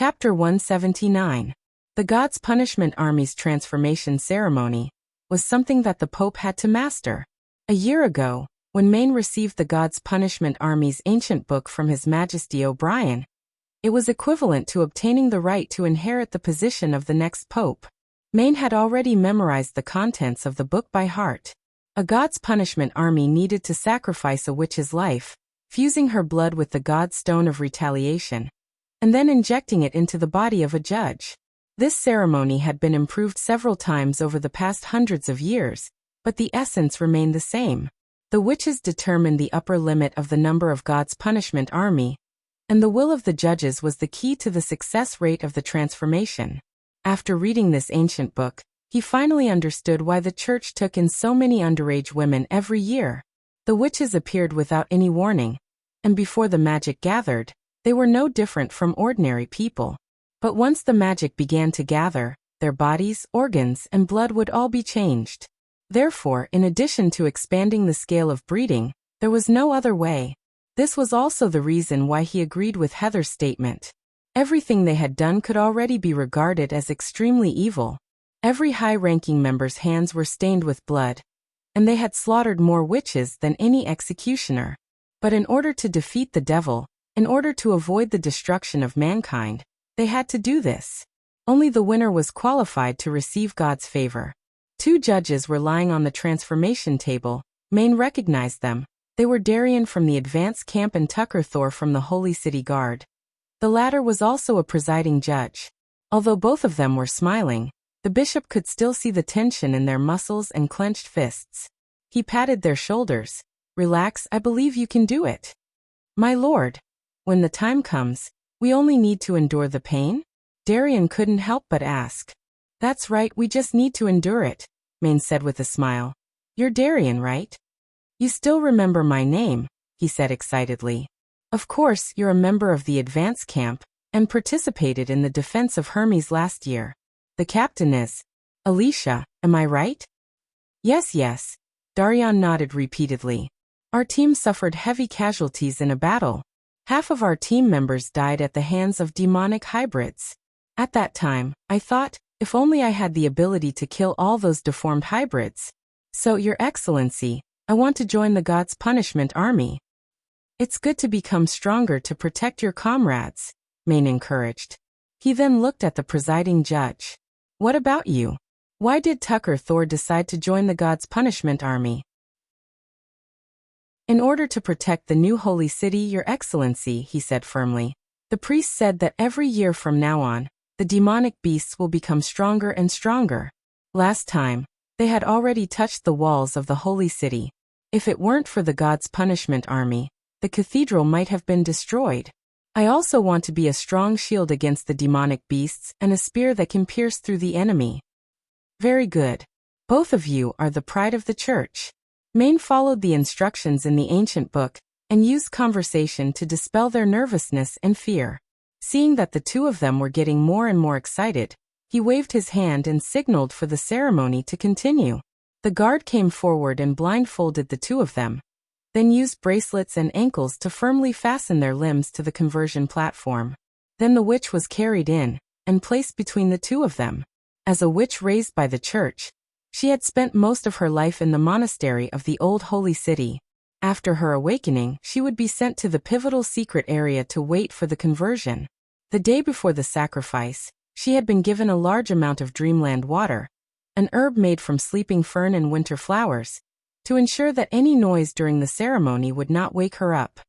Chapter 179. The God's Punishment Army's transformation ceremony was something that the Pope had to master. A year ago, when Maine received the God's Punishment Army's ancient book from His Majesty O'Brien, it was equivalent to obtaining the right to inherit the position of the next Pope. Maine had already memorized the contents of the book by heart. A God's Punishment Army needed to sacrifice a witch's life, fusing her blood with the God's Stone of Retaliation, and then injecting it into the body of a judge. This ceremony had been improved several times over the past hundreds of years, but the essence remained the same. The witches determined the upper limit of the number of God's Punishment Army, and the will of the judges was the key to the success rate of the transformation. After reading this ancient book, he finally understood why the church took in so many underage women every year. The witches appeared without any warning, and before the magic gathered, they were no different from ordinary people. But once the magic began to gather, their bodies, organs, and blood would all be changed. Therefore, in addition to expanding the scale of breeding, there was no other way. This was also the reason why he agreed with Heather's statement. Everything they had done could already be regarded as extremely evil. Every high-ranking member's hands were stained with blood, and they had slaughtered more witches than any executioner. But in order to defeat the devil, in order to avoid the destruction of mankind, they had to do this. Only the winner was qualified to receive God's favor. Two judges were lying on the transformation table. Maine recognized them. They were Darian from the advance camp and Tucker Thor from the Holy City Guard. The latter was also a presiding judge. Although both of them were smiling, the bishop could still see the tension in their muscles and clenched fists. He patted their shoulders. "Relax, I believe you can do it. My lord, when the time comes, we only need to endure the pain?" Darian couldn't help but ask. "That's right, we just need to endure it," Maine said with a smile. "You're Darian, right? You still remember my name," he said excitedly. "Of course, you're a member of the advance camp, and participated in the defense of Hermes last year. The captain is Alicia, am I right?" Yes, Darian nodded repeatedly. "Our team suffered heavy casualties in a battle. Half of our team members died at the hands of demonic hybrids. At that time, I thought, if only I had the ability to kill all those deformed hybrids. So, Your Excellency, I want to join the God's Punishment Army." "It's good to become stronger to protect your comrades," Maine encouraged. He then looked at the presiding judge. "What about you? Why did Tucker Thor decide to join the God's Punishment Army?" "In order to protect the new holy city, Your Excellency," he said firmly. "The priest said that every year from now on, the demonic beasts will become stronger and stronger. Last time, they had already touched the walls of the holy city. If it weren't for the God's Punishment Army, the cathedral might have been destroyed. I also want to be a strong shield against the demonic beasts and a spear that can pierce through the enemy." "Very good. Both of you are the pride of the church." Maine followed the instructions in the ancient book and used conversation to dispel their nervousness and fear. Seeing that the two of them were getting more and more excited, he waved his hand and signaled for the ceremony to continue. The guard came forward and blindfolded the two of them, then used bracelets and ankles to firmly fasten their limbs to the conversion platform. Then the witch was carried in and placed between the two of them. As a witch raised by the church, she had spent most of her life in the monastery of the old holy city. After her awakening, she would be sent to the pivotal secret area to wait for the conversion. The day before the sacrifice, she had been given a large amount of dreamland water, an herb made from sleeping fern and winter flowers, to ensure that any noise during the ceremony would not wake her up.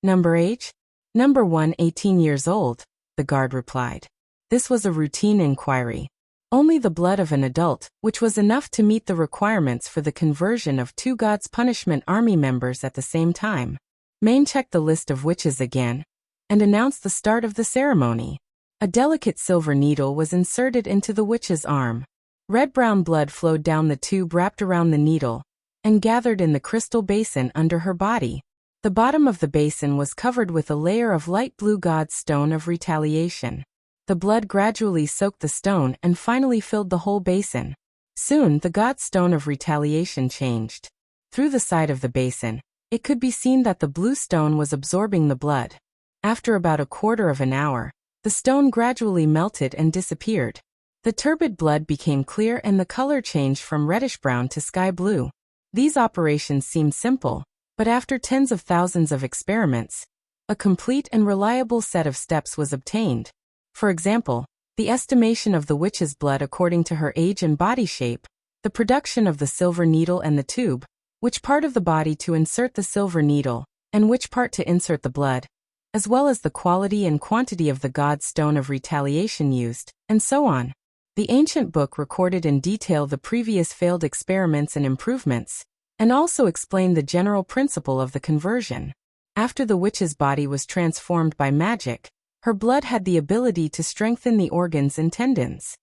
"Number age?" "Number 1, 18 years old," the guard replied. This was a routine inquiry. Only the blood of an adult, which was enough to meet the requirements for the conversion of two God's Punishment Army members at the same time. Maine checked the list of witches again, and announced the start of the ceremony. A delicate silver needle was inserted into the witch's arm. Red-brown blood flowed down the tube wrapped around the needle, and gathered in the crystal basin under her body. The bottom of the basin was covered with a layer of light blue God's Stone of Retaliation. The blood gradually soaked the stone and finally filled the whole basin. Soon, the God's Stone of Retaliation changed. Through the side of the basin, it could be seen that the blue stone was absorbing the blood. After about a quarter of an hour, The stone gradually melted and disappeared. The turbid blood became clear and the color changed from reddish-brown to sky blue. These operations seemed simple, but after tens of thousands of experiments, a complete and reliable set of steps was obtained. For example, the estimation of the witch's blood according to her age and body shape, the production of the silver needle and the tube, which part of the body to insert the silver needle, and which part to insert the blood, as well as the quality and quantity of the god's stone of retaliation used, and so on. The ancient book recorded in detail the previous failed experiments and improvements, and also explained the general principle of the conversion. After the witch's body was transformed by magic, her blood had the ability to strengthen the organs and tendons.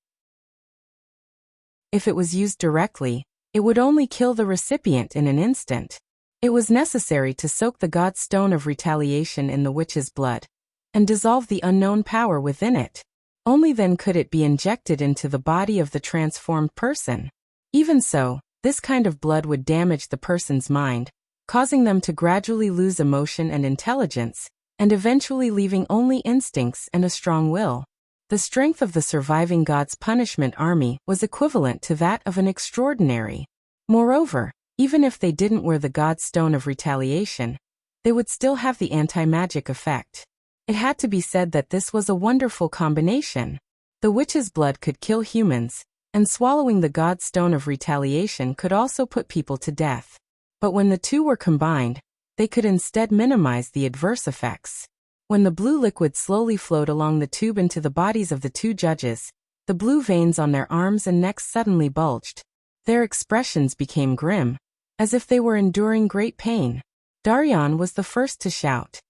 If it was used directly, it would only kill the recipient in an instant. It was necessary to soak the god's stone of retaliation in the witch's blood, and dissolve the unknown power within it. Only then could it be injected into the body of the transformed person. Even so, this kind of blood would damage the person's mind, causing them to gradually lose emotion and intelligence, and eventually leaving only instincts and a strong will. The strength of the surviving god's punishment army was equivalent to that of an extraordinary. Moreover, even if they didn't wear the god's stone of retaliation, they would still have the anti-magic effect. It had to be said that this was a wonderful combination. The witch's blood could kill humans, and swallowing the god's stone of retaliation could also put people to death. But when the two were combined, they could instead minimize the adverse effects. When the blue liquid slowly flowed along the tube into the bodies of the two judges, the blue veins on their arms and necks suddenly bulged. Their expressions became grim, as if they were enduring great pain. Darion was the first to shout.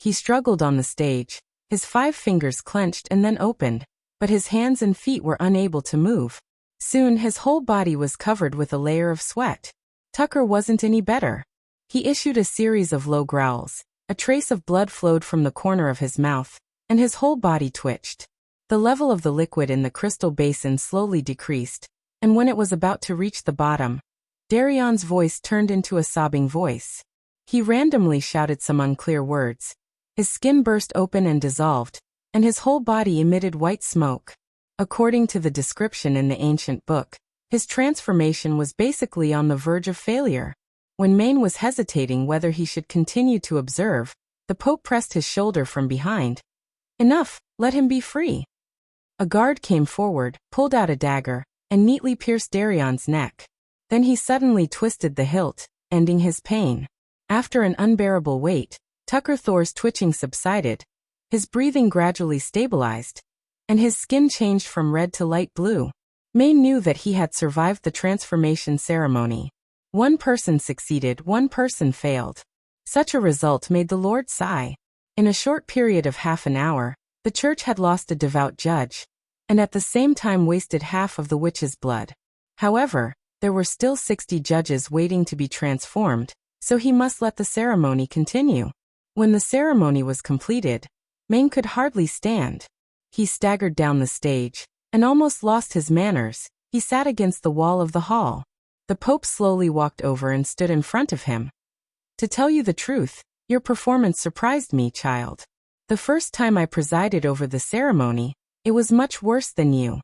He struggled on the stage, his 5 fingers clenched and then opened, but his hands and feet were unable to move. Soon his whole body was covered with a layer of sweat. Tucker wasn't any better. He issued a series of low growls, a trace of blood flowed from the corner of his mouth, and his whole body twitched. The level of the liquid in the crystal basin slowly decreased, and when it was about to reach the bottom, Darion's voice turned into a sobbing voice. He randomly shouted some unclear words. His skin burst open and dissolved, and his whole body emitted white smoke. According to the description in the ancient book, his transformation was basically on the verge of failure. When Maine was hesitating whether he should continue to observe, the Pope pressed his shoulder from behind. "Enough, let him be free." A guard came forward, pulled out a dagger, and neatly pierced Darion's neck. Then he suddenly twisted the hilt, ending his pain. After an unbearable wait, Tucker Thor's twitching subsided, his breathing gradually stabilized, and his skin changed from red to light blue. Maine knew that he had survived the transformation ceremony. One person succeeded, one person failed. Such a result made the Lord sigh. In a short period of half an hour, the church had lost a devout judge, and at the same time wasted half of the witch's blood. However, there were still 60 judges waiting to be transformed, so he must let the ceremony continue. When the ceremony was completed, Maine could hardly stand. He staggered down the stage, and almost lost his manners. He sat against the wall of the hall. The Pope slowly walked over and stood in front of him. "To tell you the truth, your performance surprised me, child. The first time I presided over the ceremony, it was much worse than you.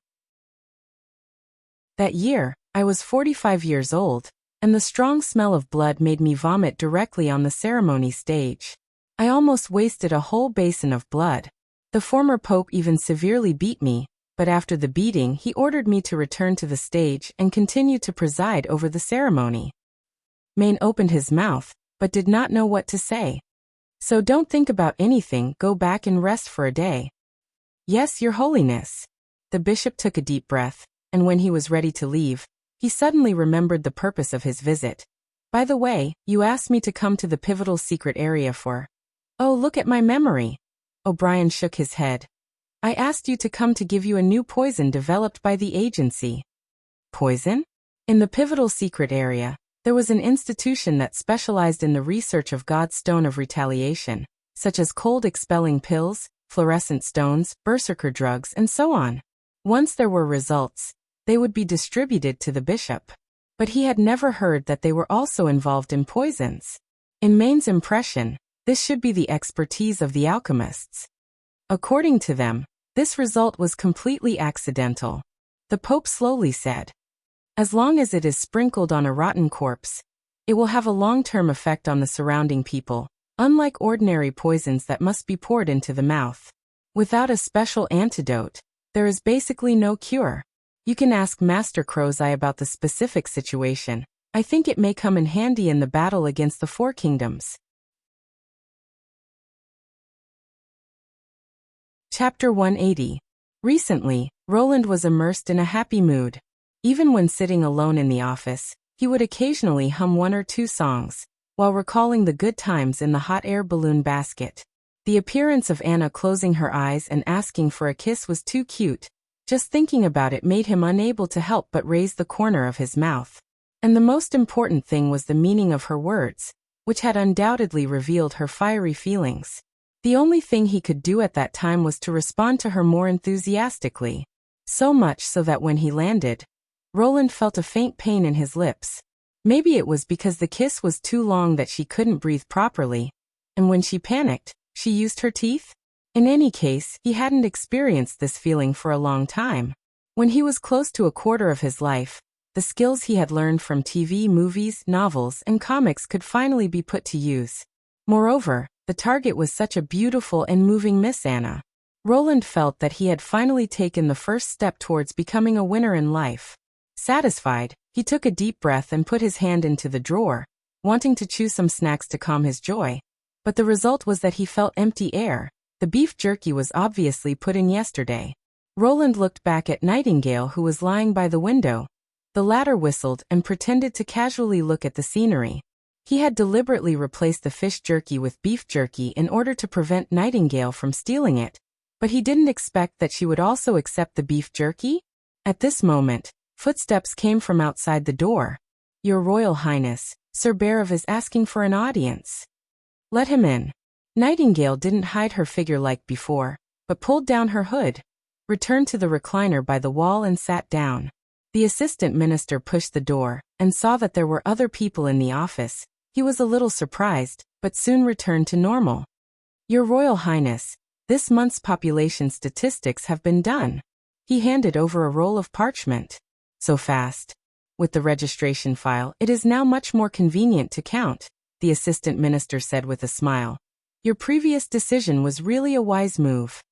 That year, I was 45 years old, and the strong smell of blood made me vomit directly on the ceremony stage. I almost wasted a whole basin of blood. The former Pope even severely beat me, but after the beating he ordered me to return to the stage and continue to preside over the ceremony." Maine opened his mouth, but did not know what to say. "So don't think about anything, go back and rest for a day." "Yes, Your Holiness." The bishop took a deep breath, and when he was ready to leave, he suddenly remembered the purpose of his visit. "By the way, you asked me to come to the pivotal secret area for—" "Oh, look at my memory." O'Brien shook his head. "I asked you to come to give you a new poison developed by the agency." "Poison?" In the pivotal secret area, there was an institution that specialized in the research of God's stone of retaliation, such as cold-expelling pills, fluorescent stones, berserker drugs, and so on. Once there were results, they would be distributed to the bishop. But he had never heard that they were also involved in poisons. In Maine's impression, this should be the expertise of the alchemists. According to them, This result was completely accidental. The Pope slowly said, "As long as it is sprinkled on a rotten corpse, it will have a long-term effect on the surrounding people, unlike ordinary poisons that must be poured into the mouth. Without a special antidote, there is basically no cure. You can ask Master Crow's-Eye about the specific situation. I think it may come in handy in the battle against the Four Kingdoms." Chapter 180. Recently, Roland was immersed in a happy mood. Even when sitting alone in the office, he would occasionally hum one or two songs, while recalling the good times in the hot air balloon basket. The appearance of Anna closing her eyes and asking for a kiss was too cute. Just thinking about it made him unable to help but raise the corner of his mouth. And the most important thing was the meaning of her words, which had undoubtedly revealed her fiery feelings. The only thing he could do at that time was to respond to her more enthusiastically. So much so that when he landed, Roland felt a faint pain in his lips. Maybe it was because the kiss was too long that she couldn't breathe properly, and when she panicked, she used her teeth? In any case, he hadn't experienced this feeling for a long time. When he was close to a quarter of his life, the skills he had learned from TV, movies, novels, and comics could finally be put to use. Moreover, the target was such a beautiful and moving Miss Anna. Roland felt that he had finally taken the first step towards becoming a winner in life. Satisfied, he took a deep breath and put his hand into the drawer, wanting to choose some snacks to calm his joy. But the result was that he felt empty air. The beef jerky was obviously put in yesterday. Roland looked back at Nightingale, who was lying by the window. The latter whistled and pretended to casually look at the scenery. He had deliberately replaced the fish jerky with beef jerky in order to prevent Nightingale from stealing it. But he didn't expect that she would also accept the beef jerky. At this moment, footsteps came from outside the door. "Your Royal Highness, Sir Berev is asking for an audience." "Let him in." Nightingale didn't hide her figure like before, but pulled down her hood, returned to the recliner by the wall and sat down. The assistant minister pushed the door, and saw that there were other people in the office. He was a little surprised, but soon returned to normal. "Your Royal Highness, this month's population statistics have been done." He handed over a roll of parchment. "So fast." "With the registration file, it is now much more convenient to count," the assistant minister said with a smile. "Your previous decision was really a wise move."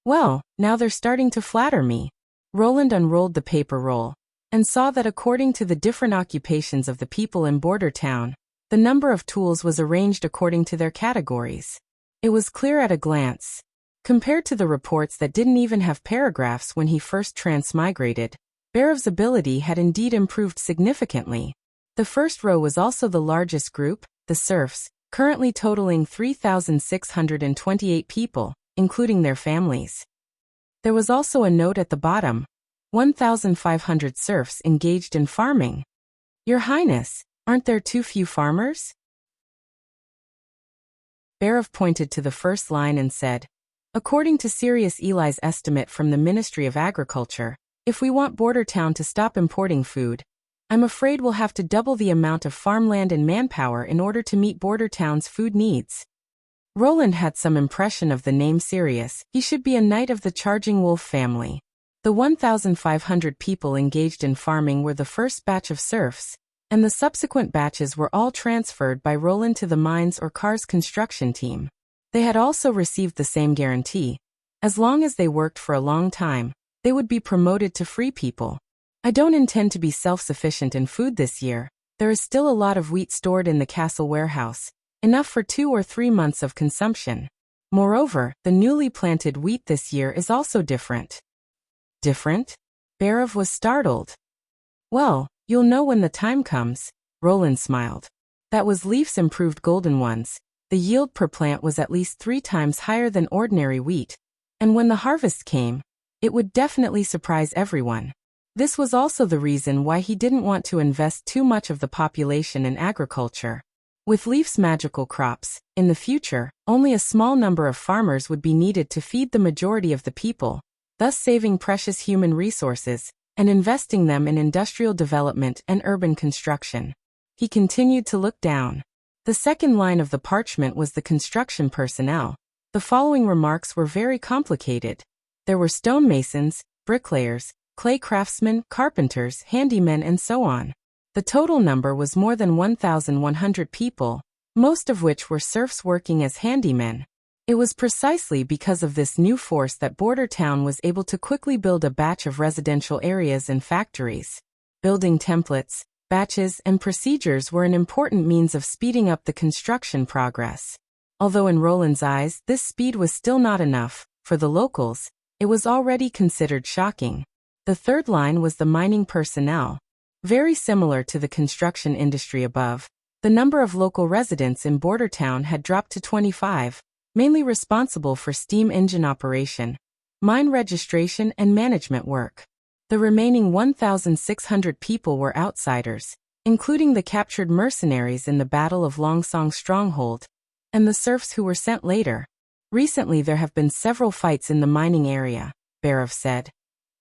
"Well, now they're starting to flatter me." Roland unrolled the paper roll, and saw that according to the different occupations of the people in Border Town, the number of tools was arranged according to their categories. It was clear at a glance. Compared to the reports that didn't even have paragraphs when he first transmigrated, Berev's ability had indeed improved significantly. The first row was also the largest group, the serfs, currently totaling 3,628 people, including their families. There was also a note at the bottom: 1,500 serfs engaged in farming. "Your Highness, aren't there too few farmers?" Berev pointed to the first line and said, "According to Sirius Eli's estimate from the Ministry of Agriculture, if we want Border Town to stop importing food, I'm afraid we'll have to double the amount of farmland and manpower in order to meet Border Town's food needs." Roland had some impression of the name Sirius. He should be a knight of the Charging Wolf family. The 1,500 people engaged in farming were the first batch of serfs, and the subsequent batches were all transferred by Roland to the mines or cars construction team. They had also received the same guarantee. As long as they worked for a long time, they would be promoted to free people. "I don't intend to be self-sufficient in food this year. There is still a lot of wheat stored in the castle warehouse, enough for 2 or 3 months of consumption. Moreover, the newly planted wheat this year is also different." "Different?" Berev was startled. "Well, you'll know when the time comes," Roland smiled. "That was Leaf's improved golden ones. The yield per plant was at least 3 times higher than ordinary wheat, and when the harvest came, it would definitely surprise everyone. This was also the reason why he didn't want to invest too much of the population in agriculture. With Leaf's magical crops, in the future, only a small number of farmers would be needed to feed the majority of the people, thus saving precious human resources and investing them in industrial development and urban construction. He continued to look down. The second line of the parchment was the construction personnel. The following remarks were very complicated. There were stonemasons, bricklayers, clay craftsmen, carpenters, handymen, and so on. The total number was more than 1,100 people, most of which were serfs working as handymen. It was precisely because of this new force that Border Town was able to quickly build a batch of residential areas and factories. Building templates, batches, and procedures were an important means of speeding up the construction progress. Although in Roland's eyes this speed was still not enough, for the locals, it was already considered shocking. The third line was the mining personnel. Very similar to the construction industry above, the number of local residents in Border Town had dropped to 25, mainly responsible for steam engine operation, mine registration, and management work. The remaining 1,600 people were outsiders, including the captured mercenaries in the Battle of Longsong Stronghold, and the serfs who were sent later. Recently there have been several fights in the mining area, Barov said.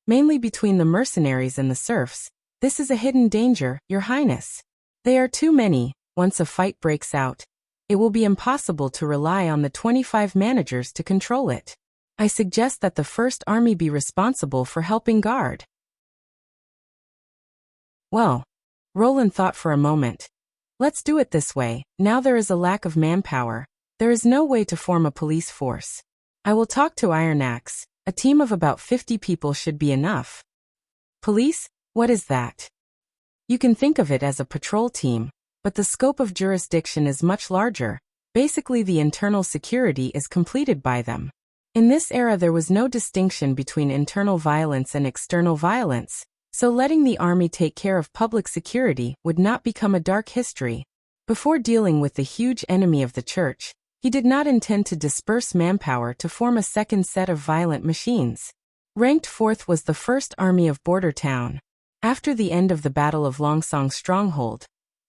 Mainly between the mercenaries and the serfs. This is a hidden danger, Your Highness. They are too many. Once a fight breaks out, it will be impossible to rely on the 25 managers to control it. I suggest that the First Army be responsible for helping guard. Well, Roland thought for a moment. Let's do it this way. Now there is a lack of manpower. There is no way to form a police force. I will talk to Iron Axe. A team of about 50 people should be enough. Police? What is that? You can think of it as a patrol team, but the scope of jurisdiction is much larger. Basically, the internal security is completed by them. In this era there was no distinction between internal violence and external violence, so letting the army take care of public security would not become a dark history. Before dealing with the huge enemy of the church, he did not intend to disperse manpower to form a second set of violent machines. Ranked fourth was the First Army of Border Town. After the end of the Battle of Longsong Stronghold,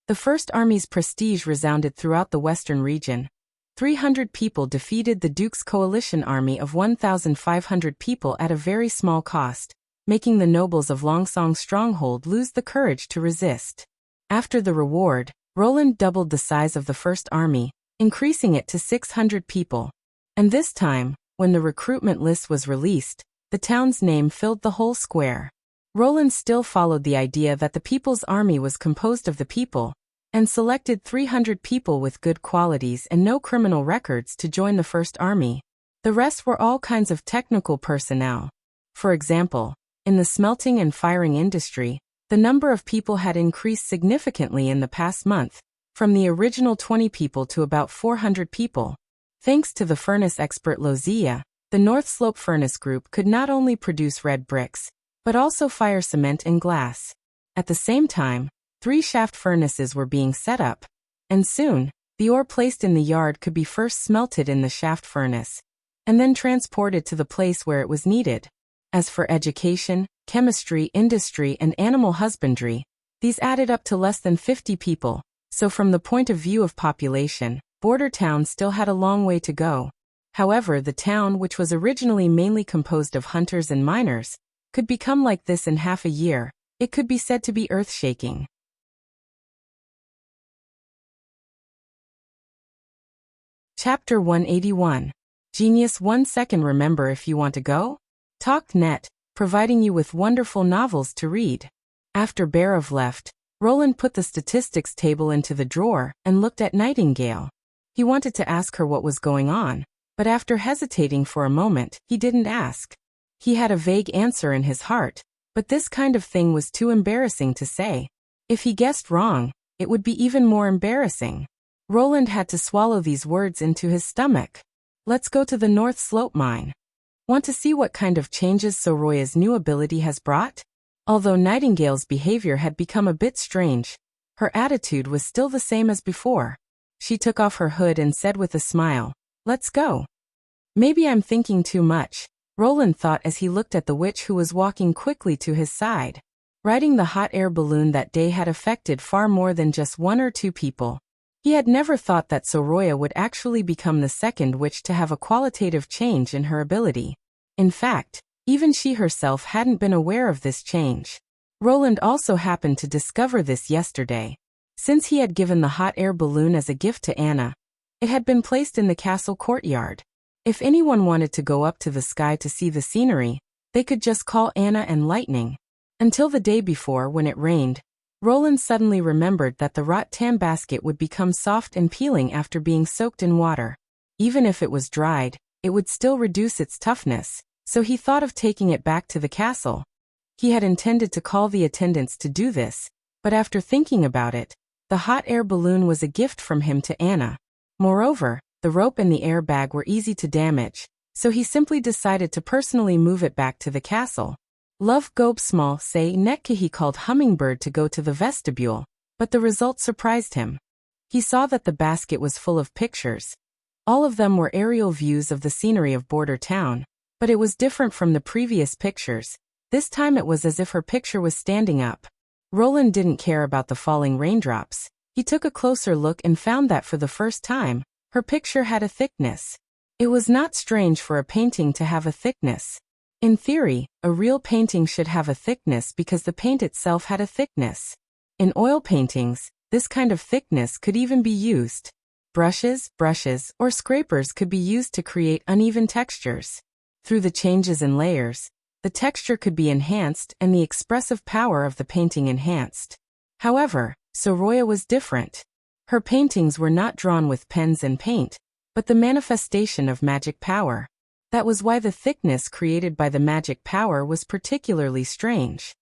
the First Army's prestige resounded throughout the western region. 300 people defeated the Duke's coalition army of 1,500 people at a very small cost, making the nobles of Longsong Stronghold lose the courage to resist. After the reward, Roland doubled the size of the First Army, increasing it to 600 people. And this time, when the recruitment list was released, the town's name filled the whole square. Roland still followed the idea that the People's Army was composed of the people, and selected 300 people with good qualities and no criminal records to join the First Army. The rest were all kinds of technical personnel. For example, in the smelting and firing industry, the number of people had increased significantly in the past month, from the original 20 people to about 400 people. Thanks to the furnace expert Wuxia, the North Slope Furnace Group could not only produce red bricks, but also fire cement and glass. At the same time, 3 shaft furnaces were being set up, and soon, the ore placed in the yard could be first smelted in the shaft furnace, and then transported to the place where it was needed. As for education, chemistry, industry, and animal husbandry, these added up to less than 50 people, so from the point of view of population, Border Town still had a long way to go. However, the town, which was originally mainly composed of hunters and miners, could become like this in half a year. It could be said to be earth-shaking. Chapter 181. Genius 1 second. Remember, if you want to go? TalkNet, providing you with wonderful novels to read. After Barov left, Roland put the statistics table into the drawer and looked at Nightingale. He wanted to ask her what was going on, but after hesitating for a moment, he didn't ask. He had a vague answer in his heart, but this kind of thing was too embarrassing to say. If he guessed wrong, it would be even more embarrassing. Roland had to swallow these words into his stomach. Let's go to the North Slope mine. Want to see what kind of changes Soroya's new ability has brought? Although Nightingale's behavior had become a bit strange, her attitude was still the same as before. She took off her hood and said with a smile, "Let's go." Maybe I'm thinking too much, Roland thought as he looked at the witch who was walking quickly to his side. Riding the hot air balloon that day had affected far more than just 1 or 2 people. He had never thought that Soroya would actually become the second witch to have a qualitative change in her ability. In fact, even she herself hadn't been aware of this change. Roland also happened to discover this yesterday. Since he had given the hot air balloon as a gift to Anna, it had been placed in the castle courtyard. If anyone wanted to go up to the sky to see the scenery, they could just call Anna and Lightning. Until the day before, when it rained, Roland suddenly remembered that the rattan basket would become soft and peeling after being soaked in water. Even if it was dried, it would still reduce its toughness, so he thought of taking it back to the castle. He had intended to call the attendants to do this, but after thinking about it, the hot air balloon was a gift from him to Anna. Moreover, the rope and the air bag were easy to damage, so he simply decided to personally move it back to the castle. Love Gobe Small say Netka he called Hummingbird to go to the vestibule, but the result surprised him. He saw that the basket was full of pictures. All of them were aerial views of the scenery of Border Town, but it was different from the previous pictures. This time it was as if her picture was standing up. Roland didn't care about the falling raindrops. He took a closer look and found that for the first time, her picture had a thickness. It was not strange for a painting to have a thickness. In theory, a real painting should have a thickness because the paint itself had a thickness. In oil paintings, this kind of thickness could even be used. Brushes, or scrapers could be used to create uneven textures. Through the changes in layers, the texture could be enhanced and the expressive power of the painting enhanced. However, Soroya was different. Her paintings were not drawn with pens and paint, but the manifestation of magic power. That was why the thickness created by the magic power was particularly strange.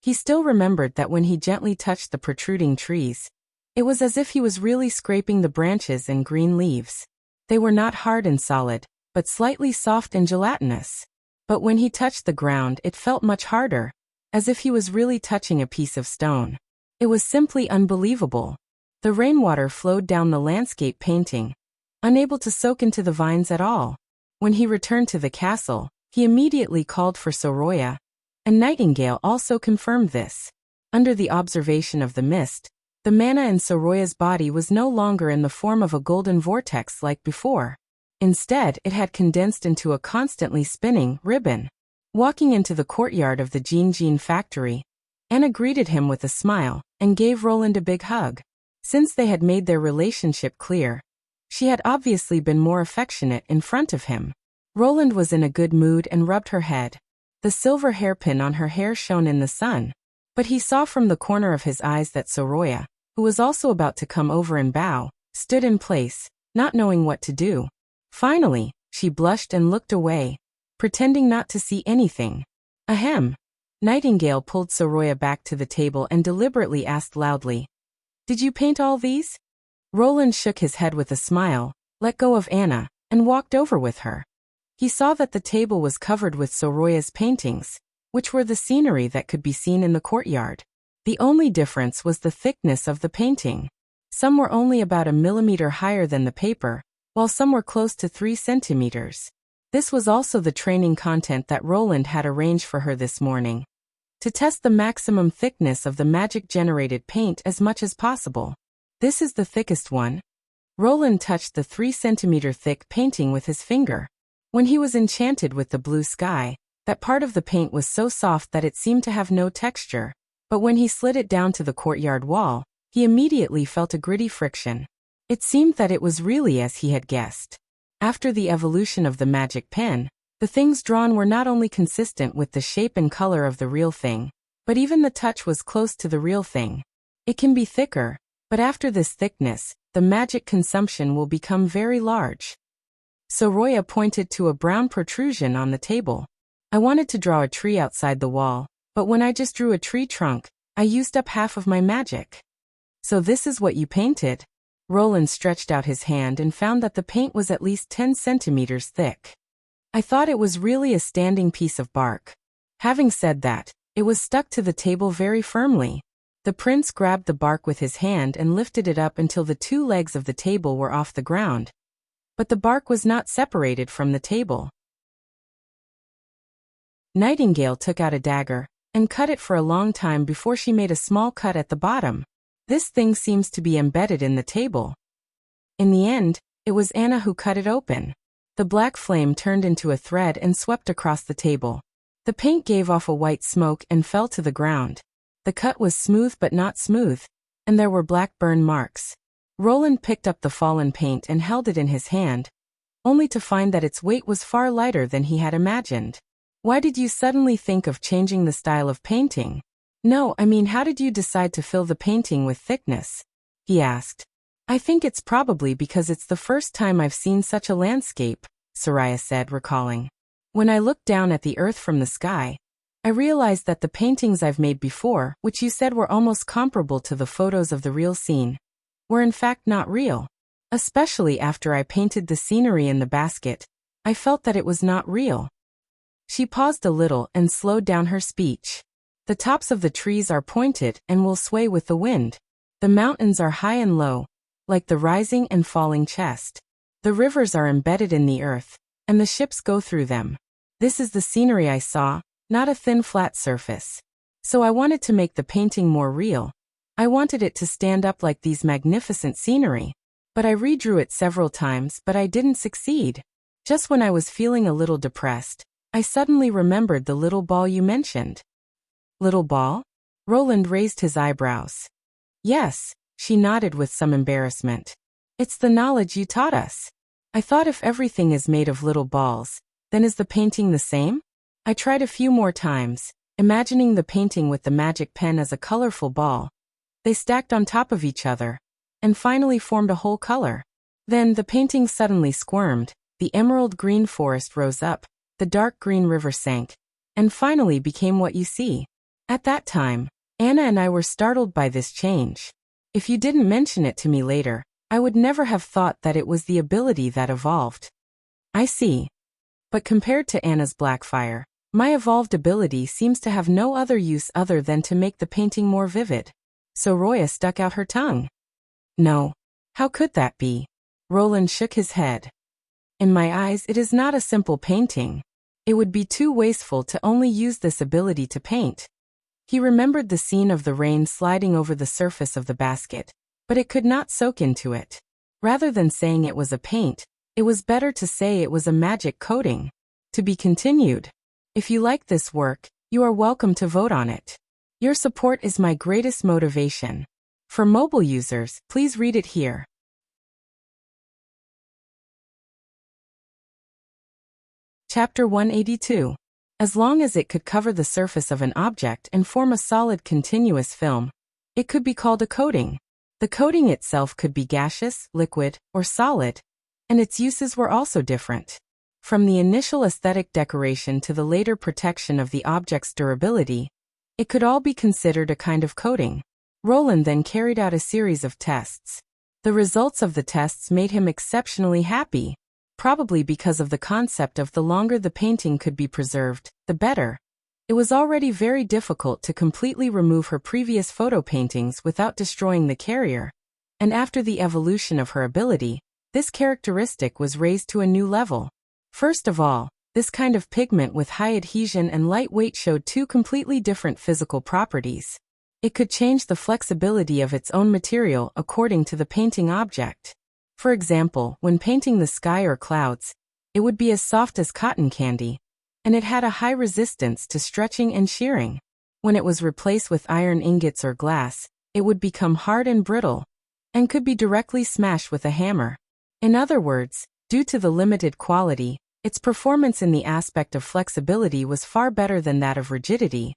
He still remembered that when he gently touched the protruding trees, it was as if he was really scraping the branches and green leaves. They were not hard and solid, but slightly soft and gelatinous. But when he touched the ground, it felt much harder, as if he was really touching a piece of stone. It was simply unbelievable. The rainwater flowed down the landscape painting, unable to soak into the vines at all. When he returned to the castle, he immediately called for Soroya, and Nightingale also confirmed this. Under the observation of the mist, the mana in Soroya's body was no longer in the form of a golden vortex like before. Instead, it had condensed into a constantly spinning ribbon. Walking into the courtyard of the Jean factory, Anna greeted him with a smile and gave Roland a big hug. Since they had made their relationship clear, she had obviously been more affectionate in front of him. Roland was in a good mood and rubbed her head. The silver hairpin on her hair shone in the sun, but he saw from the corner of his eyes that Soroya, who was also about to come over and bow, stood in place, not knowing what to do. Finally, she blushed and looked away, pretending not to see anything. Ahem. Nightingale pulled Soroya back to the table and deliberately asked loudly, "Did you paint all these?" Roland shook his head with a smile, let go of Anna, and walked over with her. He saw that the table was covered with Soroya's paintings, which were the scenery that could be seen in the courtyard. The only difference was the thickness of the painting. Some were only about a millimeter higher than the paper, while some were close to 3 centimeters. This was also the training content that Roland had arranged for her this morning. To test the maximum thickness of the magic-generated paint as much as possible. This is the thickest one. Roland touched the 3 centimeter thick painting with his finger. When he was enchanted with the blue sky, that part of the paint was so soft that it seemed to have no texture, but when he slid it down to the courtyard wall, he immediately felt a gritty friction. It seemed that it was really as he had guessed. After the evolution of the magic pen, the things drawn were not only consistent with the shape and color of the real thing, but even the touch was close to the real thing. It can be thicker, but after this thickness, the magic consumption will become very large. Soroya pointed to a brown protrusion on the table. I wanted to draw a tree outside the wall, but when I just drew a tree trunk, I used up half of my magic. So this is what you painted? Roland stretched out his hand and found that the paint was at least 10 centimeters thick. I thought it was really a standing piece of bark. Having said that, it was stuck to the table very firmly. The prince grabbed the bark with his hand and lifted it up until the 2 legs of the table were off the ground. But the bark was not separated from the table. Nightingale took out a dagger and cut it for a long time before she made a small cut at the bottom. This thing seems to be embedded in the table. In the end, it was Anna who cut it open. The black flame turned into a thread and swept across the table. The paint gave off a white smoke and fell to the ground. The cut was smooth but not smooth, and there were black burn marks. Roland picked up the fallen paint and held it in his hand, only to find that its weight was far lighter than he had imagined. Why did you suddenly think of changing the style of painting? No, I mean, how did you decide to fill the painting with thickness? He asked. I think it's probably because it's the first time I've seen such a landscape, Soraya said, recalling. When I looked down at the earth from the sky, I realized that the paintings I've made before, which you said were almost comparable to the photos of the real scene, were in fact not real. Especially after I painted the scenery in the basket, I felt that it was not real. She paused a little and slowed down her speech. The tops of the trees are pointed and will sway with the wind. The mountains are high and low, like the rising and falling chest. The rivers are embedded in the earth, and the ships go through them. This is the scenery I saw, not a thin flat surface. So I wanted to make the painting more real. I wanted it to stand up like these magnificent scenery. But I redrew it several times, but I didn't succeed. Just when I was feeling a little depressed, I suddenly remembered the little ball you mentioned. Little ball? Roland raised his eyebrows. Yes, she nodded with some embarrassment. It's the knowledge you taught us. I thought if everything is made of little balls, then is the painting the same? I tried a few more times, imagining the painting with the magic pen as a colorful ball. They stacked on top of each other, and finally formed a whole color. Then the painting suddenly squirmed, the emerald green forest rose up, the dark green river sank, and finally became what you see. At that time, Anna and I were startled by this change. If you didn't mention it to me later, I would never have thought that it was the ability that evolved. I see. But compared to Anna's Blackfire, my evolved ability seems to have no other use other than to make the painting more vivid. Soraya stuck out her tongue. No. How could that be? Roland shook his head. In my eyes, it is not a simple painting. It would be too wasteful to only use this ability to paint. He remembered the scene of the rain sliding over the surface of the basket, but it could not soak into it. Rather than saying it was a paint, it was better to say it was a magic coating. To be continued. If you like this work, you are welcome to vote on it. Your support is my greatest motivation. For mobile users, please read it here. Chapter 182. As long as it could cover the surface of an object and form a solid continuous film, it could be called a coating. The coating itself could be gaseous, liquid, or solid, and its uses were also different. From the initial aesthetic decoration to the later protection of the object's durability, it could all be considered a kind of coating. Roland then carried out a series of tests. The results of the tests made him exceptionally happy, probably because of the concept of the longer the painting could be preserved, the better. It was already very difficult to completely remove her previous photo paintings without destroying the carrier, and after the evolution of her ability, this characteristic was raised to a new level. First of all, this kind of pigment with high adhesion and light weight showed two completely different physical properties. It could change the flexibility of its own material according to the painting object. For example, when painting the sky or clouds, it would be as soft as cotton candy, and it had a high resistance to stretching and shearing. When it was replaced with iron ingots or glass, it would become hard and brittle, and could be directly smashed with a hammer. In other words, due to the limited quality, its performance in the aspect of flexibility was far better than that of rigidity,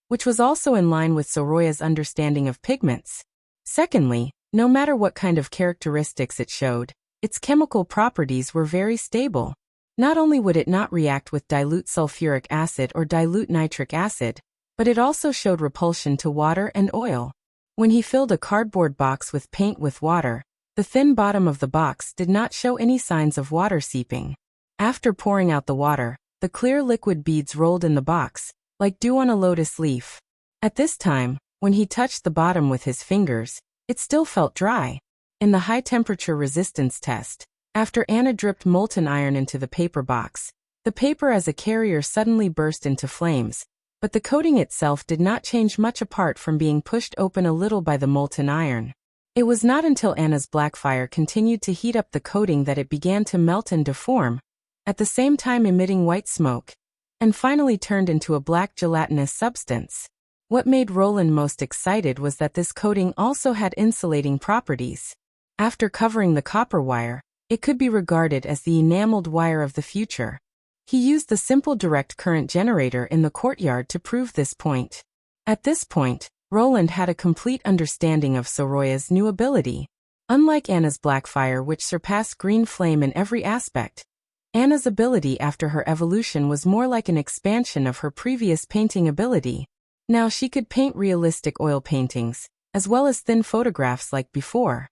which was also in line with Soraya's understanding of pigments. Secondly, no matter what kind of characteristics it showed, its chemical properties were very stable. Not only would it not react with dilute sulfuric acid or dilute nitric acid, but it also showed repulsion to water and oil. When he filled a cardboard box with paint with water, the thin bottom of the box did not show any signs of water seeping. After pouring out the water, the clear liquid beads rolled in the box, like dew on a lotus leaf. At this time, when he touched the bottom with his fingers, it still felt dry. In the high-temperature resistance test, after Anna dripped molten iron into the paper box, the paper as a carrier suddenly burst into flames, but the coating itself did not change much apart from being pushed open a little by the molten iron. It was not until Anna's Blackfire continued to heat up the coating that it began to melt and deform, at the same time emitting white smoke, and finally turned into a black gelatinous substance. What made Roland most excited was that this coating also had insulating properties. After covering the copper wire, it could be regarded as the enameled wire of the future. He used the simple direct current generator in the courtyard to prove this point. At this point, Roland had a complete understanding of Soroya's new ability. Unlike Anna's Blackfire, which surpassed Green Flame in every aspect, Anna's ability after her evolution was more like an expansion of her previous painting ability. Now she could paint realistic oil paintings, as well as thin photographs like before.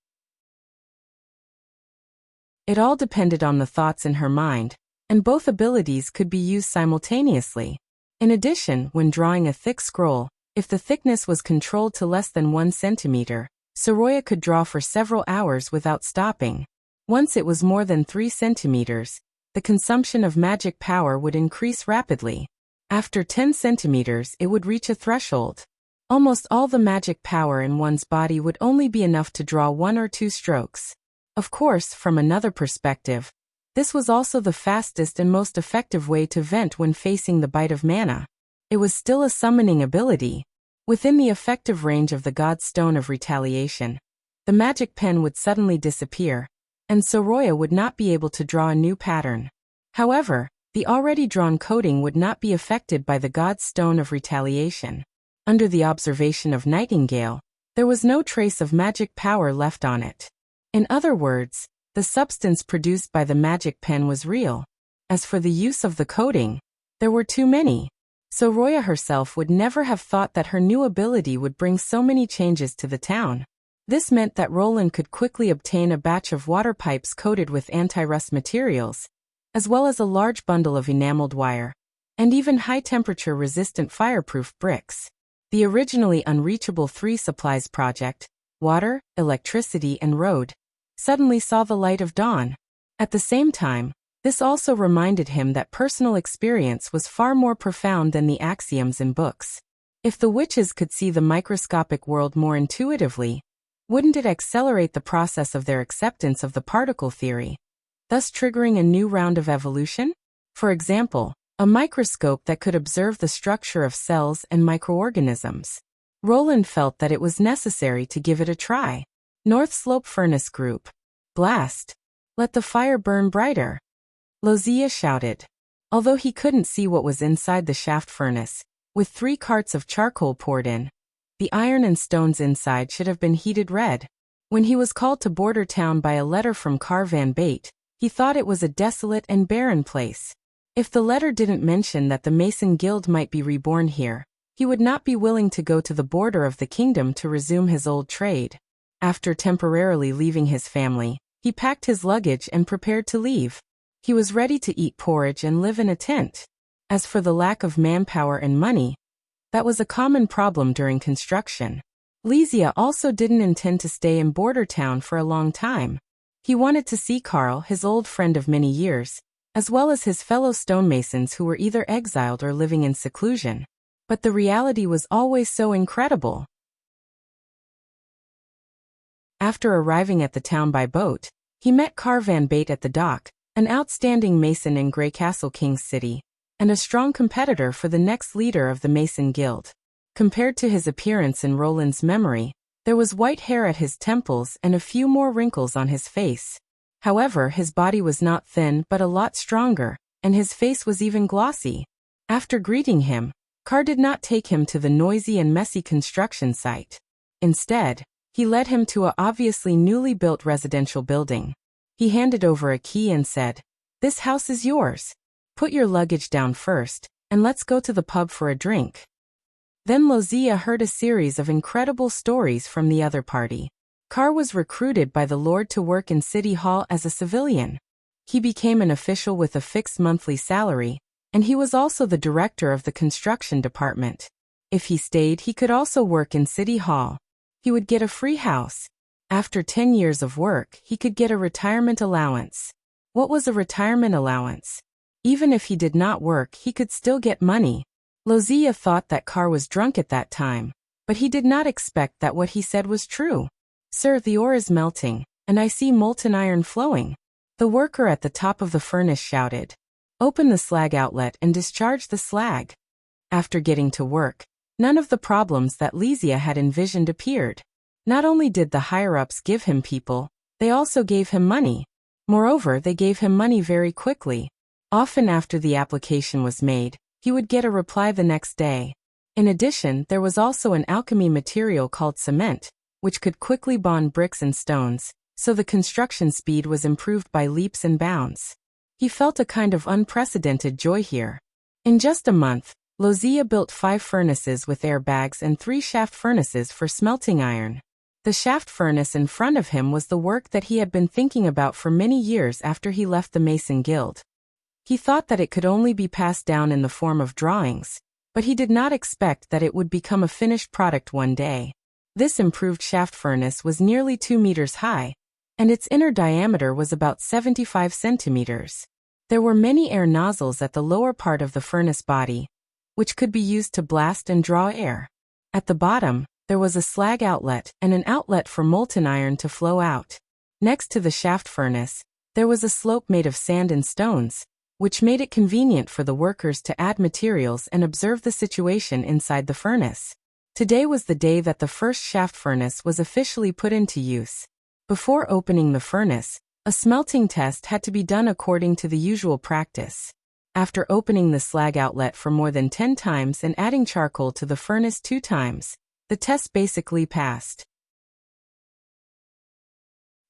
It all depended on the thoughts in her mind, and both abilities could be used simultaneously. In addition, when drawing a thick scroll, if the thickness was controlled to less than 1 centimeter, Soroya could draw for several hours without stopping. Once it was more than 3 centimeters, the consumption of magic power would increase rapidly. After 10 centimeters, it would reach a threshold. Almost all the magic power in one's body would only be enough to draw 1 or 2 strokes. Of course, from another perspective, this was also the fastest and most effective way to vent when facing the bite of mana. It was still a summoning ability. Within the effective range of the God's Stone of Retaliation, the magic pen would suddenly disappear, and Soroya would not be able to draw a new pattern. However, the already drawn coating would not be affected by the God's Stone of Retaliation. Under the observation of Nightingale, there was no trace of magic power left on it. In other words, the substance produced by the magic pen was real. As for the use of the coating, there were too many. Soroya herself would never have thought that her new ability would bring so many changes to the town. This meant that Roland could quickly obtain a batch of water pipes coated with anti-rust materials, as well as a large bundle of enameled wire, and even high-temperature resistant fireproof bricks. The originally unreachable 3 supplies project, water, electricity and road, suddenly saw the light of dawn. At the same time, this also reminded him that personal experience was far more profound than the axioms in books. If the witches could see the microscopic world more intuitively, wouldn't it accelerate the process of their acceptance of the particle theory, thus triggering a new round of evolution? For example, a microscope that could observe the structure of cells and microorganisms. Roland felt that it was necessary to give it a try. North Slope Furnace Group. Blast! Let the fire burn brighter! Lozia shouted. Although he couldn't see what was inside the shaft furnace, with 3 carts of charcoal poured in, the iron and stones inside should have been heated red. When he was called to Border Town by a letter from Car Van Bate, he thought it was a desolate and barren place. If the letter didn't mention that the Mason Guild might be reborn here, he would not be willing to go to the border of the kingdom to resume his old trade. After temporarily leaving his family, he packed his luggage and prepared to leave. He was ready to eat porridge and live in a tent. As for the lack of manpower and money, that was a common problem during construction. Lezia also didn't intend to stay in Border Town for a long time. He wanted to see Carl, his old friend of many years, as well as his fellow stonemasons who were either exiled or living in seclusion. But the reality was always so incredible. After arriving at the town by boat, he met Car Van Bate at the dock, an outstanding mason in Grey Castle King's City, and a strong competitor for the next leader of the Mason Guild. Compared to his appearance in Roland's memory, there was white hair at his temples and a few more wrinkles on his face. However, his body was not thin but a lot stronger, and his face was even glossy. After greeting him, Car did not take him to the noisy and messy construction site. Instead, he led him to a obviously newly built residential building. He handed over a key and said, "This house is yours. Put your luggage down first, and let's go to the pub for a drink." Then Lozia heard a series of incredible stories from the other party. Car was recruited by the Lord to work in City Hall as a civilian. He became an official with a fixed monthly salary, and he was also the director of the construction department. If he stayed, he could also work in City Hall. He would get a free house. After 10 years of work, he could get a retirement allowance. What was a retirement allowance? Even if he did not work, he could still get money. Lozia thought that Car was drunk at that time, but he did not expect that what he said was true. "Sir, the ore is melting, and I see molten iron flowing." The worker at the top of the furnace shouted, "Open the slag outlet and discharge the slag." After getting to work, none of the problems that Lezia had envisioned appeared. Not only did the higher-ups give him people, They also gave him money. Moreover, they gave him money very quickly. Often after the application was made, he would get a reply the next day. In addition, there was also an alchemy material called cement, which could quickly bond bricks and stones, so the construction speed was improved by leaps and bounds. He felt a kind of unprecedented joy here. In just a month, Wuxia built 5 furnaces with air bags and 3 shaft furnaces for smelting iron. The shaft furnace in front of him was the work that he had been thinking about for many years after he left the Mason Guild. He thought that it could only be passed down in the form of drawings, but he did not expect that it would become a finished product one day. This improved shaft furnace was nearly 2 meters high, and its inner diameter was about 75 centimeters. There were many air nozzles at the lower part of the furnace body, which could be used to blast and draw air. At the bottom, there was a slag outlet and an outlet for molten iron to flow out. Next to the shaft furnace, there was a slope made of sand and stones, which made it convenient for the workers to add materials and observe the situation inside the furnace. Today was the day that the first shaft furnace was officially put into use. Before opening the furnace, a smelting test had to be done according to the usual practice. After opening the slag outlet for more than 10 times and adding charcoal to the furnace 2 times, the test basically passed.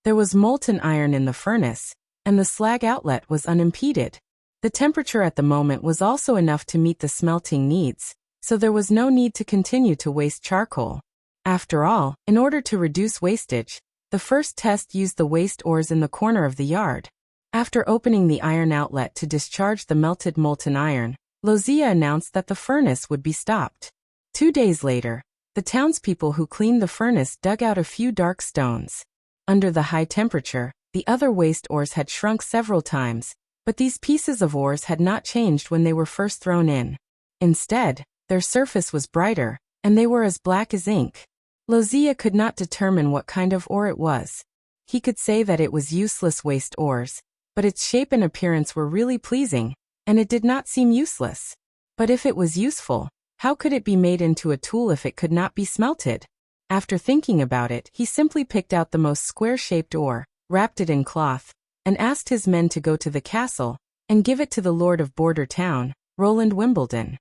There was molten iron in the furnace, and the slag outlet was unimpeded. The temperature at the moment was also enough to meet the smelting needs, so there was no need to continue to waste charcoal. After all, in order to reduce wastage, the first test used the waste ores in the corner of the yard. After opening the iron outlet to discharge the melted molten iron, Wuxia announced that the furnace would be stopped. 2 days later, the townspeople who cleaned the furnace dug out a few dark stones. Under the high temperature, the other waste ores had shrunk several times, but these pieces of ores had not changed when they were first thrown in. Instead, their surface was brighter, and they were as black as ink. Wuxia could not determine what kind of ore it was. He could say that it was useless waste ores, but its shape and appearance were really pleasing, and it did not seem useless. But if it was useful, how could it be made into a tool if it could not be smelted? After thinking about it, he simply picked out the most square-shaped ore, wrapped it in cloth, and asked his men to go to the castle and give it to the lord of Border Town, Roland Wimbledon.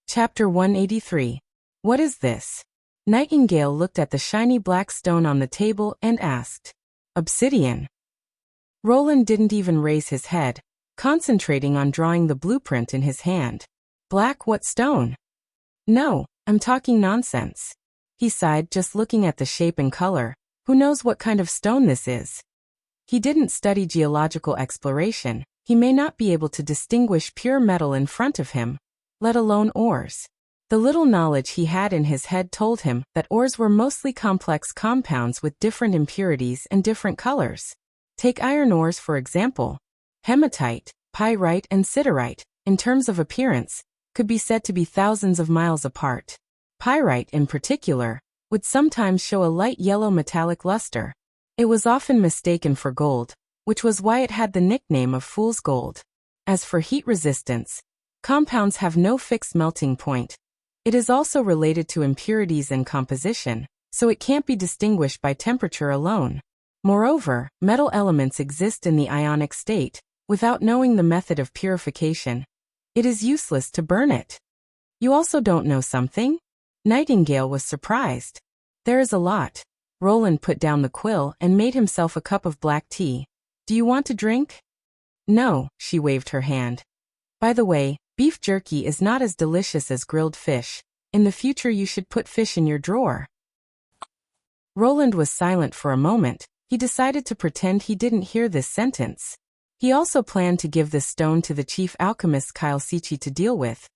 Chapter 183. What is this? Nightingale looked at the shiny black stone on the table and asked. Obsidian. Roland didn't even raise his head, concentrating on drawing the blueprint in his hand. Black what stone? No, I'm talking nonsense. He sighed, just looking at the shape and color. Who knows what kind of stone this is? He didn't study geological exploration. He may not be able to distinguish pure metal in front of him, let alone ores. The little knowledge he had in his head told him that ores were mostly complex compounds with different impurities and different colors. Take iron ores for example. Hematite, pyrite and siderite, in terms of appearance, could be said to be thousands of miles apart. Pyrite in particular would sometimes show a light yellow metallic luster. It was often mistaken for gold, which was why it had the nickname of fool's gold. As for heat resistance, compounds have no fixed melting point. It is also related to impurities and composition, so it can't be distinguished by temperature alone. Moreover, metal elements exist in the ionic state. Without knowing the method of purification, it is useless to burn it. You also don't know something? Nightingale was surprised. There is a lot. Roland put down the quill and made himself a cup of black tea. Do you want to drink? No, she waved her hand. By the way, beef jerky is not as delicious as grilled fish. In the future you should put fish in your drawer. Roland was silent for a moment. He decided to pretend he didn't hear this sentence. He also planned to give this stone to the chief alchemist Kyle Sichi to deal with.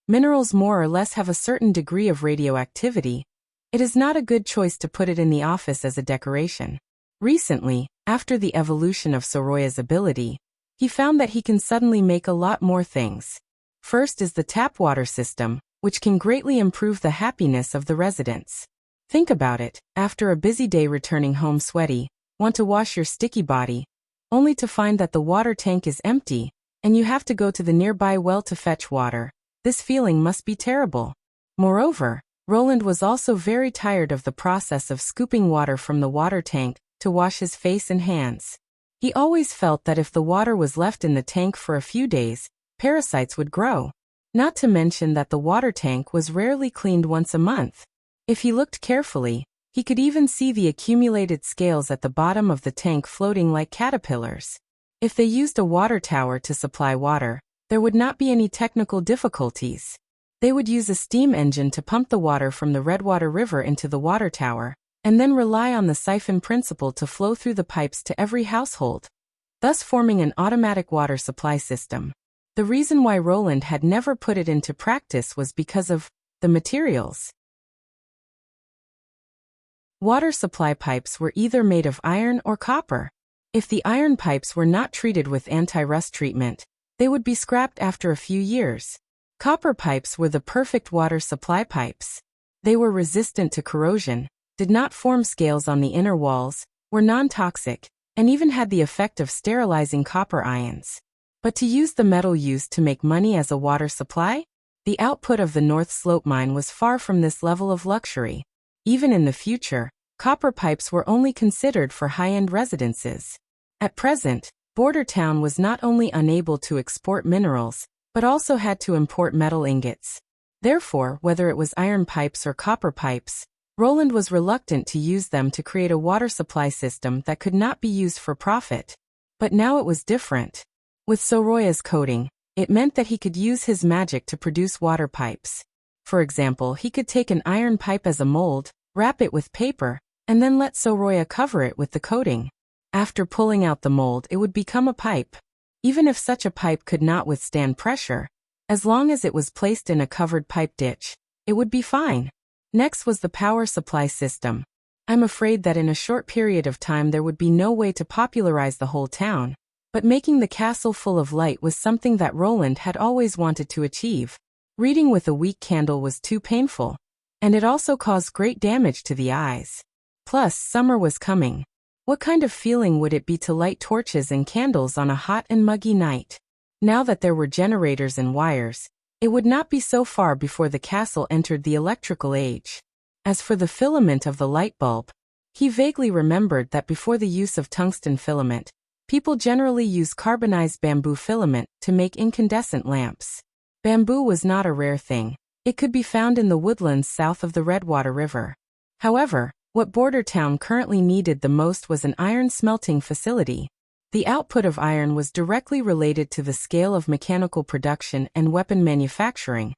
Minerals more or less have a certain degree of radioactivity. It is not a good choice to put it in the office as a decoration. Recently, after the evolution of Soroya's ability, he found that he can suddenly make a lot more things. First is the tap water system, which can greatly improve the happiness of the residents. Think about it, after a busy day returning home sweaty, want to wash your sticky body, only to find that the water tank is empty, and you have to go to the nearby well to fetch water. This feeling must be terrible. Moreover, Roland was also very tired of the process of scooping water from the water tank to wash his face and hands. He always felt that if the water was left in the tank for a few days, parasites would grow. Not to mention that the water tank was rarely cleaned once a month. If he looked carefully, he could even see the accumulated scales at the bottom of the tank floating like caterpillars. If they used a water tower to supply water, there would not be any technical difficulties. They would use a steam engine to pump the water from the Redwater River into the water tower, and then rely on the siphon principle to flow through the pipes to every household, thus forming an automatic water supply system. The reason why Roland had never put it into practice was because of the materials. Water supply pipes were either made of iron or copper. If the iron pipes were not treated with anti-rust treatment, they would be scrapped after a few years. Copper pipes were the perfect water supply pipes. They were resistant to corrosion, did not form scales on the inner walls, were non-toxic, and even had the effect of sterilizing copper ions. But to use the metal used to make money as a water supply? The output of the North Slope mine was far from this level of luxury. Even in the future, copper pipes were only considered for high-end residences. At present, Border Town was not only unable to export minerals, but also had to import metal ingots. Therefore, whether it was iron pipes or copper pipes, Roland was reluctant to use them to create a water supply system that could not be used for profit. But now it was different. With Soroya's coating, it meant that he could use his magic to produce water pipes. For example, he could take an iron pipe as a mold, wrap it with paper, and then let Soroya cover it with the coating. After pulling out the mold, it would become a pipe. Even if such a pipe could not withstand pressure, as long as it was placed in a covered pipe ditch, it would be fine. Next was the power supply system. I'm afraid that in a short period of time there would be no way to popularize the whole town, but making the castle full of light was something that Roland had always wanted to achieve. Reading with a weak candle was too painful, and it also caused great damage to the eyes. Plus, summer was coming. What kind of feeling would it be to light torches and candles on a hot and muggy night? Now that there were generators and wires, it would not be so far before the castle entered the electrical age. As for the filament of the light bulb, he vaguely remembered that before the use of tungsten filament, people generally used carbonized bamboo filament to make incandescent lamps. Bamboo was not a rare thing. It could be found in the woodlands south of the Redwater River. However, what Border Town currently needed the most was an iron smelting facility. The output of iron was directly related to the scale of mechanical production and weapon manufacturing,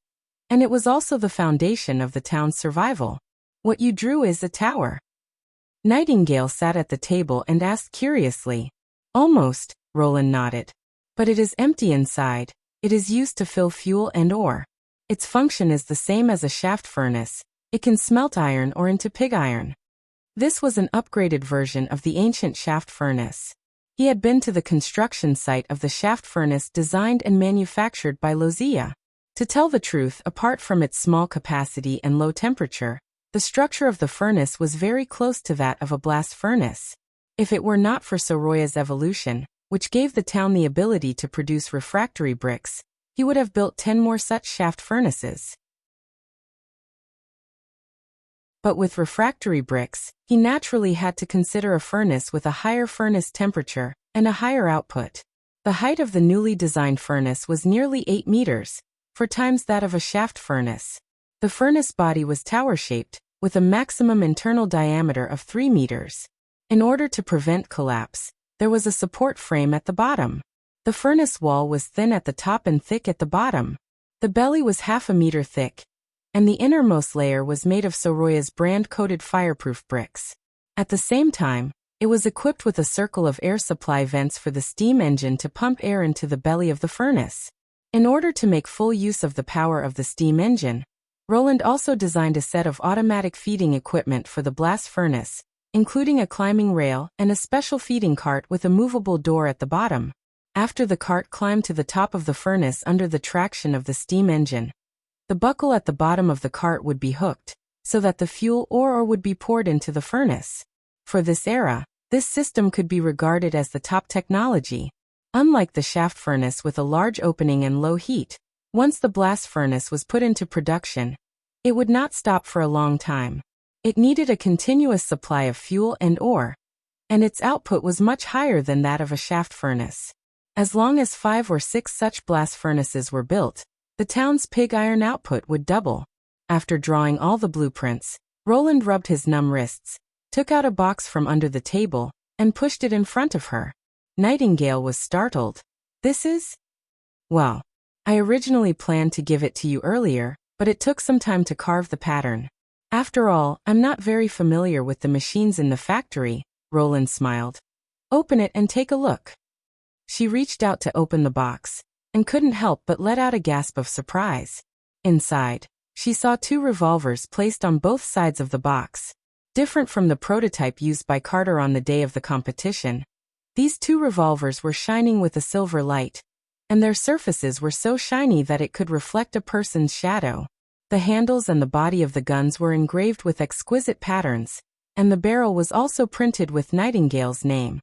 and it was also the foundation of the town's survival. What you drew is a tower. Nightingale sat at the table and asked curiously. Almost, Roland nodded. But it is empty inside. It is used to fill fuel and ore. Its function is the same as a shaft furnace. It can smelt iron or into pig iron. This was an upgraded version of the ancient shaft furnace. He had been to the construction site of the shaft furnace designed and manufactured by Wuxia. To tell the truth, apart from its small capacity and low temperature, the structure of the furnace was very close to that of a blast furnace. If it were not for Soroya's evolution, which gave the town the ability to produce refractory bricks, he would have built 10 more such shaft furnaces. But with refractory bricks, he naturally had to consider a furnace with a higher furnace temperature and a higher output. The height of the newly designed furnace was nearly 8 meters, 4 times that of a shaft furnace. The furnace body was tower-shaped, with a maximum internal diameter of 3 meters. In order to prevent collapse, there was a support frame at the bottom. The furnace wall was thin at the top and thick at the bottom. The belly was half a meter thick, and the innermost layer was made of Soroya's brand-coated fireproof bricks. At the same time, it was equipped with a circle of air supply vents for the steam engine to pump air into the belly of the furnace. In order to make full use of the power of the steam engine, Roland also designed a set of automatic feeding equipment for the blast furnace, including a climbing rail and a special feeding cart with a movable door at the bottom. After the cart climbed to the top of the furnace under the traction of the steam engine, the buckle at the bottom of the cart would be hooked, so that the fuel or ore would be poured into the furnace. For this era, this system could be regarded as the top technology. Unlike the shaft furnace with a large opening and low heat, once the blast furnace was put into production, It would not stop for a long time. It needed a continuous supply of fuel and ore, and its output was much higher than that of a shaft furnace. As long as 5 or 6 such blast furnaces were built, the town's pig iron output would double. After drawing all the blueprints, Roland rubbed his numb wrists, took out a box from under the table, and pushed it in front of her. Nightingale was startled. This is? Well, I originally planned to give it to you earlier, but it took some time to carve the pattern. After all, I'm not very familiar with the machines in the factory, Roland smiled. Open it and take a look. She reached out to open the box, and couldn't help but let out a gasp of surprise. Inside, she saw 2 revolvers placed on both sides of the box. Different from the prototype used by Carter on the day of the competition, these 2 revolvers were shining with a silver light, and their surfaces were so shiny that it could reflect a person's shadow. The handles and the body of the guns were engraved with exquisite patterns, and the barrel was also printed with Nightingale's name.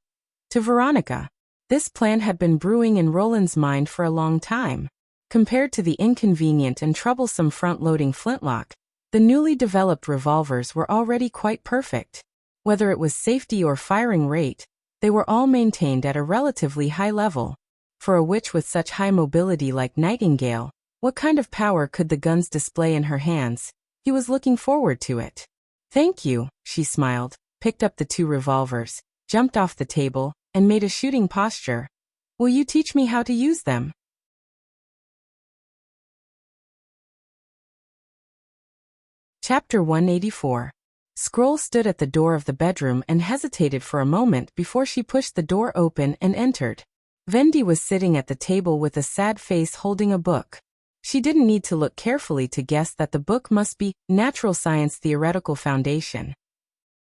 To Veronica, this plan had been brewing in Roland's mind for a long time. Compared to the inconvenient and troublesome front-loading flintlock, the newly developed revolvers were already quite perfect. Whether it was safety or firing rate, they were all maintained at a relatively high level. For a witch with such high mobility like Nightingale, what kind of power could the guns display in her hands? He was looking forward to it. Thank you, she smiled, picked up the 2 revolvers, jumped off the table, and made a shooting posture. Will you teach me how to use them? Chapter 184. Scroll stood at the door of the bedroom and hesitated for a moment before she pushed the door open and entered. Vendi was sitting at the table with a sad face holding a book. She didn't need to look carefully to guess that the book must be Natural Science Theoretical Foundation.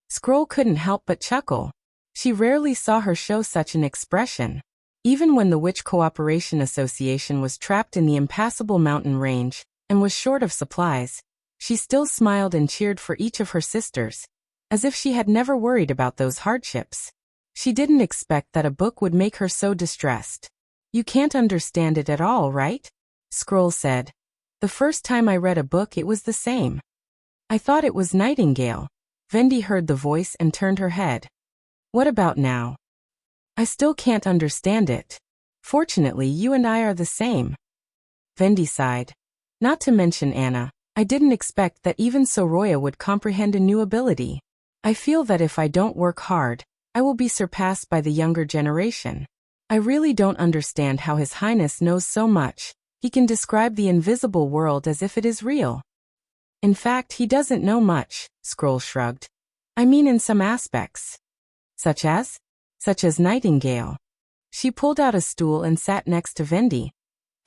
Scroll couldn't help but chuckle. She rarely saw her show such an expression. Even when the Witch Cooperation Association was trapped in the impassable mountain range and was short of supplies, she still smiled and cheered for each of her sisters, as if she had never worried about those hardships. She didn't expect that a book would make her so distressed. You can't understand it at all, right? Scroll said. The first time I read a book it was the same. I thought it was Nightingale. Vendi heard the voice and turned her head. What about now? I still can't understand it. Fortunately, you and I are the same. Vendi sighed. Not to mention Anna, I didn't expect that even Soroya would comprehend a new ability. I feel that if I don't work hard, I will be surpassed by the younger generation. I really don't understand how His Highness knows so much. He can describe the invisible world as if it is real. In fact, he doesn't know much, Scroll shrugged. I mean in some aspects. Such as? Such as Nightingale. She pulled out a stool and sat next to Vendi.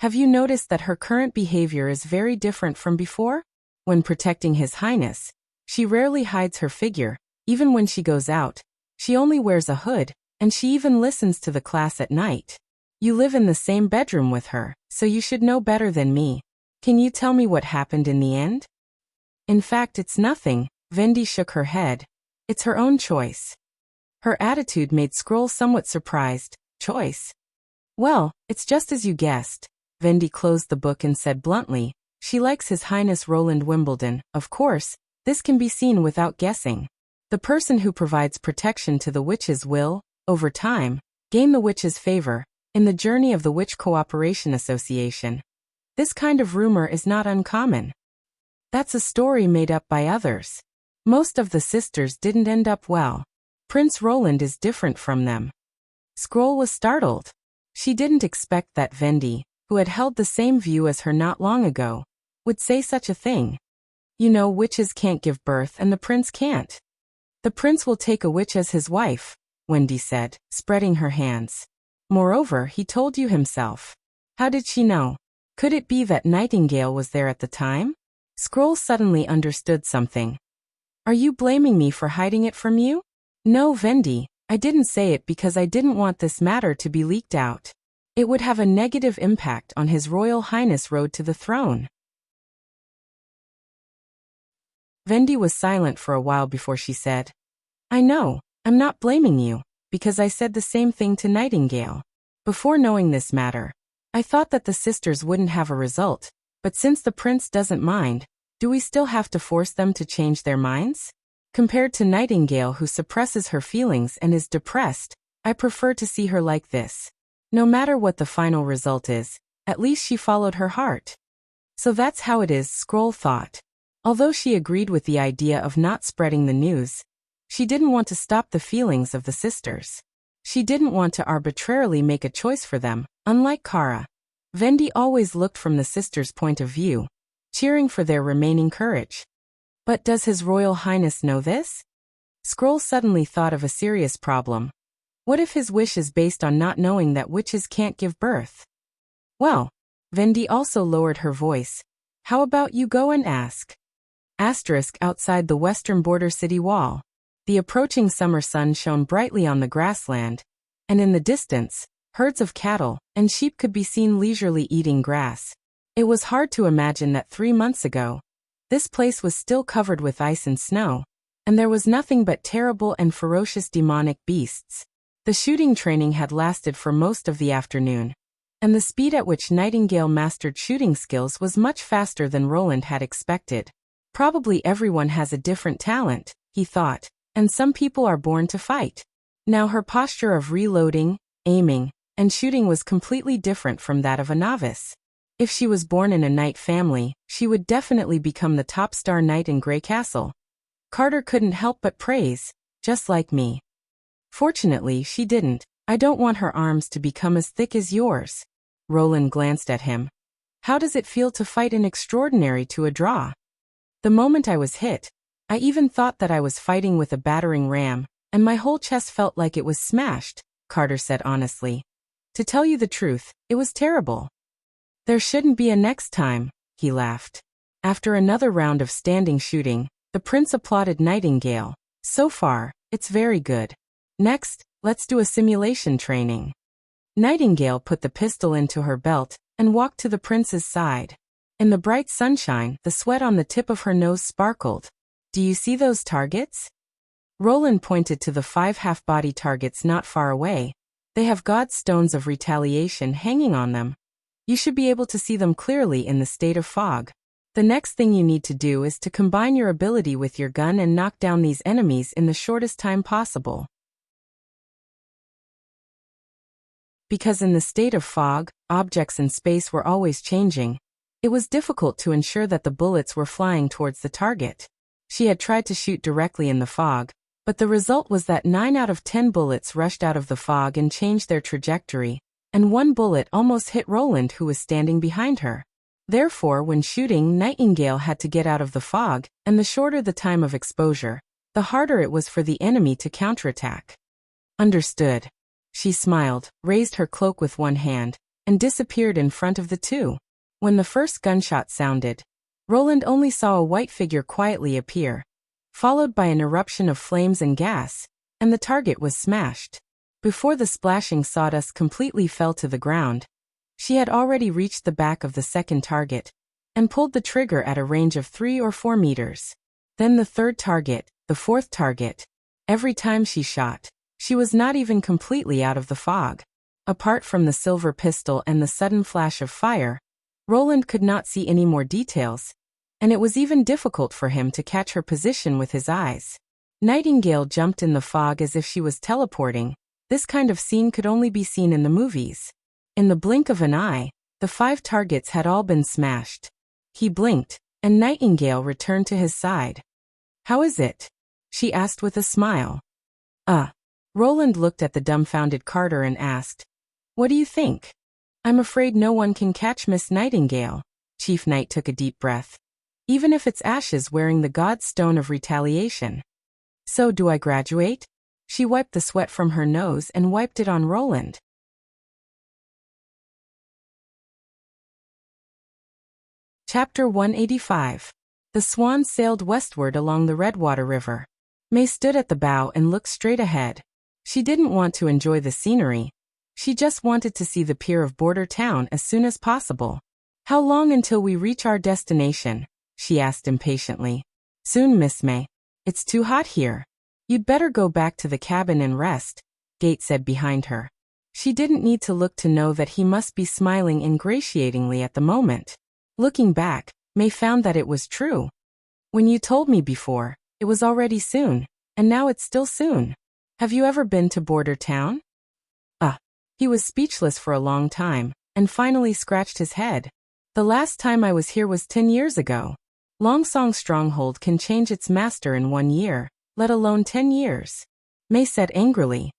Have you noticed that her current behavior is very different from before? When protecting His Highness, she rarely hides her figure. Even when she goes out, she only wears a hood, and she even listens to the class at night. You live in the same bedroom with her, so you should know better than me. Can you tell me what happened in the end? In fact, it's nothing. Vendi shook her head. It's her own choice. Her attitude made Scroll somewhat surprised. Choice? Well, it's just as you guessed. Vendi closed the book and said bluntly, she likes His Highness Roland Wimbledon. Of course, this can be seen without guessing. The person who provides protection to the witches will, over time, gain the witches' favor. In the journey of the Witch Cooperation Association, this kind of rumor is not uncommon. That's a story made up by others. Most of the sisters didn't end up well. Prince Roland is different from them. Scroll was startled. She didn't expect that Vendi, who had held the same view as her not long ago, would say such a thing. You know, witches can't give birth and the prince can't. The prince will take a witch as his wife, Wendy said, spreading her hands. Moreover, he told you himself. How did she know? Could it be that Nightingale was there at the time? Scroll suddenly understood something. Are you blaming me for hiding it from you? No, Vendi, I didn't say it because I didn't want this matter to be leaked out. It would have a negative impact on His Royal Highness' road to the throne. Vendi was silent for a while before she said, I know, I'm not blaming you, because I said the same thing to Nightingale. Before knowing this matter, I thought that the sisters wouldn't have a result, but since the prince doesn't mind, Do we still have to force them to change their minds? Compared to Nightingale, who suppresses her feelings and is depressed, I prefer to see her like this. No matter what the final result is, at least she followed her heart. So that's how it is, Scroll thought. Although she agreed with the idea of not spreading the news, she didn't want to stop the feelings of the sisters. She didn't want to arbitrarily make a choice for them, unlike Kara. Vendi always looked from the sisters' point of view, cheering for their remaining courage. But does His Royal Highness know this? Scroll suddenly thought of a serious problem. What if his wish is based on not knowing that witches can't give birth? Well, Vendi also lowered her voice. How about you go and ask? Outside the western border city wall. The approaching summer sun shone brightly on the grassland, and in the distance, herds of cattle and sheep could be seen leisurely eating grass. It was hard to imagine that 3 months ago, this place was still covered with ice and snow, and there was nothing but terrible and ferocious demonic beasts. The shooting training had lasted for most of the afternoon, and the speed at which Nightingale mastered shooting skills was much faster than Roland had expected. Probably everyone has a different talent, he thought, and some people are born to fight. Now her posture of reloading, aiming, and shooting was completely different from that of a novice. If she was born in a knight family, she would definitely become the top star knight in Grey Castle. Carter couldn't help but praise, just like me. Fortunately, she didn't. I don't want her arms to become as thick as yours. Roland glanced at him. How does it feel to fight an extraordinary to a draw? The moment I was hit, I even thought that I was fighting with a battering ram, and my whole chest felt like it was smashed, Carter said honestly. To tell you the truth, it was terrible. There shouldn't be a next time, he laughed. After another round of standing shooting, the prince applauded Nightingale. So far, it's very good. Next, let's do a simulation training. Nightingale put the pistol into her belt and walked to the prince's side. In the bright sunshine, the sweat on the tip of her nose sparkled. Do you see those targets? Roland pointed to the 5 half-body targets not far away. They have God's stones of retaliation hanging on them. You should be able to see them clearly in the state of fog. The next thing you need to do is to combine your ability with your gun and knock down these enemies in the shortest time possible. Because in the state of fog, objects in space were always changing. It was difficult to ensure that the bullets were flying towards the target. She had tried to shoot directly in the fog, but the result was that 9 out of 10 bullets rushed out of the fog and changed their trajectory, and 1 bullet almost hit Roland, who was standing behind her. Therefore, when shooting, Nightingale had to get out of the fog, and the shorter the time of exposure, the harder it was for the enemy to counterattack. Understood. She smiled, raised her cloak with one hand, and disappeared in front of the two. When the first gunshot sounded, Roland only saw a white figure quietly appear, followed by an eruption of flames and gas, and the target was smashed. Before the splashing sawdust completely fell to the ground, she had already reached the back of the second target, and pulled the trigger at a range of 3 or 4 meters. Then the third target, the fourth target. Every time she shot, she was not even completely out of the fog. Apart from the silver pistol and the sudden flash of fire, Roland could not see any more details, and it was even difficult for him to catch her position with his eyes. Nightingale jumped in the fog as if she was teleporting. This kind of scene could only be seen in the movies. In the blink of an eye, the 5 targets had all been smashed. He blinked, and Nightingale returned to his side. How is it? She asked with a smile. Roland looked at the dumbfounded Carter and asked, What do you think? I'm afraid no one can catch Miss Nightingale. Chief Knight took a deep breath. Even if it's Ashes wearing the God's Stone of Retaliation. So do I graduate? She wiped the sweat from her nose and wiped it on Roland. Chapter 185. The Swan sailed westward along the Redwater River. May stood at the bow and looked straight ahead. She didn't want to enjoy the scenery. She just wanted to see the pier of Border Town as soon as possible. How long until we reach our destination? She asked impatiently. Soon, Miss May. It's too hot here. You'd better go back to the cabin and rest, Gate said behind her. She didn't need to look to know that he must be smiling ingratiatingly at the moment. Looking back, May found that it was true. When you told me before, it was already soon, and now it's still soon. Have you ever been to Border Town? He was speechless for a long time, and finally scratched his head. The last time I was here was 10 years ago. Longsong's stronghold can change its master in 1 year, let alone 10 years. May said angrily.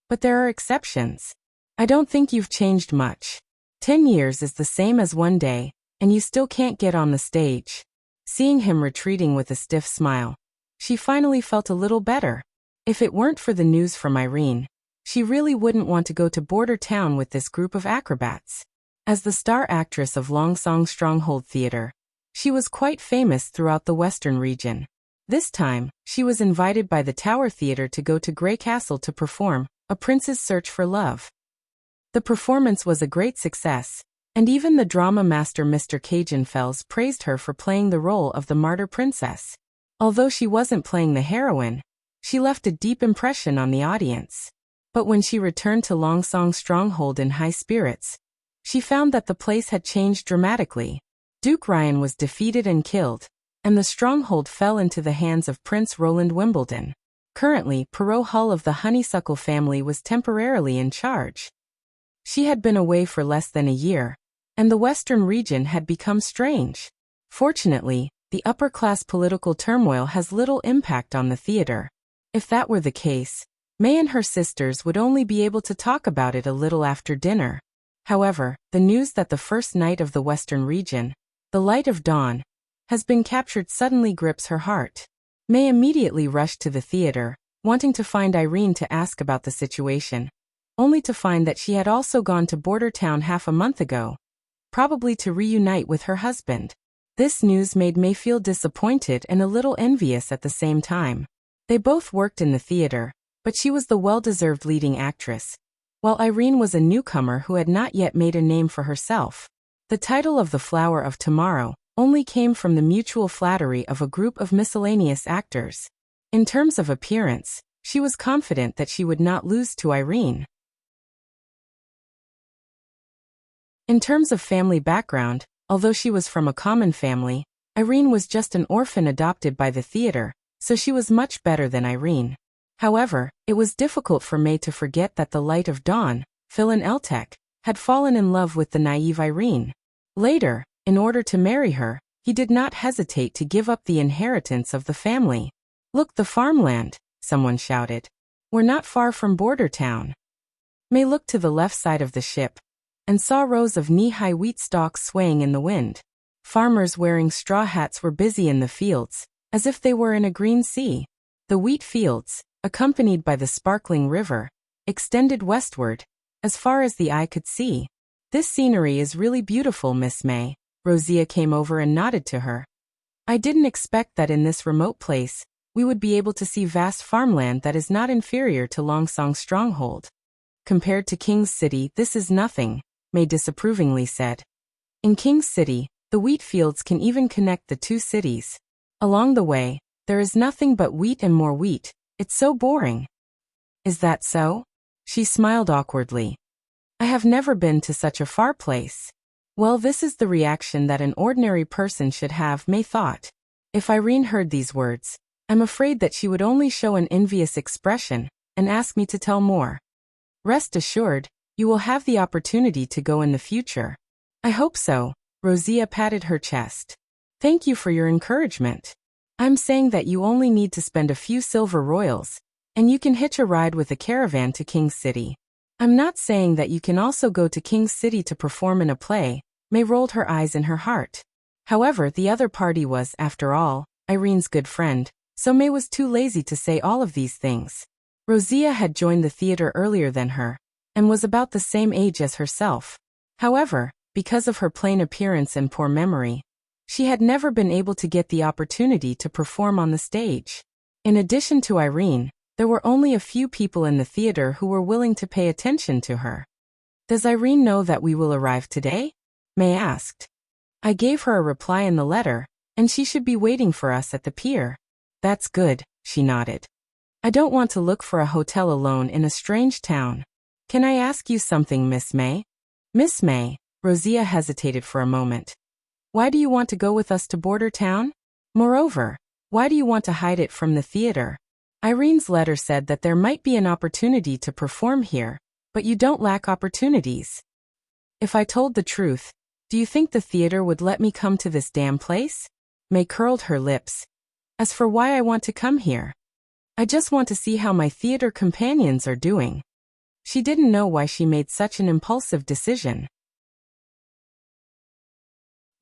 But there are exceptions. I don't think you've changed much. 10 years is the same as 1 day, and you still can't get on the stage. Seeing him retreating with a stiff smile, she finally felt a little better. If it weren't for the news from Irene, she really wouldn't want to go to Border Town with this group of acrobats. As the star actress of Longsong Stronghold Theater, she was quite famous throughout the Western region. This time, she was invited by the Tower Theater to go to Grey Castle to perform A Prince's Search for Love. The performance was a great success, and even the drama master Mr. Cajanfels praised her for playing the role of the martyr princess. Although she wasn't playing the heroine, she left a deep impression on the audience. But when she returned to Longsong Stronghold in high spirits, she found that the place had changed dramatically. Duke Ryan was defeated and killed, and the stronghold fell into the hands of Prince Roland Wimbledon. Currently, Perot Hull of the Honeysuckle family was temporarily in charge. She had been away for less than a year, and the Western region had become strange. Fortunately, the upper-class political turmoil has little impact on the theater. If that were the case, May and her sisters would only be able to talk about it a little after dinner. However, the news that the first night of the Western region, the light of dawn, has been captured suddenly grips her heart. May immediately rushed to the theater, wanting to find Irene to ask about the situation, only to find that she had also gone to Border Town half a month ago, probably to reunite with her husband. This news made May feel disappointed and a little envious at the same time. They both worked in the theater, but she was the well-deserved leading actress, while Irene was a newcomer who had not yet made a name for herself. The title of The Flower of Tomorrow only came from the mutual flattery of a group of miscellaneous actors. In terms of appearance, she was confident that she would not lose to Irene. In terms of family background, although she was from a common family, Irene was just an orphan adopted by the theater, so she was much better than Irene. However, it was difficult for May to forget that the light of dawn, Philin Eltek, had fallen in love with the naive Irene. Later, in order to marry her, he did not hesitate to give up the inheritance of the family. "Look, the farmland," someone shouted. "We're not far from Border Town." May looked to the left side of the ship, and saw rows of knee-high wheat stalks swaying in the wind. Farmers wearing straw hats were busy in the fields, as if they were in a green sea. The wheat fields, accompanied by the sparkling river, extended westward, as far as the eye could see. "This scenery is really beautiful, Miss May." Rosia came over and nodded to her. "I didn't expect that in this remote place, we would be able to see vast farmland that is not inferior to Longsong Stronghold. Compared to King's City, this is nothing," May disapprovingly said. "In King's City, the wheat fields can even connect the two cities. Along the way, there is nothing but wheat and more wheat. It's so boring." "Is that so?" She smiled awkwardly. "I have never been to such a far place." Well, this is the reaction that an ordinary person should have, May thought. If Irene heard these words, I'm afraid that she would only show an envious expression and ask me to tell more. "Rest assured, you will have the opportunity to go in the future." "I hope so." Rosia patted her chest. "Thank you for your encouragement. I'm saying that you only need to spend a few silver royals, and you can hitch a ride with a caravan to King's City. I'm not saying that you can also go to King's City to perform in a play." May rolled her eyes in her heart. However, the other party was, after all, Irene's good friend, so May was too lazy to say all of these things. Rosia had joined the theater earlier than her, and was about the same age as herself. However, because of her plain appearance and poor memory, she had never been able to get the opportunity to perform on the stage. In addition to Irene, there were only a few people in the theater who were willing to pay attention to her. "Does Irene know that we will arrive today?" May asked. "I gave her a reply in the letter, and she should be waiting for us at the pier." "That's good," she nodded. "I don't want to look for a hotel alone in a strange town. Can I ask you something, Miss May?" "Miss May?" Rosia hesitated for a moment. Why do you want to go with us to Border Town? Moreover, why do you want to hide it from the theater? Irene's letter said that there might be an opportunity to perform here, but you don't lack opportunities. If I told the truth, do you think the theater would let me come to this damn place? May curled her lips. As for why I want to come here, I just want to see how my theater companions are doing. She didn't know why she made such an impulsive decision.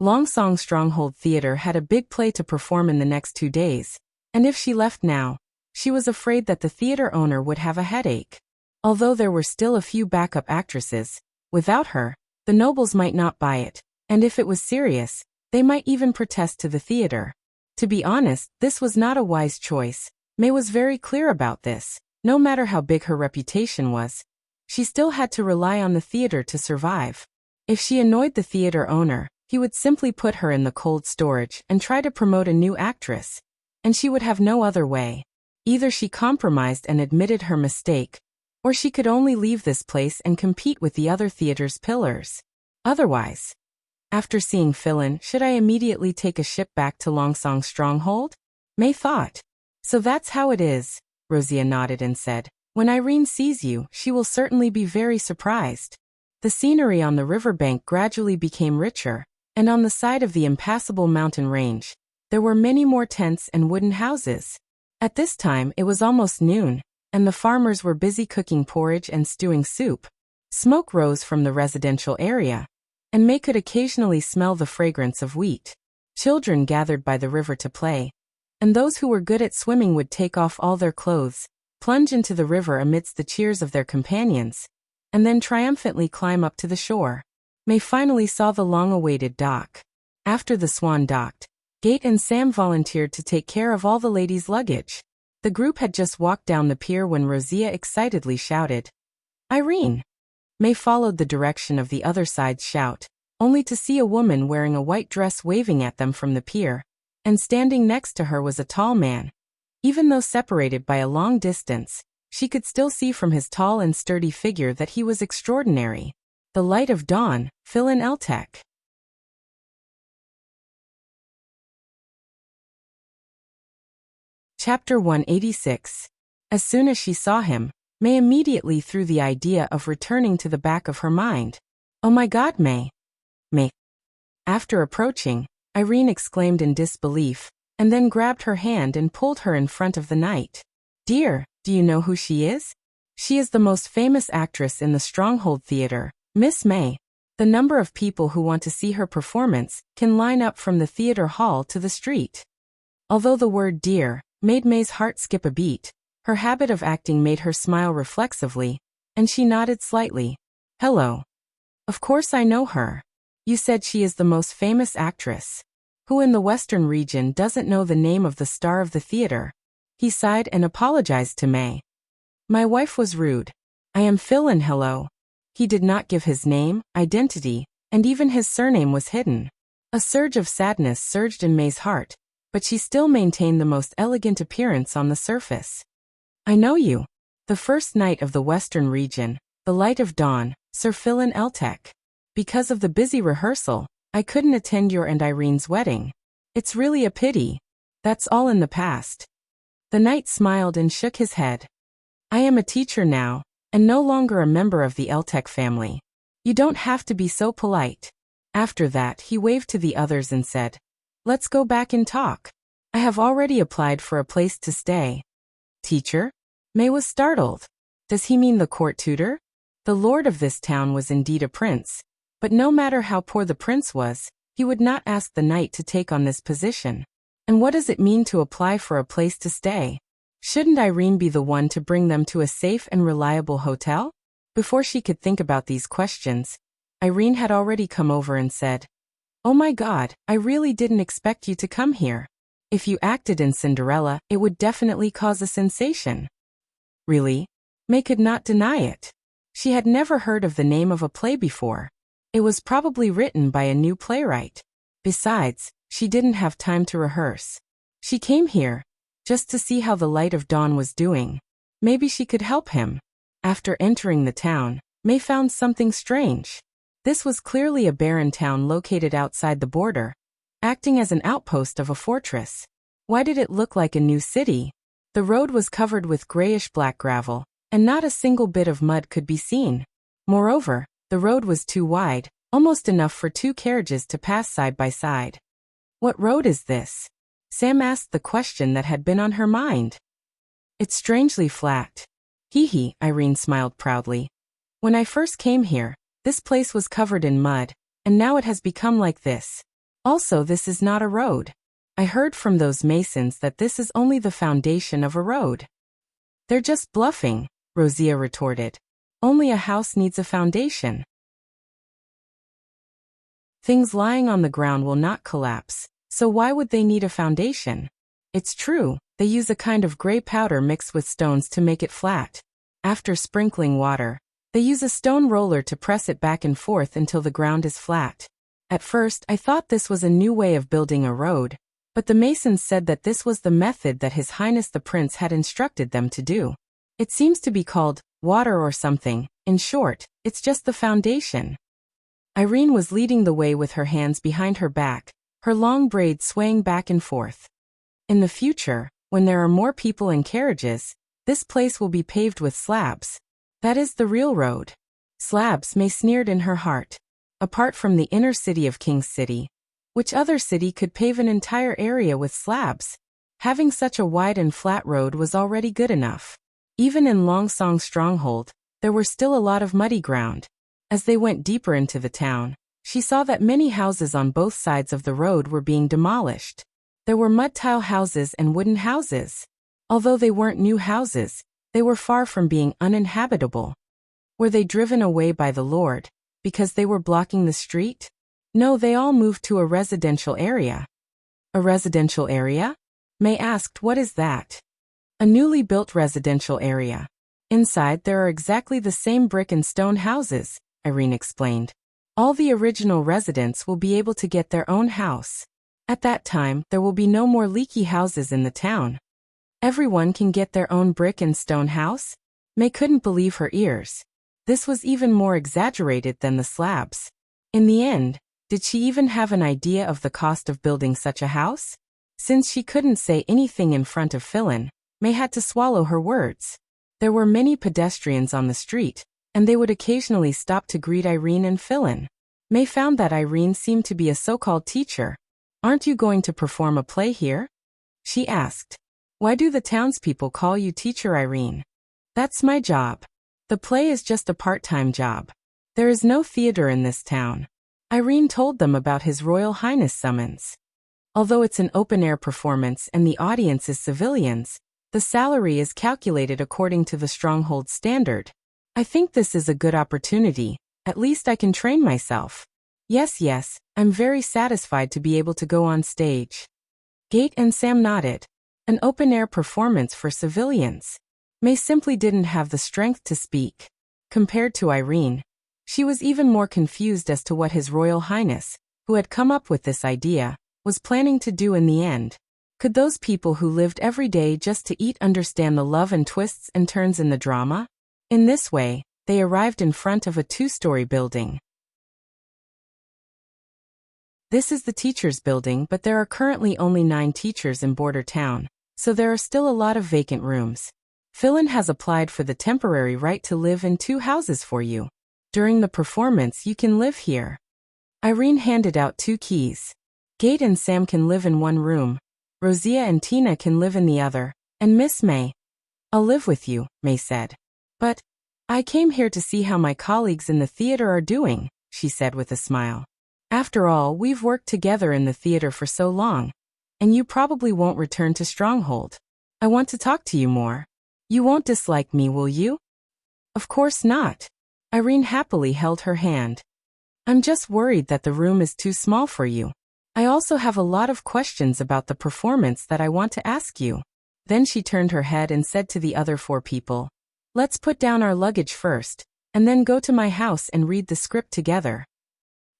Longsong Stronghold Theater had a big play to perform in the next 2 days, and if she left now, she was afraid that the theater owner would have a headache. Although there were still a few backup actresses, without her, the nobles might not buy it, and if it was serious, they might even protest to the theater. To be honest, this was not a wise choice. May was very clear about this. No matter how big her reputation was, she still had to rely on the theater to survive. If she annoyed the theater owner, he would simply put her in the cold storage and try to promote a new actress, and she would have no other way. Either she compromised and admitted her mistake, or she could only leave this place and compete with the other theater's pillars. Otherwise, after seeing Philin, should I immediately take a ship back to Longsong Stronghold? May thought. So that's how it is, Rosia nodded and said. When Irene sees you, she will certainly be very surprised. The scenery on the riverbank gradually became richer, and on the side of the impassable mountain range, there were many more tents and wooden houses. At this time it was almost noon, and the farmers were busy cooking porridge and stewing soup. Smoke rose from the residential area, and May could occasionally smell the fragrance of wheat. Children gathered by the river to play, and those who were good at swimming would take off all their clothes, plunge into the river amidst the cheers of their companions, and then triumphantly climb up to the shore. May finally saw the long-awaited dock. After the Swan docked, Gate and Sam volunteered to take care of all the ladies' luggage. The group had just walked down the pier when Rosia excitedly shouted, "Irene!" May followed the direction of the other side's shout, only to see a woman wearing a white dress waving at them from the pier, and standing next to her was a tall man. Even though separated by a long distance, she could still see from his tall and sturdy figure that he was extraordinary. The light of dawn, Philin Eltek. Chapter 186. As soon as she saw him, May immediately threw the idea of returning to the back of her mind. "Oh my God, May!" May. After approaching, Irene exclaimed in disbelief, and then grabbed her hand and pulled her in front of the knight. "Dear, do you know who she is? She is the most famous actress in the Stronghold Theater, Miss May. The number of people who want to see her performance can line up from the theater hall to the street." Although the word dear made May's heart skip a beat, her habit of acting made her smile reflexively, and she nodded slightly. "Hello. Of course I know her. You said she is the most famous actress. Who in the Western region doesn't know the name of the star of the theater?" He sighed and apologized to May. "My wife was rude. I am Philin, hello." He did not give his name, identity, and even his surname was hidden. A surge of sadness surged in May's heart, but she still maintained the most elegant appearance on the surface. "I know you. The first knight of the Western region, the light of dawn, Sir Philin Eltek. Because of the busy rehearsal, I couldn't attend your and Irene's wedding. It's really a pity. That's all in the past." The knight smiled and shook his head. "I am a teacher now, and no longer a member of the Eltek family. You don't have to be so polite." After that he waved to the others and said, "Let's go back and talk. I have already applied for a place to stay." "Teacher?" May was startled. Does he mean the court tutor? The lord of this town was indeed a prince, but no matter how poor the prince was, he would not ask the knight to take on this position. And what does it mean to apply for a place to stay? Shouldn't Irene be the one to bring them to a safe and reliable hotel? Before she could think about these questions, Irene had already come over and said, "Oh my God, I really didn't expect you to come here. If you acted in Cinderella, it would definitely cause a sensation." Really? May could not deny it. She had never heard of the name of a play before. It was probably written by a new playwright. Besides, she didn't have time to rehearse. She came here just to see how the light of dawn was doing. Maybe she could help him. After entering the town, May found something strange. This was clearly a barren town located outside the border, acting as an outpost of a fortress. Why did it look like a new city? The road was covered with grayish-black gravel, and not a single bit of mud could be seen. Moreover, the road was too wide, almost enough for 2 carriages to pass side by side. What road is this? Sam asked the question that had been on her mind. It's strangely flat. Hee hee, Irene smiled proudly. When I first came here, this place was covered in mud, and now it has become like this. Also, this is not a road. I heard from those masons that this is only the foundation of a road. They're just bluffing, Wuxia retorted. Only a house needs a foundation. Things lying on the ground will not collapse, so why would they need a foundation? It's true, they use a kind of gray powder mixed with stones to make it flat. After sprinkling water, they use a stone roller to press it back and forth until the ground is flat. At first, I thought this was a new way of building a road, but the masons said that this was the method that His Highness the Prince had instructed them to do. It seems to be called water or something. In short, it's just the foundation. Irene was leading the way with her hands behind her back, her long braids swaying back and forth. In the future, when there are more people and carriages, this place will be paved with slabs. That is the real road. Slabs, May sneered in her heart. Apart from the inner city of King's City, which other city could pave an entire area with slabs? Having such a wide and flat road was already good enough. Even in Longsong's stronghold, there were still a lot of muddy ground. As they went deeper into the town, she saw that many houses on both sides of the road were being demolished. There were mud tile houses and wooden houses. Although they weren't new houses, they were far from being uninhabitable. Were they driven away by the Lord, because they were blocking the street? No, they all moved to a residential area. A residential area? May asked, what is that? A newly built residential area. Inside there are exactly the same brick and stone houses, Irene explained. All the original residents will be able to get their own house. At that time, there will be no more leaky houses in the town. Everyone can get their own brick and stone house? May couldn't believe her ears. This was even more exaggerated than the slabs. In the end, did she even have an idea of the cost of building such a house? Since she couldn't say anything in front of Philin, May had to swallow her words. There were many pedestrians on the street, and they would occasionally stop to greet Irene and Philin. May found that Irene seemed to be a so-called teacher. Aren't you going to perform a play here? She asked. Why do the townspeople call you Teacher Irene? That's my job. The play is just a part-time job. There is no theater in this town. Irene told them about His Royal Highness summons. Although it's an open-air performance and the audience is civilians, the salary is calculated according to the stronghold standard. I think this is a good opportunity. At least I can train myself. Yes, I'm very satisfied to be able to go on stage. Gate and Sam nodded. An open-air performance for civilians. May simply didn't have the strength to speak. Compared to Irene, she was even more confused as to what His Royal Highness, who had come up with this idea, was planning to do in the end. Could those people who lived every day just to eat understand the love and twists and turns in the drama? In this way, they arrived in front of a 2-story building. This is the teacher's building, but there are currently only 9 teachers in Border Town, so there are still a lot of vacant rooms. Philin has applied for the temporary right to live in 2 houses for you. During the performance, you can live here. Irene handed out 2 keys. Gate and Sam can live in one room. Wuxia and Tina can live in the other, and Miss May. I'll live with you, May said. But I came here to see how my colleagues in the theater are doing, she said with a smile. After all, we've worked together in the theater for so long, and you probably won't return to Stronghold. I want to talk to you more. You won't dislike me, will you? Of course not. Irene happily held her hand. I'm just worried that the room is too small for you. I also have a lot of questions about the performance that I want to ask you. Then she turned her head and said to the other 4 people, let's put down our luggage first, and then go to my house and read the script together.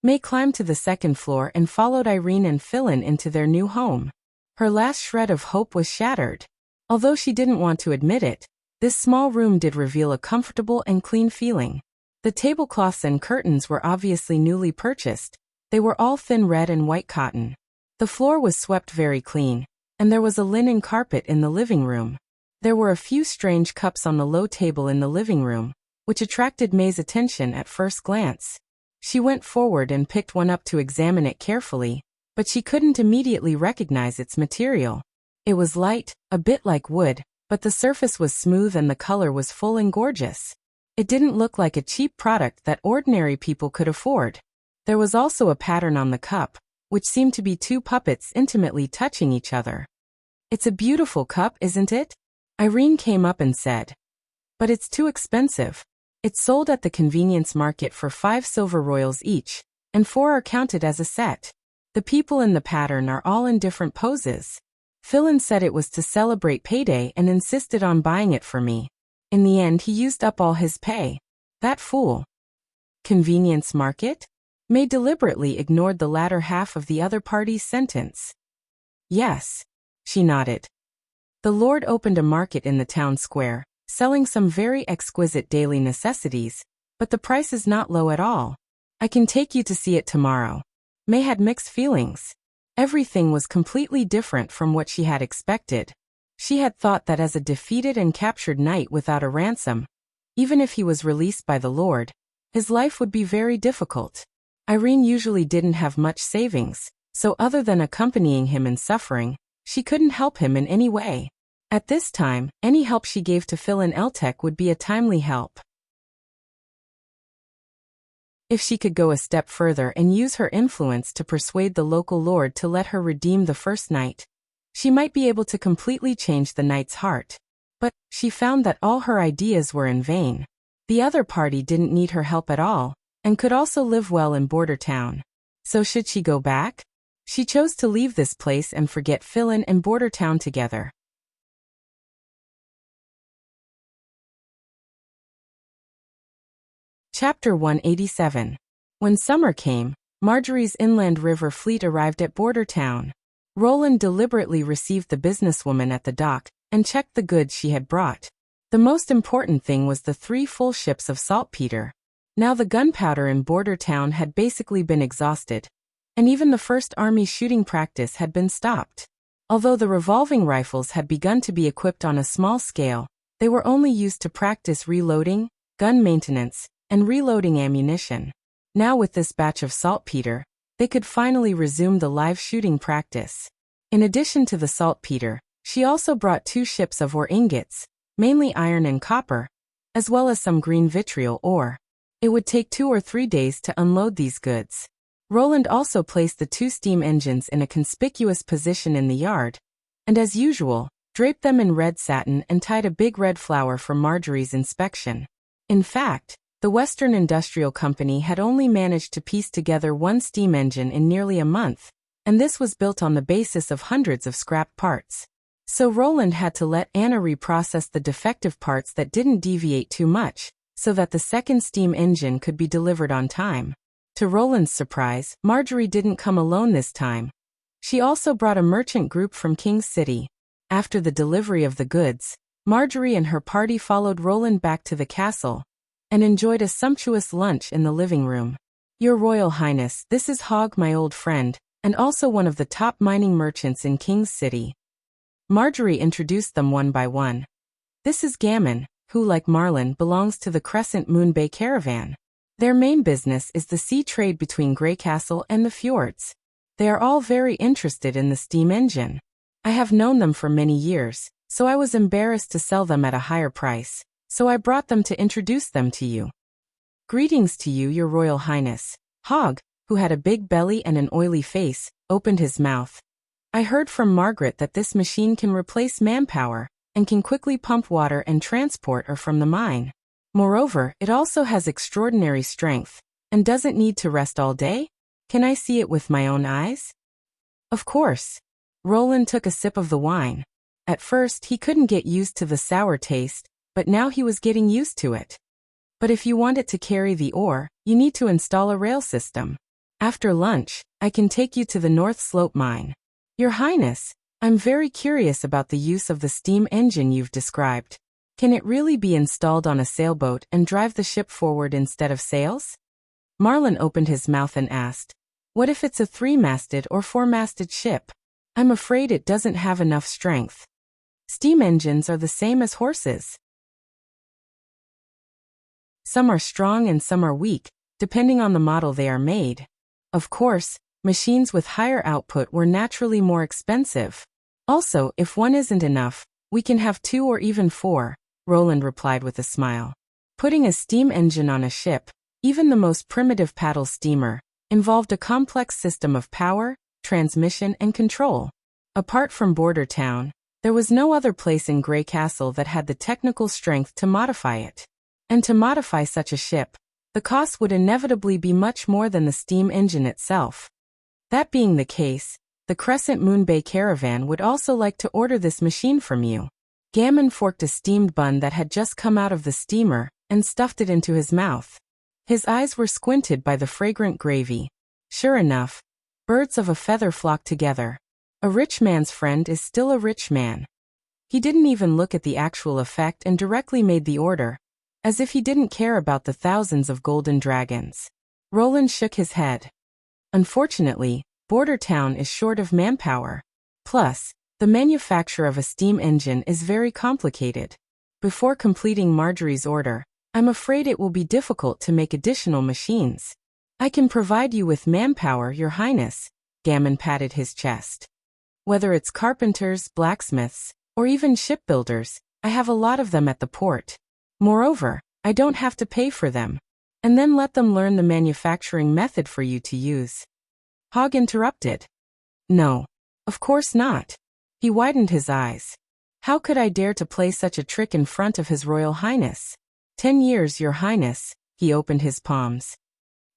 May climbed to the 2nd floor and followed Irene and Philin into their new home. Her last shred of hope was shattered. Although she didn't want to admit it, this small room did reveal a comfortable and clean feeling. The tablecloths and curtains were obviously newly purchased. They were all thin red and white cotton. The floor was swept very clean, and there was a linen carpet in the living room. There were a few strange cups on the low table in the living room, which attracted May's attention at first glance. She went forward and picked one up to examine it carefully, but she couldn't immediately recognize its material. It was light, a bit like wood, but the surface was smooth and the color was full and gorgeous. It didn't look like a cheap product that ordinary people could afford. There was also a pattern on the cup, which seemed to be two puppets intimately touching each other. "It's a beautiful cup, isn't it?" Irene came up and said. "But it's too expensive. It's sold at the convenience market for 5 silver royals each, and 4 are counted as a set. The people in the pattern are all in different poses." Philin said it was to celebrate payday and insisted on buying it for me. In the end, he used up all his pay. That fool. Convenience market? May deliberately ignored the latter half of the other party's sentence. "Yes." She nodded. "The Lord opened a market in the town square, selling some very exquisite daily necessities, but the price is not low at all. I can take you to see it tomorrow." May had mixed feelings. Everything was completely different from what she had expected. She had thought that as a defeated and captured knight without a ransom, even if he was released by the Lord, his life would be very difficult. Irene usually didn't have much savings, so other than accompanying him in suffering, she couldn't help him in any way. At this time, any help she gave to Philin Eltek would be a timely help. If she could go a step further and use her influence to persuade the local lord to let her redeem the first knight, she might be able to completely change the knight's heart. But she found that all her ideas were in vain. The other party didn't need her help at all, and could also live well in Border Town. So should she go back? She chose to leave this place and forget Philin and Border Town together. Chapter 187. When summer came, Marjorie's inland river fleet arrived at Border Town. Roland deliberately received the businesswoman at the dock and checked the goods she had brought. The most important thing was the 3 full ships of saltpeter. Now the gunpowder in Border Town had basically been exhausted, and even the first army shooting practice had been stopped. Although the revolving rifles had begun to be equipped on a small scale, they were only used to practice reloading, gun maintenance, and reloading ammunition. Now with this batch of saltpeter, they could finally resume the live shooting practice. In addition to the saltpeter, she also brought 2 ships of ore ingots, mainly iron and copper, as well as some green vitriol ore. It would take 2 or 3 days to unload these goods. Roland also placed the 2 steam engines in a conspicuous position in the yard, and as usual, draped them in red satin and tied a big red flower for Marjorie's inspection. In fact, the Western Industrial Company had only managed to piece together 1 steam engine in nearly a month, and this was built on the basis of hundreds of scrap parts. So Roland had to let Anna reprocess the defective parts that didn't deviate too much, so that the second steam engine could be delivered on time. To Roland's surprise, Marjorie didn't come alone this time. She also brought a merchant group from King's City. After the delivery of the goods, Marjorie and her party followed Roland back to the castle, and enjoyed a sumptuous lunch in the living room. "Your Royal Highness, this is Hogg, my old friend, and also one of the top mining merchants in King's City." Marjorie introduced them one by one. "This is Gammon, who, like Marlin, belongs to the Crescent Moon Bay Caravan. Their main business is the sea trade between Greycastle and the fjords. They are all very interested in the steam engine. I have known them for many years, so I was embarrassed to sell them at a higher price. So I brought them to introduce them to you." "Greetings to you, Your Royal Highness." Hogg, who had a big belly and an oily face, opened his mouth. "I heard from Margaret that this machine can replace manpower, and can quickly pump water and transport ore from the mine. Moreover, it also has extraordinary strength, and doesn't need to rest all day? Can I see it with my own eyes?" "Of course." Roland took a sip of the wine. At first he couldn't get used to the sour taste, but now he was getting used to it. "But if you want it to carry the ore, you need to install a rail system. After lunch, I can take you to the North Slope mine." "Your Highness, I'm very curious about the use of the steam engine you've described. Can it really be installed on a sailboat and drive the ship forward instead of sails?" Marlin opened his mouth and asked, What if it's a 3-masted or 4-masted ship? I'm afraid it doesn't have enough strength. Steam engines are the same as horses. Some are strong and some are weak, depending on the model they are made. Of course, machines with higher output were naturally more expensive. Also, if one isn't enough, we can have 2 or even 4, Roland replied with a smile. Putting a steam engine on a ship, even the most primitive paddle steamer, involved a complex system of power, transmission, and control. Apart from Border Town, there was no other place in Grey Castle that had the technical strength to modify it. And to modify such a ship, the cost would inevitably be much more than the steam engine itself. That being the case, the Crescent Moon Bay Caravan would also like to order this machine from you. Gammon forked a steamed bun that had just come out of the steamer and stuffed it into his mouth. His eyes were squinted by the fragrant gravy. Sure enough, birds of a feather flocked together. A rich man's friend is still a rich man. He didn't even look at the actual effect and directly made the order, as if he didn't care about the thousands of golden dragons. Roland shook his head. Unfortunately, Border Town is short of manpower. Plus, the manufacture of a steam engine is very complicated. Before completing Marjorie's order, I'm afraid it will be difficult to make additional machines. I can provide you with manpower, Your Highness, Gammon patted his chest. Whether it's carpenters, blacksmiths, or even shipbuilders, I have a lot of them at the port. Moreover, I don't have to pay for them, and then let them learn the manufacturing method for you to use. Hogg interrupted. No, of course not. He widened his eyes. How could I dare to play such a trick in front of His Royal Highness? 10 years, Your Highness, he opened his palms.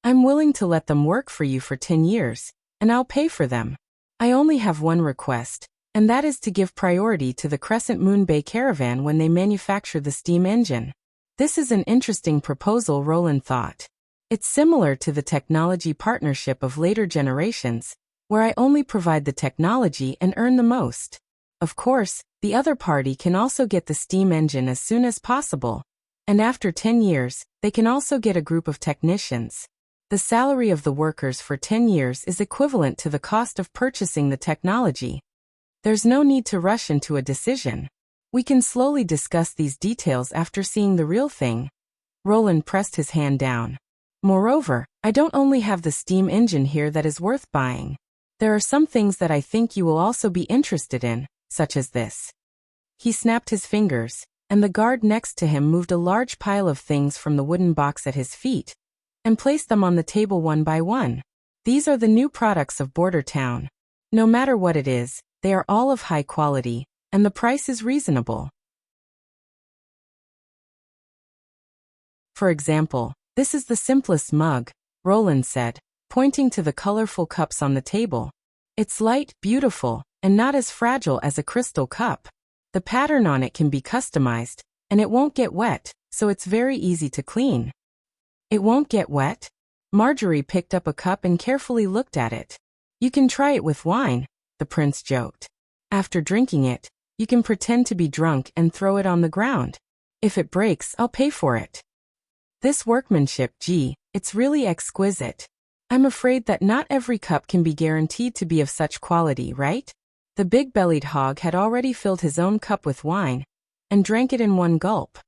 I'm willing to let them work for you for 10 years, and I'll pay for them. I only have one request, and that is to give priority to the Crescent Moon Bay Caravan when they manufacture the steam engine. This is an interesting proposal, Roland thought. It's similar to the technology partnership of later generations, where I only provide the technology and earn the most. Of course, the other party can also get the steam engine as soon as possible, and after 10 years, they can also get a group of technicians. The salary of the workers for 10 years is equivalent to the cost of purchasing the technology. There's no need to rush into a decision. We can slowly discuss these details after seeing the real thing. Roland pressed his hand down. Moreover, I don't only have the steam engine here that is worth buying. There are some things that I think you will also be interested in, such as this. He snapped his fingers, and the guard next to him moved a large pile of things from the wooden box at his feet and placed them on the table one by one. These are the new products of Border Town. No matter what it is, they are all of high quality, and the price is reasonable. For example, this is the simplest mug, Roland said, pointing to the colorful cups on the table. It's light, beautiful, and not as fragile as a crystal cup. The pattern on it can be customized, and it won't get wet, so it's very easy to clean. It won't get wet? Marjorie picked up a cup and carefully looked at it. You can try it with wine, the prince joked. After drinking it, you can pretend to be drunk and throw it on the ground. If it breaks, I'll pay for it. This workmanship, gee, it's really exquisite. I'm afraid that not every cup can be guaranteed to be of such quality, right? The big-bellied hog had already filled his own cup with wine and drank it in one gulp.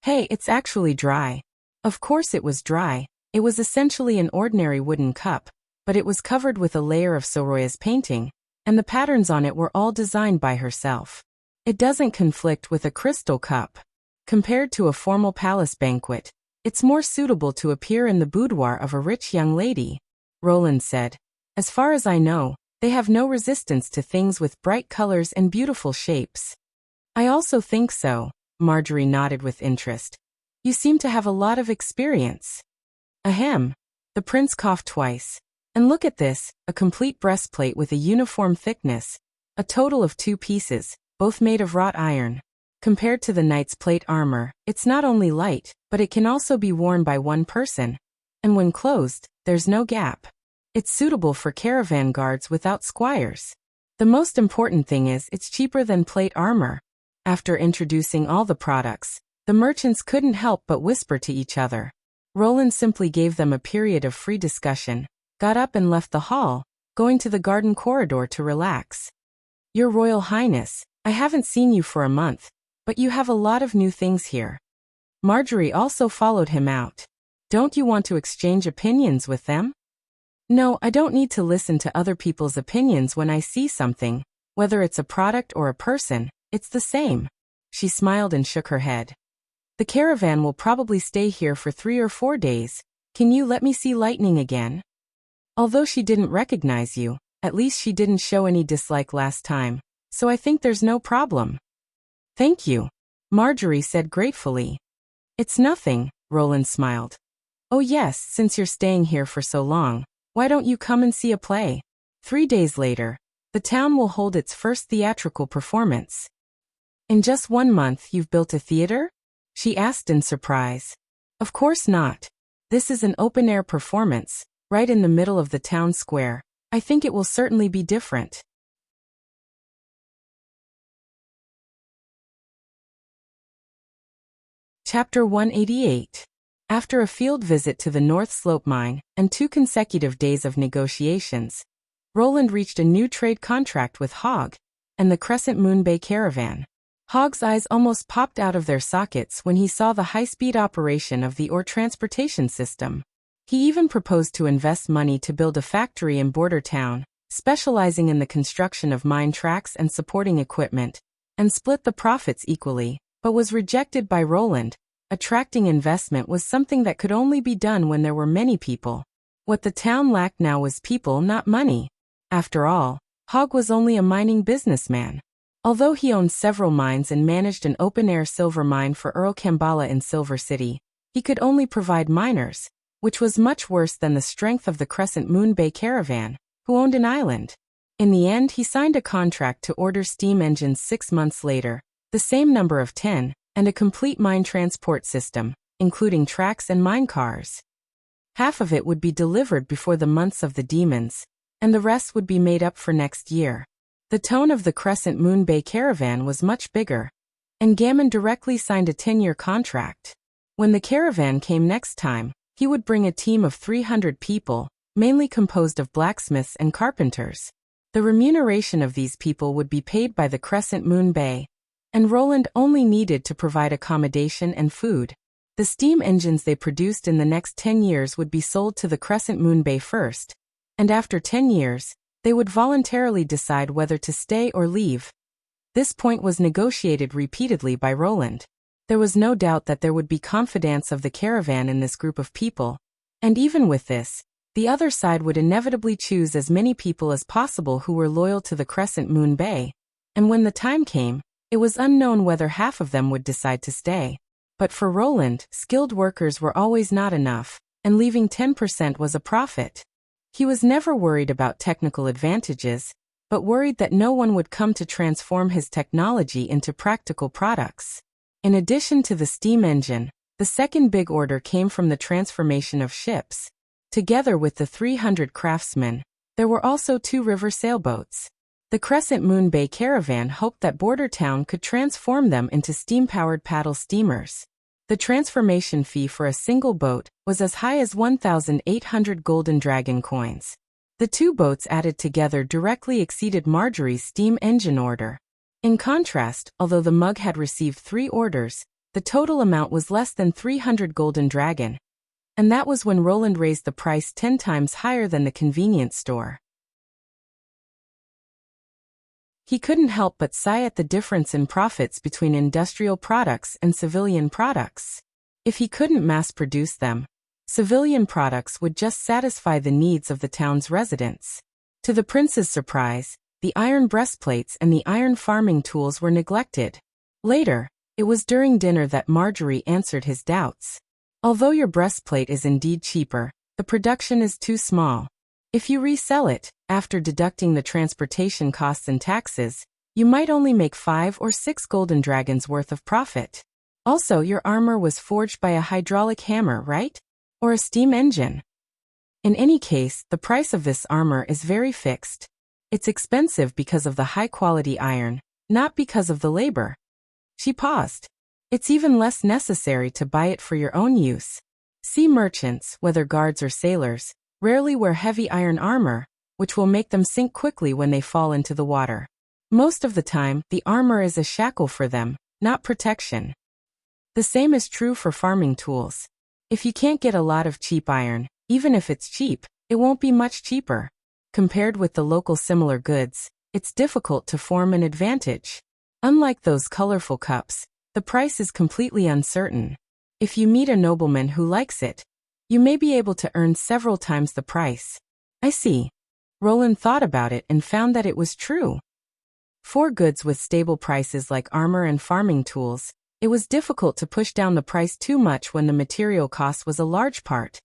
Hey, it's actually dry. Of course it was dry. It was essentially an ordinary wooden cup, but it was covered with a layer of Soroya's painting, and the patterns on it were all designed by herself. It doesn't conflict with a crystal cup. Compared to a formal palace banquet, it's more suitable to appear in the boudoir of a rich young lady, Roland said. As far as I know, they have no resistance to things with bright colors and beautiful shapes. I also think so, Marjorie nodded with interest. You seem to have a lot of experience. Ahem. The prince coughed twice. And look at this, a complete breastplate with a uniform thickness, a total of 2 pieces, both made of wrought iron. Compared to the knight's plate armor, it's not only light, but it can also be worn by one person. And when closed, there's no gap. It's suitable for caravan guards without squires. The most important thing is it's cheaper than plate armor. After introducing all the products, the merchants couldn't help but whisper to each other. Roland simply gave them a period of free discussion, got up and left the hall, going to the garden corridor to relax. Your Royal Highness, I haven't seen you for a month, but you have a lot of new things here. Marjorie also followed him out. Don't you want to exchange opinions with them? No, I don't need to listen to other people's opinions when I see something, whether it's a product or a person, it's the same. She smiled and shook her head. The caravan will probably stay here for 3 or 4 days. Can you let me see Lightning again? Although she didn't recognize you, at least she didn't show any dislike last time, so I think there's no problem. Thank you, Marjorie said gratefully. It's nothing, Roland smiled. Oh yes, since you're staying here for so long, why don't you come and see a play? 3 days later, the town will hold its first theatrical performance. In just 1 month you've built a theater? She asked in surprise. Of course not. This is an open-air performance, right in the middle of the town square. I think it will certainly be different. Chapter 188. After a field visit to the North Slope mine and 2 consecutive days of negotiations, Roland reached a new trade contract with Hogg and the Crescent Moon Bay caravan. Hogg's eyes almost popped out of their sockets when he saw the high-speed operation of the ore transportation system. He even proposed to invest money to build a factory in Border Town, specializing in the construction of mine tracks and supporting equipment, and split the profits equally, but was rejected by Roland. Attracting investment was something that could only be done when there were many people. What the town lacked now was people, not money. After all, Hogg was only a mining businessman. Although he owned several mines and managed an open-air silver mine for Earl Kambala in Silver City, he could only provide miners, which was much worse than the strength of the Crescent Moon Bay caravan, who owned an island. In the end, he signed a contract to order steam engines 6 months later, the same number of 10, and a complete mine transport system, including tracks and mine cars. Half of it would be delivered before the months of the demons, and the rest would be made up for next year. The tone of the Crescent Moon Bay caravan was much bigger, and Gammon directly signed a 10-year contract. When the caravan came next time, he would bring a team of 300 people, mainly composed of blacksmiths and carpenters. The remuneration of these people would be paid by the Crescent Moon Bay, and Roland only needed to provide accommodation and food. The steam engines they produced in the next 10 years would be sold to the Crescent Moon Bay first, and after 10 years, they would voluntarily decide whether to stay or leave. This point was negotiated repeatedly by Roland. There was no doubt that there would be confidence of the caravan in this group of people, and even with this, the other side would inevitably choose as many people as possible who were loyal to the Crescent Moon Bay, and when the time came, it was unknown whether half of them would decide to stay. But for Roland, skilled workers were always not enough, and leaving 10% was a profit. He was never worried about technical advantages, but worried that no one would come to transform his technology into practical products. In addition to the steam engine, the second big order came from the transformation of ships. Together with the 300 craftsmen, there were also 2 river sailboats. The Crescent Moon Bay caravan hoped that Border Town could transform them into steam-powered paddle steamers. The transformation fee for a single boat was as high as 1,800 golden dragon coins. The 2 boats added together directly exceeded Marjorie's steam engine order. In contrast, although the mug had received 3 orders, the total amount was less than 300 golden dragon. And that was when Roland raised the price 10 times higher than the convenience store. He couldn't help but sigh at the difference in profits between industrial products and civilian products. If he couldn't mass-produce them, civilian products would just satisfy the needs of the town's residents. To the prince's surprise, the iron breastplates and the iron farming tools were neglected. Later, it was during dinner that Marjorie answered his doubts. Although your breastplate is indeed cheaper, the production is too small. If you resell it, after deducting the transportation costs and taxes, you might only make 5 or 6 golden dragons worth of profit. Also, your armor was forged by a hydraulic hammer, right? Or a steam engine. In any case, the price of this armor is very fixed. It's expensive because of the high-quality iron, not because of the labor. She paused. It's even less necessary to buy it for your own use. Sea merchants, whether guards or sailors, rarely wear heavy iron armor, which will make them sink quickly when they fall into the water. Most of the time, the armor is a shackle for them, not protection. The same is true for farming tools. If you can't get a lot of cheap iron, even if it's cheap, it won't be much cheaper. Compared with the local similar goods, it's difficult to form an advantage. Unlike those colorful cups, the price is completely uncertain. If you meet a nobleman who likes it, you may be able to earn several times the price. I see. Roland thought about it and found that it was true. For goods with stable prices like armor and farming tools, it was difficult to push down the price too much when the material cost was a large part.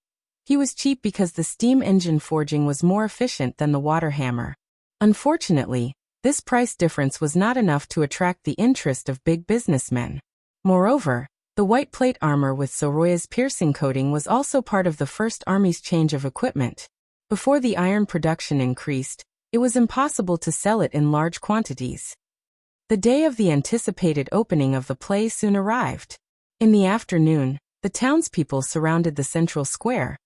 He was cheap because the steam engine forging was more efficient than the water hammer. Unfortunately, this price difference was not enough to attract the interest of big businessmen. Moreover, the white plate armor with Soroya's piercing coating was also part of the First Army's change of equipment. Before the iron production increased, it was impossible to sell it in large quantities. The day of the anticipated opening of the play soon arrived. In the afternoon, the townspeople surrounded the central square.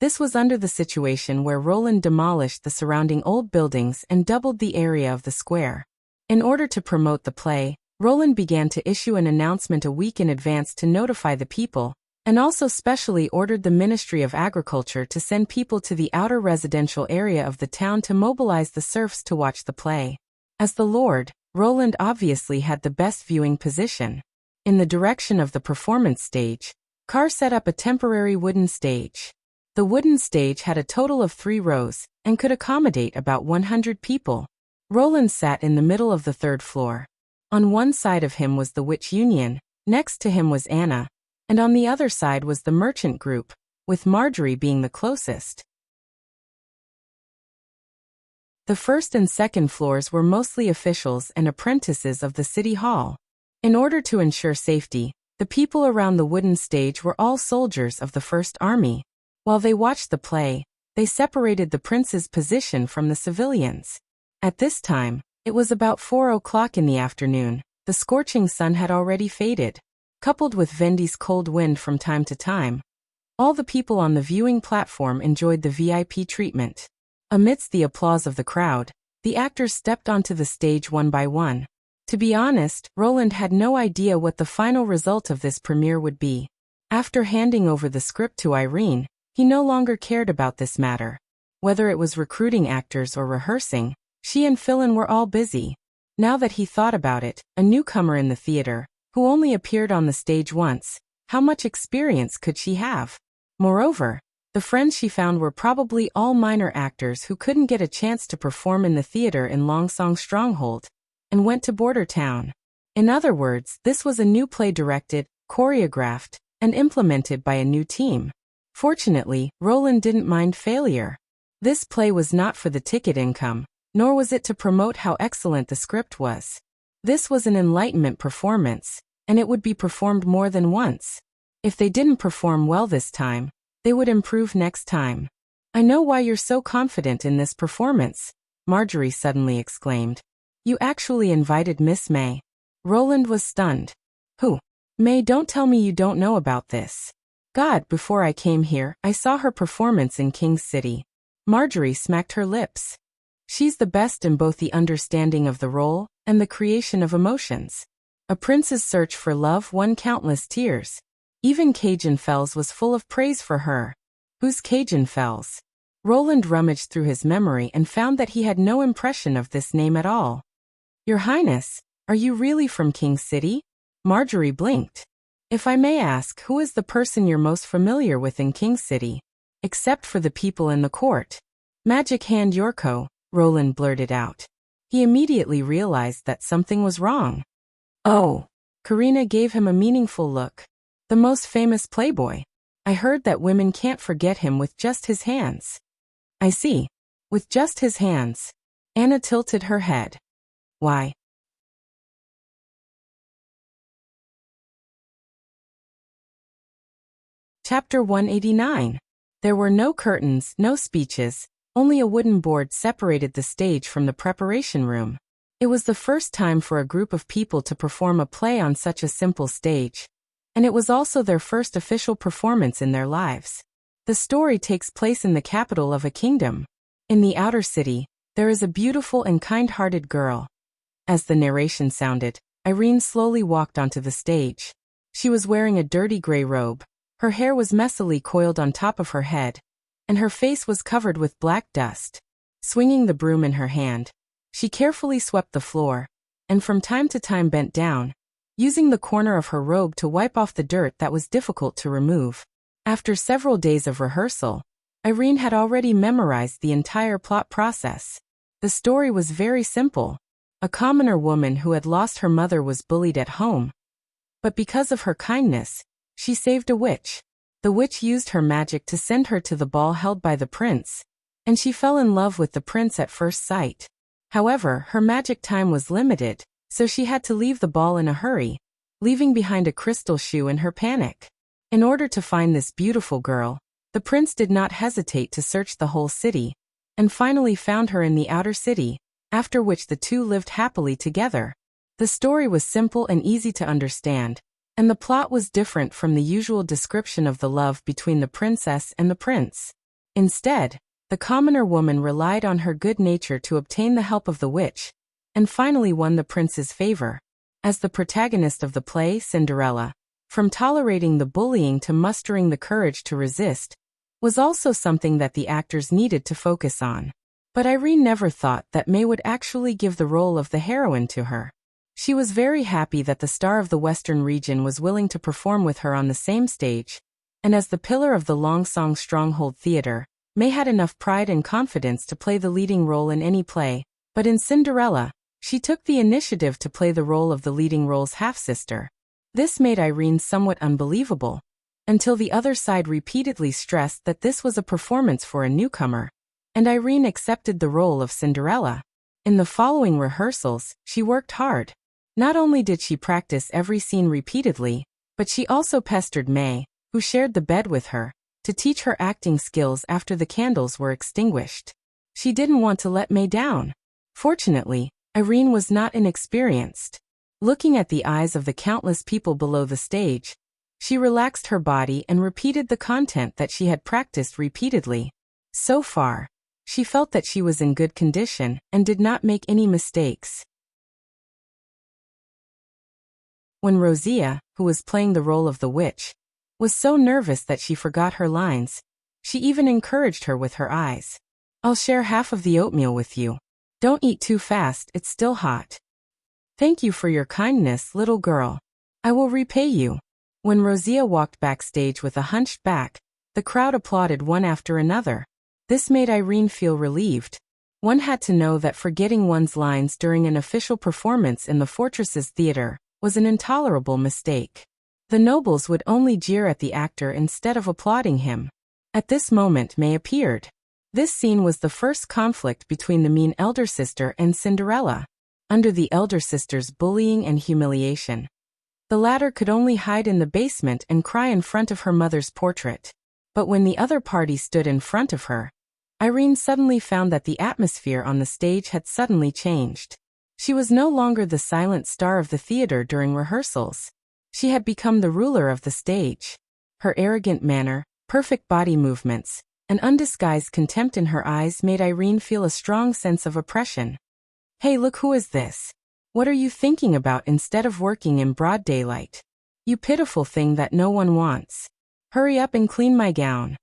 This was under the situation where Roland demolished the surrounding old buildings and doubled the area of the square. In order to promote the play, Roland began to issue an announcement a week in advance to notify the people, and also specially ordered the Ministry of Agriculture to send people to the outer residential area of the town to mobilize the serfs to watch the play. As the Lord, Roland obviously had the best viewing position. In the direction of the performance stage, Carr set up a temporary wooden stage. The wooden stage had a total of 3 rows, and could accommodate about 100 people. Roland sat in the middle of the 3rd floor. On one side of him was the Witch Union, next to him was Anna, and on the other side was the merchant group, with Marjorie being the closest. The first and second floors were mostly officials and apprentices of the city hall. In order to ensure safety, the people around the wooden stage were all soldiers of the First Army. While they watched the play, they separated the prince's position from the civilians. At this time, it was about 4 o'clock in the afternoon. The scorching sun had already faded. Coupled with Vendi's cold wind from time to time, all the people on the viewing platform enjoyed the VIP treatment. Amidst the applause of the crowd, the actors stepped onto the stage one by one. To be honest, Roland had no idea what the final result of this premiere would be. After handing over the script to Irene, he no longer cared about this matter. Whether it was recruiting actors or rehearsing, she and Philin were all busy. Now that he thought about it, a newcomer in the theater, who only appeared on the stage once, how much experience could she have? Moreover, the friends she found were probably all minor actors who couldn't get a chance to perform in the theater in Longsong Stronghold, and went to Border Town. In other words, this was a new play directed, choreographed, and implemented by a new team. Fortunately, Roland didn't mind failure. This play was not for the ticket income, nor was it to promote how excellent the script was. This was an enlightenment performance, and it would be performed more than once. If they didn't perform well this time, they would improve next time. "I know why you're so confident in this performance," Marjorie suddenly exclaimed. "You actually invited Miss May." Roland was stunned. "Who? May, don't tell me you don't know about this." "God, before I came here, I saw her performance in King's City." Marjorie smacked her lips. "She's the best in both the understanding of the role and the creation of emotions. A Prince's Search for Love won countless tears. Even Cajun Fells was full of praise for her." "Who's Cajun Fells?" Roland rummaged through his memory and found that he had no impression of this name at all. "Your Highness, are you really from King's City?" Marjorie blinked. "If I may ask, who is the person you're most familiar with in King's City? Except for the people in the court." "Magic Hand Yorko," Roland blurted out. He immediately realized that something was wrong. "Oh." Karina gave him a meaningful look. "The most famous playboy. I heard that women can't forget him with just his hands." "I see. With just his hands." Anna tilted her head. "Why?" Chapter 189. There were no curtains, no speeches, only a wooden board separated the stage from the preparation room. It was the first time for a group of people to perform a play on such a simple stage, and it was also their first official performance in their lives. The story takes place in the capital of a kingdom. In the outer city, there is a beautiful and kind-hearted girl. As the narration sounded, Irene slowly walked onto the stage. She was wearing a dirty gray robe. Her hair was messily coiled on top of her head, and her face was covered with black dust. Swinging the broom in her hand, she carefully swept the floor, and from time to time bent down, using the corner of her robe to wipe off the dirt that was difficult to remove. After several days of rehearsal, Irene had already memorized the entire plot process. The story was very simple. A commoner woman who had lost her mother was bullied at home, but because of her kindness, she saved a witch. The witch used her magic to send her to the ball held by the prince, and she fell in love with the prince at first sight. However, her magic time was limited, so she had to leave the ball in a hurry, leaving behind a crystal shoe in her panic. In order to find this beautiful girl, the prince did not hesitate to search the whole city, and finally found her in the outer city, after which the two lived happily together. The story was simple and easy to understand, and the plot was different from the usual description of the love between the princess and the prince. Instead, the commoner woman relied on her good nature to obtain the help of the witch, and finally won the prince's favor. As the protagonist of the play, Cinderella, from tolerating the bullying to mustering the courage to resist, was also something that the actors needed to focus on. But Irene never thought that May would actually give the role of the heroine to her. She was very happy that the star of the Western region was willing to perform with her on the same stage, and as the pillar of the Longsong Stronghold Theater, May had enough pride and confidence to play the leading role in any play, but in Cinderella, she took the initiative to play the role of the leading role's half-sister. This made Irene somewhat unbelievable, until the other side repeatedly stressed that this was a performance for a newcomer, and Irene accepted the role of Cinderella. In the following rehearsals, she worked hard. Not only did she practice every scene repeatedly, but she also pestered May, who shared the bed with her, to teach her acting skills after the candles were extinguished. She didn't want to let May down. Fortunately, Irene was not inexperienced. Looking at the eyes of the countless people below the stage, she relaxed her body and repeated the content that she had practiced repeatedly. So far, she felt that she was in good condition and did not make any mistakes. When Wuxia, who was playing the role of the witch, was so nervous that she forgot her lines, she even encouraged her with her eyes. "I'll share half of the oatmeal with you. Don't eat too fast, it's still hot. Thank you for your kindness, little girl. I will repay you." When Wuxia walked backstage with a hunched back, the crowd applauded one after another. This made Irene feel relieved. One had to know that forgetting one's lines during an official performance in the fortress's theater was an intolerable mistake. The nobles would only jeer at the actor instead of applauding him. At this moment May appeared. This scene was the first conflict between the mean elder sister and Cinderella. Under the elder sister's bullying and humiliation, the latter could only hide in the basement and cry in front of her mother's portrait. But when the other party stood in front of her, Irene suddenly found that the atmosphere on the stage had suddenly changed. She was no longer the silent star of the theater during rehearsals. She had become the ruler of the stage. Her arrogant manner, perfect body movements, and undisguised contempt in her eyes made Irene feel a strong sense of oppression. "Hey, look, who is this? What are you thinking about instead of working in broad daylight? You pitiful thing that no one wants. Hurry up and clean my gown.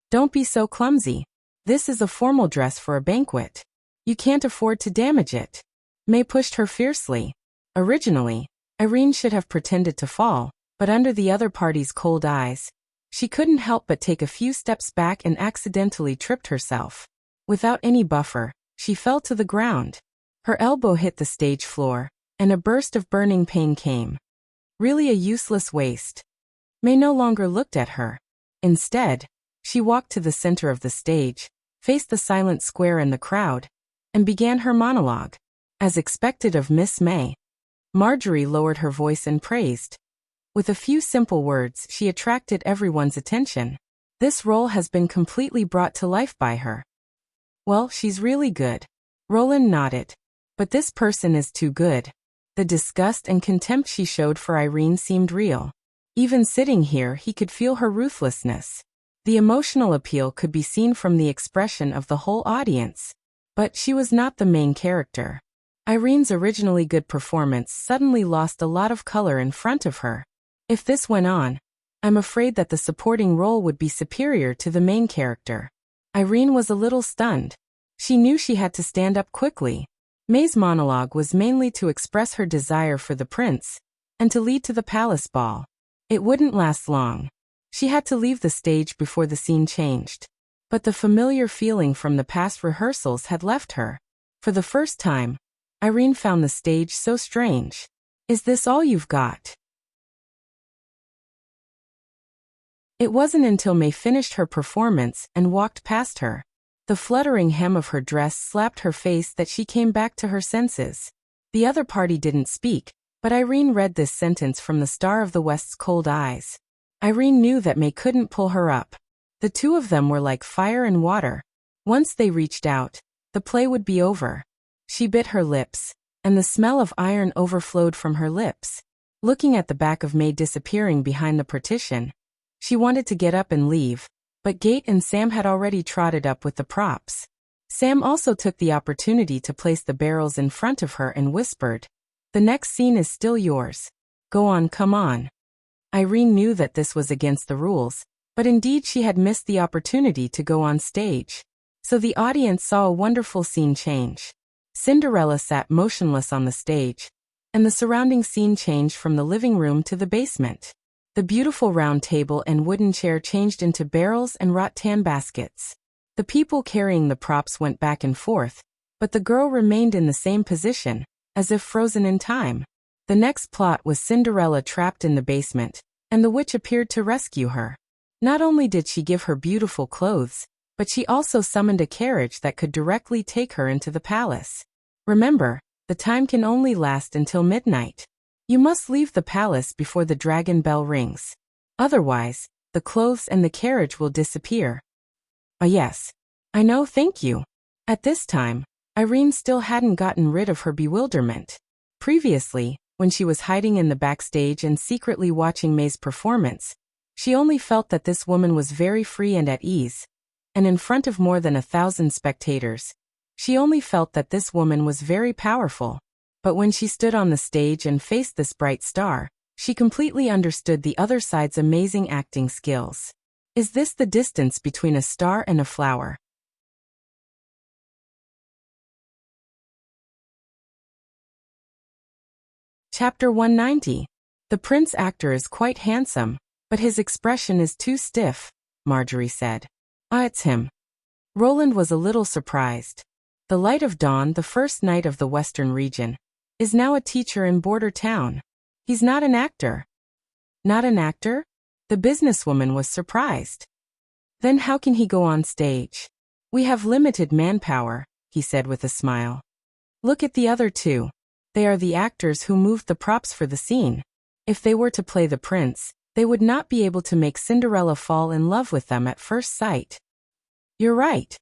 Don't be so clumsy. This is a formal dress for a banquet. You can't afford to damage it." May pushed her fiercely. Originally, Irene should have pretended to fall, but under the other party's cold eyes, she couldn't help but take a few steps back and accidentally tripped herself. Without any buffer, she fell to the ground. Her elbow hit the stage floor, and a burst of burning pain came. Really a useless waste. May no longer looked at her. Instead, she walked to the center of the stage, faced the silent square and the crowd, and began her monologue. As expected of Miss May, Marjorie lowered her voice and praised. With a few simple words, she attracted everyone's attention. This role has been completely brought to life by her. "Well, she's really good." Roland nodded. "But this person is too good." The disgust and contempt she showed for Irene seemed real. Even sitting here, he could feel her ruthlessness. The emotional appeal could be seen from the expression of the whole audience. But she was not the main character. Irene's originally good performance suddenly lost a lot of color in front of her. If this went on, I'm afraid that the supporting role would be superior to the main character. Irene was a little stunned. She knew she had to stand up quickly. May's monologue was mainly to express her desire for the prince, and to lead to the palace ball. It wouldn't last long. She had to leave the stage before the scene changed. But the familiar feeling from the past rehearsals had left her. For the first time, Irene found the stage so strange. Is this all you've got? It wasn't until May finished her performance and walked past her. The fluttering hem of her dress slapped her face that she came back to her senses. The other party didn't speak, but Irene read this sentence from the Star of the West's cold eyes. Irene knew that May couldn't pull her up. The two of them were like fire and water. Once they reached out, the play would be over. She bit her lips, and the smell of iron overflowed from her lips. Looking at the back of May disappearing behind the partition, she wanted to get up and leave, but Gate and Sam had already trotted up with the props. Sam also took the opportunity to place the barrels in front of her and whispered, "The next scene is still yours. Go on, come on." Irene knew that this was against the rules, but indeed she had missed the opportunity to go on stage. So the audience saw a wonderful scene change. Cinderella sat motionless on the stage, and the surrounding scene changed from the living room to the basement. The beautiful round table and wooden chair changed into barrels and rattan baskets. The people carrying the props went back and forth, but the girl remained in the same position, as if frozen in time. The next plot was Cinderella trapped in the basement, and the witch appeared to rescue her. Not only did she give her beautiful clothes, but she also summoned a carriage that could directly take her into the palace. Remember, the time can only last until midnight. You must leave the palace before the dragon bell rings. Otherwise, the clothes and the carriage will disappear. Ah yes. I know, thank you. At this time, Irene still hadn't gotten rid of her bewilderment. Previously, when she was hiding in the backstage and secretly watching May's performance, she only felt that this woman was very free and at ease. And in front of more than 1,000 spectators, she only felt that this woman was very powerful. But when she stood on the stage and faced this bright star, she completely understood the other side's amazing acting skills. Is this the distance between a star and a flower? Chapter 190. The prince actor is quite handsome, but his expression is too stiff, Marjorie said. Ah, it's him. Roland was a little surprised. The Light of Dawn, the first knight of the Western region, is now a teacher in Border Town. He's not an actor. Not an actor? The businesswoman was surprised. Then how can he go on stage? We have limited manpower, he said with a smile. Look at the other two. They are the actors who moved the props for the scene. If they were to play the prince, they would not be able to make Cinderella fall in love with them at first sight. You're right.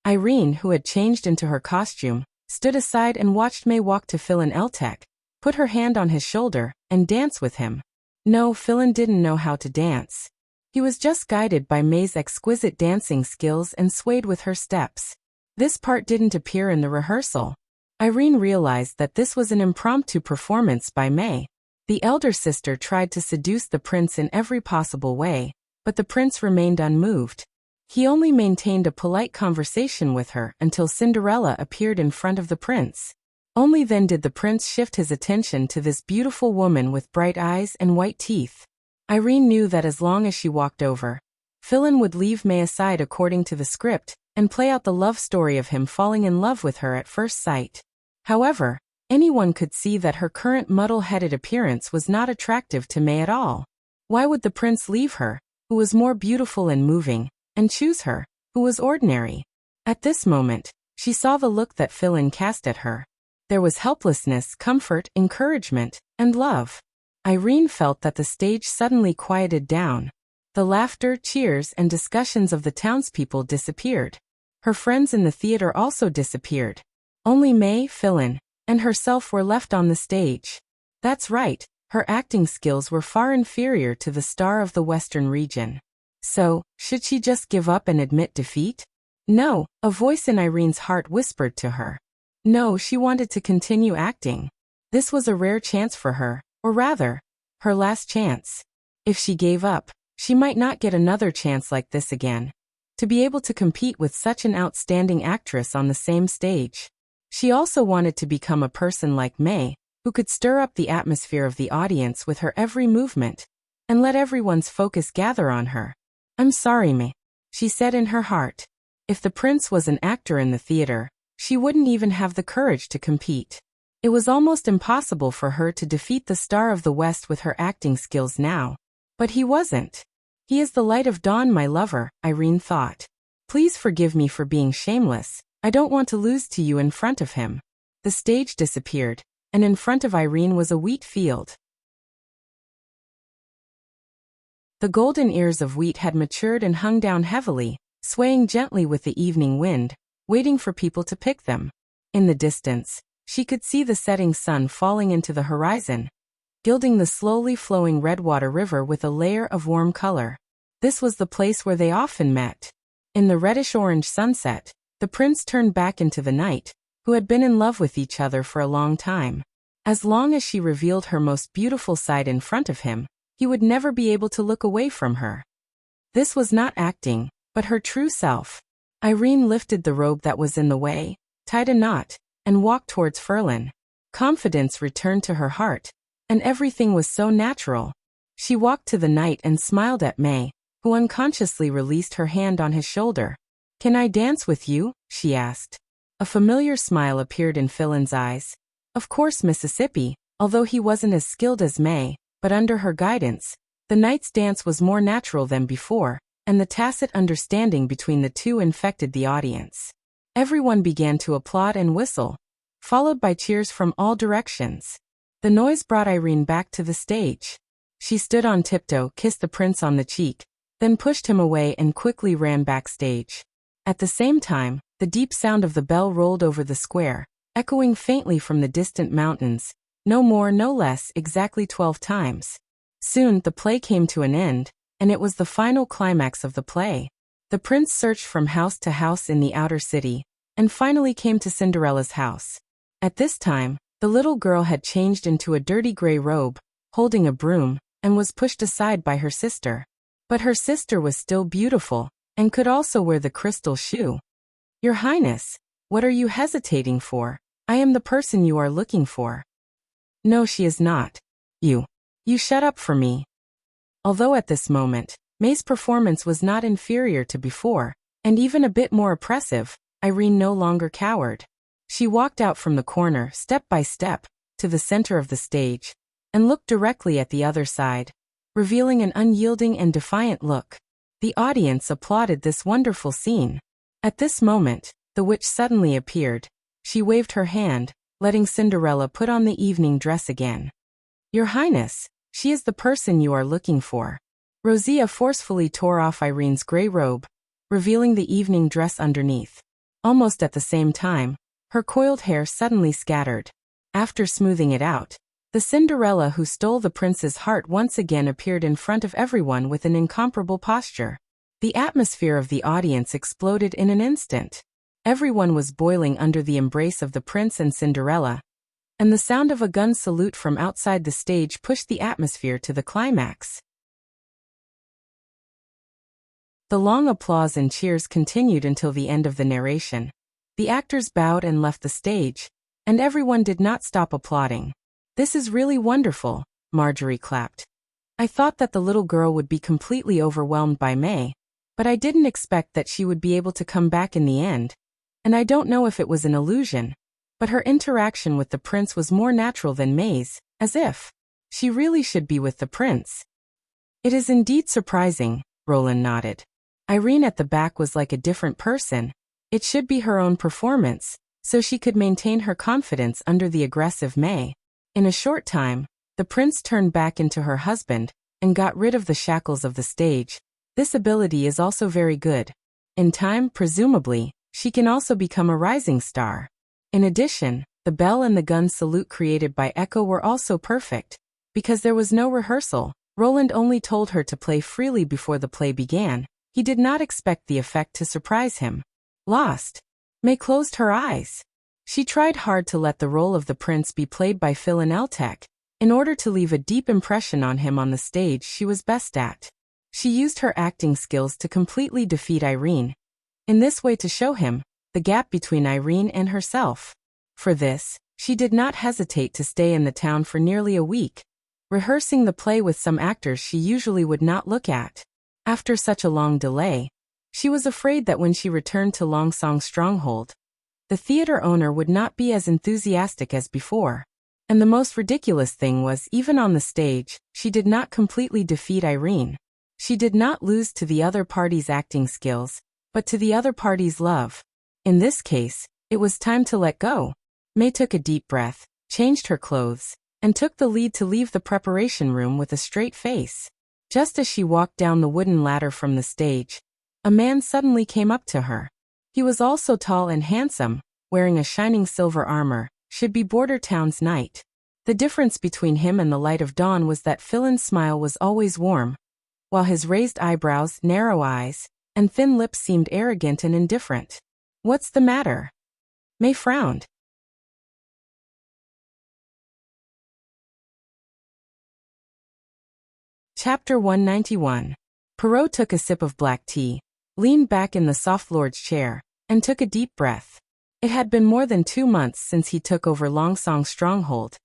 Irene, who had changed into her costume, stood aside and watched May walk to Philin Eltec, put her hand on his shoulder, and dance with him. No, Philin didn't know how to dance. He was just guided by May's exquisite dancing skills and swayed with her steps. This part didn't appear in the rehearsal. Irene realized that this was an impromptu performance by May. The elder sister tried to seduce the prince in every possible way, but the prince remained unmoved. He only maintained a polite conversation with her until Cinderella appeared in front of the prince. Only then did the prince shift his attention to this beautiful woman with bright eyes and white teeth. Irene knew that as long as she walked over, Philin would leave May aside according to the script and play out the love story of him falling in love with her at first sight. However, anyone could see that her current muddle-headed appearance was not attractive to May at all. Why would the prince leave her, who was more beautiful and moving, and choose her, who was ordinary? At this moment, she saw the look that Philin cast at her. There was helplessness, comfort, encouragement, and love. Irene felt that the stage suddenly quieted down. The laughter, cheers, and discussions of the townspeople disappeared. Her friends in the theater also disappeared. Only May, Philin, and herself were left on the stage. That's right, her acting skills were far inferior to the star of the Western region. So, should she just give up and admit defeat? No, a voice in Irene's heart whispered to her. No, she wanted to continue acting. This was a rare chance for her, or rather, her last chance. If she gave up, she might not get another chance like this again. To be able to compete with such an outstanding actress on the same stage. She also wanted to become a person like May, who could stir up the atmosphere of the audience with her every movement, and let everyone's focus gather on her. I'm sorry, May, she said in her heart. If the prince was an actor in the theater, she wouldn't even have the courage to compete. It was almost impossible for her to defeat the Star of the West with her acting skills now. But he wasn't. He is the light of dawn, my lover, Irene thought. Please forgive me for being shameless. I don't want to lose to you in front of him. The stage disappeared, and in front of Irene was a wheat field. The golden ears of wheat had matured and hung down heavily, swaying gently with the evening wind, waiting for people to pick them. In the distance, she could see the setting sun falling into the horizon, gilding the slowly flowing Redwater River with a layer of warm color. This was the place where they often met. In the reddish-orange sunset, the prince turned back into the knight, who had been in love with each other for a long time. As long as she revealed her most beautiful side in front of him, he would never be able to look away from her. This was not acting, but her true self. Irene lifted the robe that was in the way, tied a knot, and walked towards Ferlin. Confidence returned to her heart, and everything was so natural. She walked to the knight and smiled at May, who unconsciously released her hand on his shoulder. Can I dance with you? She asked. A familiar smile appeared in Ferlin's eyes. Of course, Mississippi, although he wasn't as skilled as May, but under her guidance, the knight's dance was more natural than before, and the tacit understanding between the two infected the audience. Everyone began to applaud and whistle, followed by cheers from all directions. The noise brought Irene back to the stage. She stood on tiptoe, kissed the prince on the cheek, then pushed him away and quickly ran backstage. At the same time, the deep sound of the bell rolled over the square, echoing faintly from the distant mountains, no more no less, exactly 12 times. Soon the play came to an end, and it was the final climax of the play. The prince searched from house to house in the outer city, and finally came to Cinderella's house. At this time, the little girl had changed into a dirty gray robe, holding a broom, and was pushed aside by her sister. But her sister was still beautiful, and could also wear the crystal shoe. Your Highness, what are you hesitating for? I am the person you are looking for. No, she is not. You shut up for me. Although at this moment, May's performance was not inferior to before, and even a bit more oppressive, Irene no longer cowered. She walked out from the corner, step by step, to the center of the stage, and looked directly at the other side, revealing an unyielding and defiant look. The audience applauded this wonderful scene. At this moment, the witch suddenly appeared. She waved her hand, letting Cinderella put on the evening dress again. Your Highness, she is the person you are looking for. Rosia forcefully tore off Irene's gray robe, revealing the evening dress underneath. Almost at the same time, her coiled hair suddenly scattered. After smoothing it out, the Cinderella who stole the prince's heart once again appeared in front of everyone with an incomparable posture. The atmosphere of the audience exploded in an instant. Everyone was boiling under the embrace of the prince and Cinderella, and the sound of a gun salute from outside the stage pushed the atmosphere to the climax. The long applause and cheers continued until the end of the narration. The actors bowed and left the stage, and everyone did not stop applauding. This is really wonderful, Marjorie clapped. I thought that the little girl would be completely overwhelmed by May, but I didn't expect that she would be able to come back in the end. And I don't know if it was an illusion, but her interaction with the prince was more natural than May's, as if she really should be with the prince. It is indeed surprising, Roland nodded. Irene at the back was like a different person. It should be her own performance, so she could maintain her confidence under the aggressive May. In a short time, the prince turned back into her husband, and got rid of the shackles of the stage. This ability is also very good. In time, presumably, she can also become a rising star. In addition, the bell and the gun salute created by Echo were also perfect, because there was no rehearsal, Roland only told her to play freely before the play began. He did not expect the effect to surprise him. Lost. May closed her eyes. She tried hard to let the role of the prince be played by Philin Eltek, in order to leave a deep impression on him on the stage she was best at. She used her acting skills to completely defeat Irene, in this way to show him the gap between Irene and herself. For this, she did not hesitate to stay in the town for nearly a week, rehearsing the play with some actors she usually would not look at. After such a long delay, she was afraid that when she returned to Longsong's stronghold, the theater owner would not be as enthusiastic as before. And the most ridiculous thing was, even on the stage, she did not completely defeat Irene. She did not lose to the other party's acting skills, but to the other party's love. In this case, it was time to let go. May took a deep breath, changed her clothes, and took the lead to leave the preparation room with a straight face. Just as she walked down the wooden ladder from the stage, a man suddenly came up to her. He was also tall and handsome, wearing a shining silver armor. Should be Border Town's knight. The difference between him and the light of dawn was that Philin's smile was always warm, while his raised eyebrows, narrow eyes, and thin lips seemed arrogant and indifferent. What's the matter? May frowned. Chapter 191. Perrault took a sip of black tea, leaned back in the soft lord's chair, and took a deep breath. It had been more than 2 months since he took over Longsong's stronghold,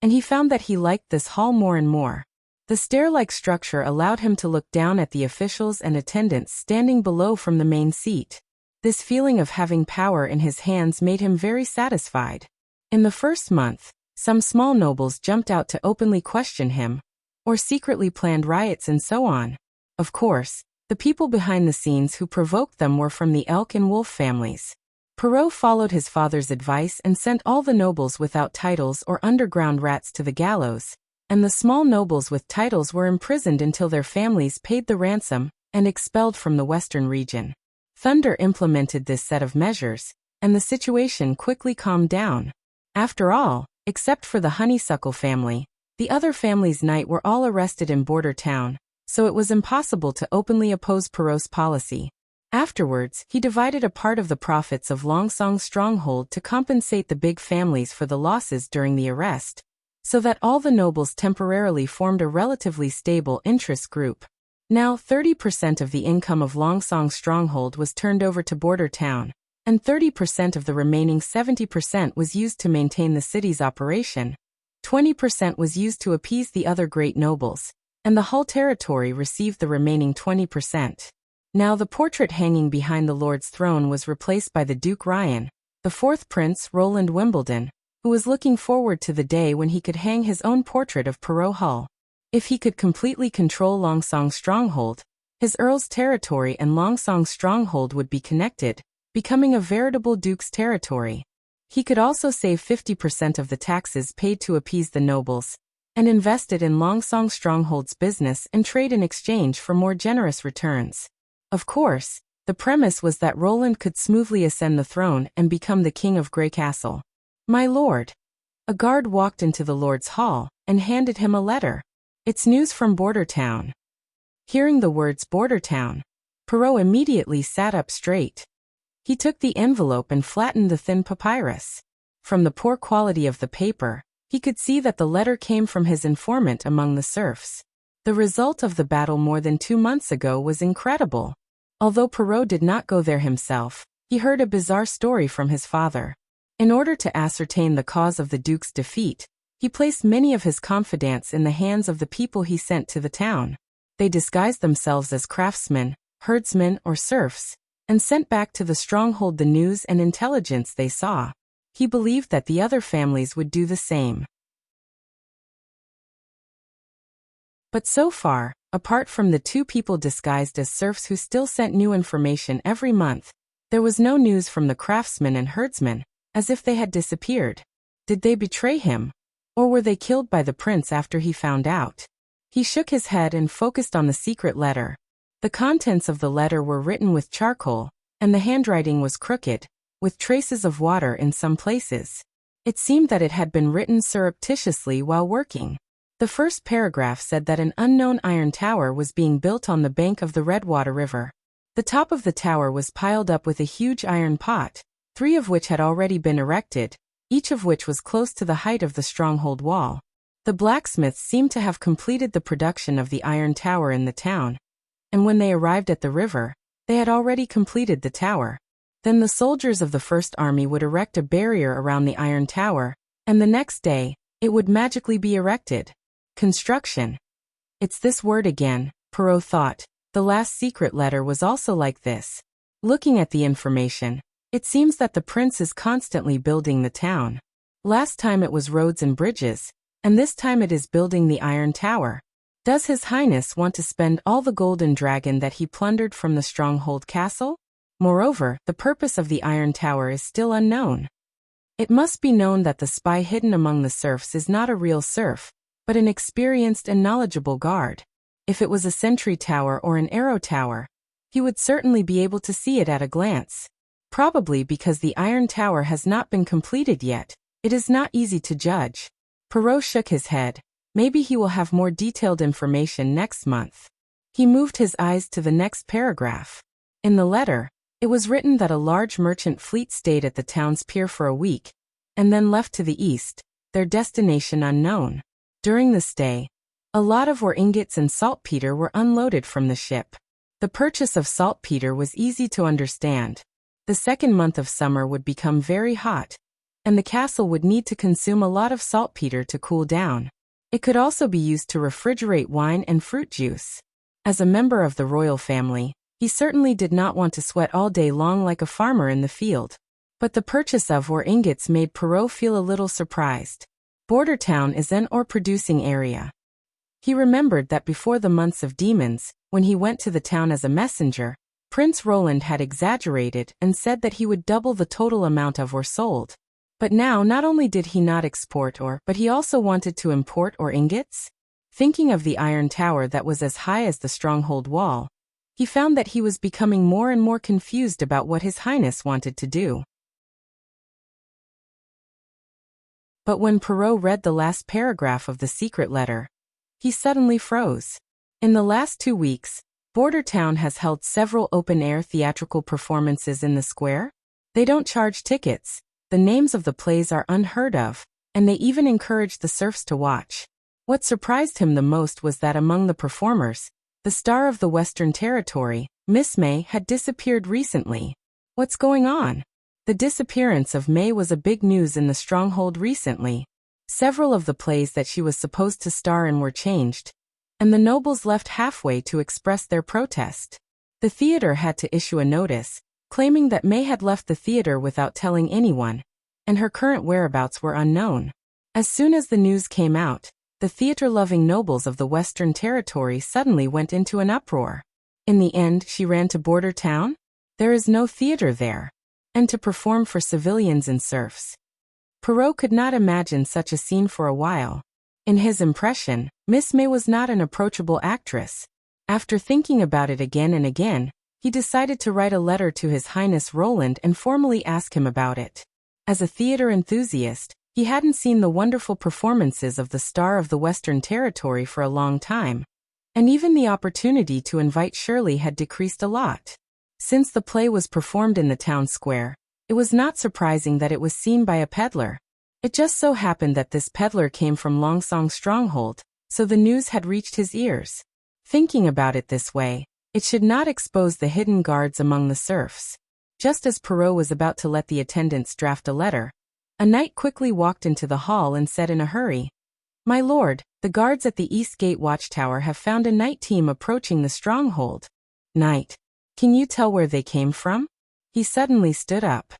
and he found that he liked this hall more and more. The stair-like structure allowed him to look down at the officials and attendants standing below from the main seat. This feeling of having power in his hands made him very satisfied. In the first month, some small nobles jumped out to openly question him, or secretly planned riots and so on. Of course, the people behind the scenes who provoked them were from the elk and wolf families. Perrault followed his father's advice and sent all the nobles without titles or underground rats to the gallows, and the small nobles with titles were imprisoned until their families paid the ransom and expelled from the western region. Thunder implemented this set of measures, and the situation quickly calmed down. After all, except for the Honeysuckle family, the other families' knight were all arrested in Border Town, so it was impossible to openly oppose Perrault's policy. Afterwards, he divided a part of the profits of Longsong's stronghold to compensate the big families for the losses during the arrest, so that all the nobles temporarily formed a relatively stable interest group. Now 30% of the income of Longsong's stronghold was turned over to Border Town, and 30% of the remaining 70% was used to maintain the city's operation. 20% was used to appease the other great nobles, and the whole territory received the remaining 20%. Now the portrait hanging behind the Lord's throne was replaced by the Duke Ryan, the fourth Prince Roland Wimbledon, who was looking forward to the day when he could hang his own portrait of Perrault Hull. If he could completely control Longsong's stronghold, his earl's territory and Longsong's stronghold would be connected, becoming a veritable duke's territory. He could also save 50% of the taxes paid to appease the nobles, and invest it in Longsong's stronghold's business and trade in exchange for more generous returns. Of course, the premise was that Roland could smoothly ascend the throne and become the king of Grey Castle. My lord. A guard walked into the lord's hall and handed him a letter. It's news from Border Town. Hearing the words Border Town, Perrault immediately sat up straight. He took the envelope and flattened the thin papyrus. From the poor quality of the paper, he could see that the letter came from his informant among the serfs. The result of the battle more than 2 months ago was incredible. Although Perrault did not go there himself, he heard a bizarre story from his father. In order to ascertain the cause of the Duke's defeat, he placed many of his confidants in the hands of the people he sent to the town. They disguised themselves as craftsmen, herdsmen, or serfs, and sent back to the stronghold the news and intelligence they saw. He believed that the other families would do the same. But so far, apart from the 2 people disguised as serfs who still sent new information every month, there was no news from the craftsmen and herdsmen, as if they had disappeared. Did they betray him? Or were they killed by the prince after he found out? He shook his head and focused on the secret letter. The contents of the letter were written with charcoal, and the handwriting was crooked, with traces of water in some places. It seemed that it had been written surreptitiously while working. The first paragraph said that an unknown iron tower was being built on the bank of the Redwater River. The top of the tower was piled up with a huge iron pot, 3 of which had already been erected, each of which was close to the height of the stronghold wall. The blacksmiths seemed to have completed the production of the iron tower in the town, and when they arrived at the river, they had already completed the tower. Then the soldiers of the First Army would erect a barrier around the iron tower, and the next day, it would magically be erected. Construction. It's this word again, Perrault thought. The last secret letter was also like this. Looking at the information, it seems that the prince is constantly building the town. Last time it was roads and bridges, and this time it is building the iron tower. Does His Highness want to spend all the golden dragon that he plundered from the stronghold castle? Moreover, the purpose of the iron tower is still unknown. It must be known that the spy hidden among the serfs is not a real serf, but an experienced and knowledgeable guard. If it was a sentry tower or an arrow tower, he would certainly be able to see it at a glance. Probably because the iron tower has not been completed yet, it is not easy to judge. Perrault shook his head. Maybe he will have more detailed information next month. He moved his eyes to the next paragraph. In the letter, it was written that a large merchant fleet stayed at the town's pier for a week, and then left to the east, their destination unknown. During the stay, a lot of ore ingots and saltpeter were unloaded from the ship. The purchase of saltpeter was easy to understand. The second month of summer would become very hot, and the castle would need to consume a lot of saltpeter to cool down. It could also be used to refrigerate wine and fruit juice. As a member of the royal family, he certainly did not want to sweat all day long like a farmer in the field. But the purchase of ore ingots made Perrault feel a little surprised. Border town is an ore-producing area. He remembered that before the months of demons, when he went to the town as a messenger, Prince Roland had exaggerated and said that he would double the total amount of ore sold. But now not only did he not export ore, but he also wanted to import ore ingots? Thinking of the iron tower that was as high as the stronghold wall, he found that he was becoming more and more confused about what His Highness wanted to do. But when Perrault read the last paragraph of the secret letter, he suddenly froze. In the last 2 weeks, Border Town has held several open-air theatrical performances in the square. They don't charge tickets, the names of the plays are unheard of, and they even encourage the serfs to watch. What surprised him the most was that among the performers, the star of the Western Territory, Miss May, had disappeared recently. What's going on? The disappearance of May was a big news in the stronghold recently. Several of the plays that she was supposed to star in were changed, and the nobles left halfway to express their protest. The theater had to issue a notice, claiming that May had left the theater without telling anyone, and her current whereabouts were unknown. As soon as the news came out, the theater-loving nobles of the Western Territory suddenly went into an uproar. In the end, she ran to Border Town? There is no theater there, and to perform for civilians and serfs. Perrault could not imagine such a scene for a while. In his impression, Miss May was not an approachable actress. After thinking about it again and again, he decided to write a letter to His Highness Roland and formally ask him about it. As a theater enthusiast, he hadn't seen the wonderful performances of the star of the Western Territory for a long time, and even the opportunity to invite Shirley had decreased a lot. Since the play was performed in the town square, it was not surprising that it was seen by a peddler. It just so happened that this peddler came from Longsong Stronghold, so the news had reached his ears. Thinking about it this way, it should not expose the hidden guards among the serfs. Just as Perrault was about to let the attendants draft a letter, a knight quickly walked into the hall and said in a hurry, "My lord, the guards at the East Gate Watchtower have found a night team approaching the stronghold." "Knight, can you tell where they came from?" He suddenly stood up.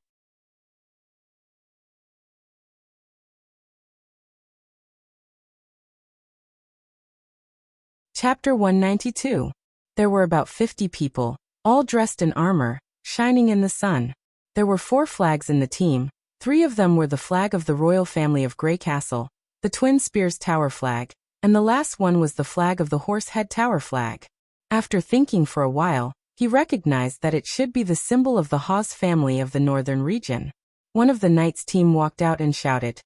Chapter 192. There were about 50 people, all dressed in armor, shining in the sun. There were 4 flags in the team. 3 of them were the flag of the royal family of Grey Castle, the Twin Spears Tower flag, and the last one was the flag of the Horsehead Tower flag. After thinking for a while, he recognized that it should be the symbol of the Hawes family of the northern region. One of the knights' team walked out and shouted,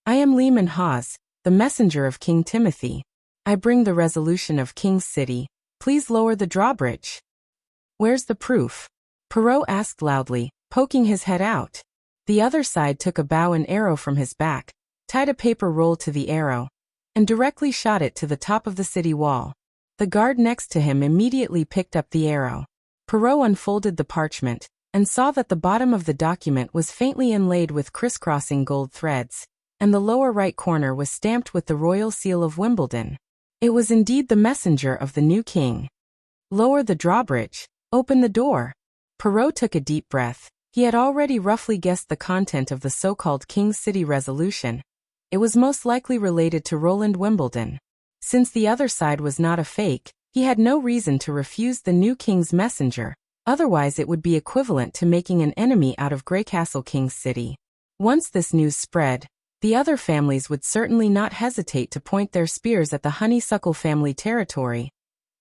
"I am Lehman Hawes, the messenger of King Timothy. I bring the resolution of King's City. Please lower the drawbridge. Where's the proof? Perrault asked loudly, poking his head out. The other side took a bow and arrow from his back, tied a paper roll to the arrow, and directly shot it to the top of the city wall. The guard next to him immediately picked up the arrow. Perrault unfolded the parchment, and saw that the bottom of the document was faintly inlaid with crisscrossing gold threads, and the lower right corner was stamped with the royal seal of Wimbledon. It was indeed the messenger of the new king. Lower the drawbridge. Open the door. Perrault took a deep breath. He had already roughly guessed the content of the so-called King's City resolution. It was most likely related to Roland Wimbledon. Since the other side was not a fake, he had no reason to refuse the new king's messenger, otherwise it would be equivalent to making an enemy out of Greycastle King's City. Once this news spread, the other families would certainly not hesitate to point their spears at the Honeysuckle family territory,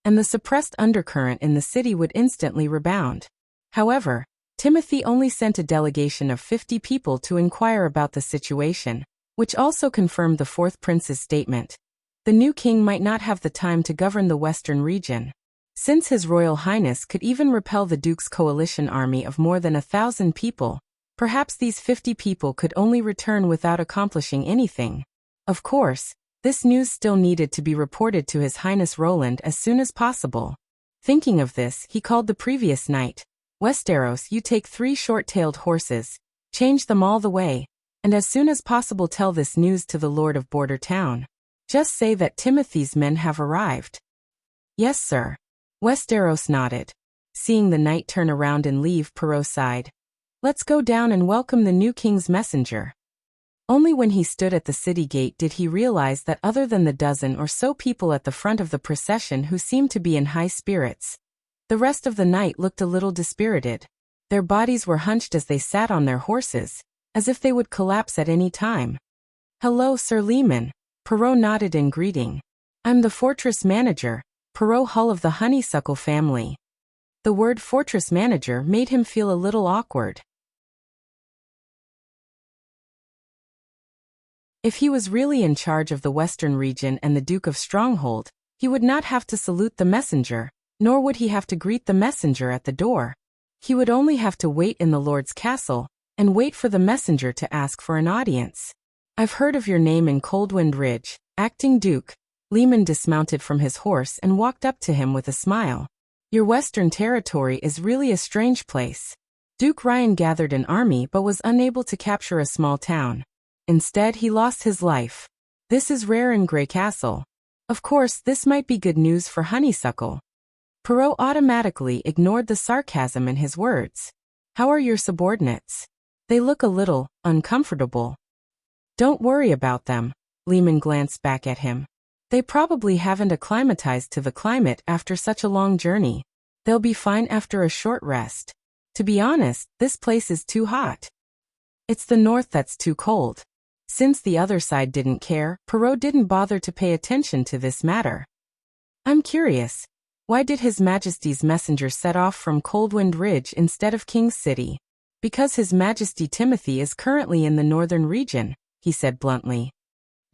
and the suppressed undercurrent in the city would instantly rebound. However, Timothy only sent a delegation of 50 people to inquire about the situation, which also confirmed the fourth prince's statement. The new king might not have the time to govern the western region. Since His Royal Highness could even repel the Duke's coalition army of more than 1,000 people, perhaps these 50 people could only return without accomplishing anything. Of course, this news still needed to be reported to His Highness Roland as soon as possible. Thinking of this, he called the previous night. Westeros, you take 3 short-tailed horses, change them all the way, and as soon as possible tell this news to the Lord of Border Town. Just say that Timothy's men have arrived. Yes, sir. Westeros nodded. Seeing the knight turn around and leave, Perrault sighed. Let's go down and welcome the new king's messenger. Only when he stood at the city gate did he realize that other than the dozen or so people at the front of the procession who seemed to be in high spirits, the rest of the night looked a little dispirited. Their bodies were hunched as they sat on their horses, as if they would collapse at any time. Hello, Sir Leman. Perrault nodded in greeting. I'm the fortress manager, Perrault Hull of the Honeysuckle family. The word fortress manager made him feel a little awkward. If he was really in charge of the western region and the Duke of Stronghold, he would not have to salute the messenger, nor would he have to greet the messenger at the door. He would only have to wait in the Lord's castle, and wait for the messenger to ask for an audience. I've heard of your name in Coldwind Ridge, acting Duke. Leman dismounted from his horse and walked up to him with a smile. Your western territory is really a strange place. Duke Ryan gathered an army but was unable to capture a small town. Instead, he lost his life. This is rare in Greycastle. Of course, this might be good news for Honeysuckle. Perrault automatically ignored the sarcasm in his words. How are your subordinates? They look a little uncomfortable. Don't worry about them. Leman glanced back at him. They probably haven't acclimatized to the climate after such a long journey. They'll be fine after a short rest. To be honest, this place is too hot. It's the north that's too cold. Since the other side didn't care, Perrault didn't bother to pay attention to this matter. I'm curious. Why did His Majesty's messenger set off from Coldwind Ridge instead of King's City? Because His Majesty Timothy is currently in the northern region, he said bluntly.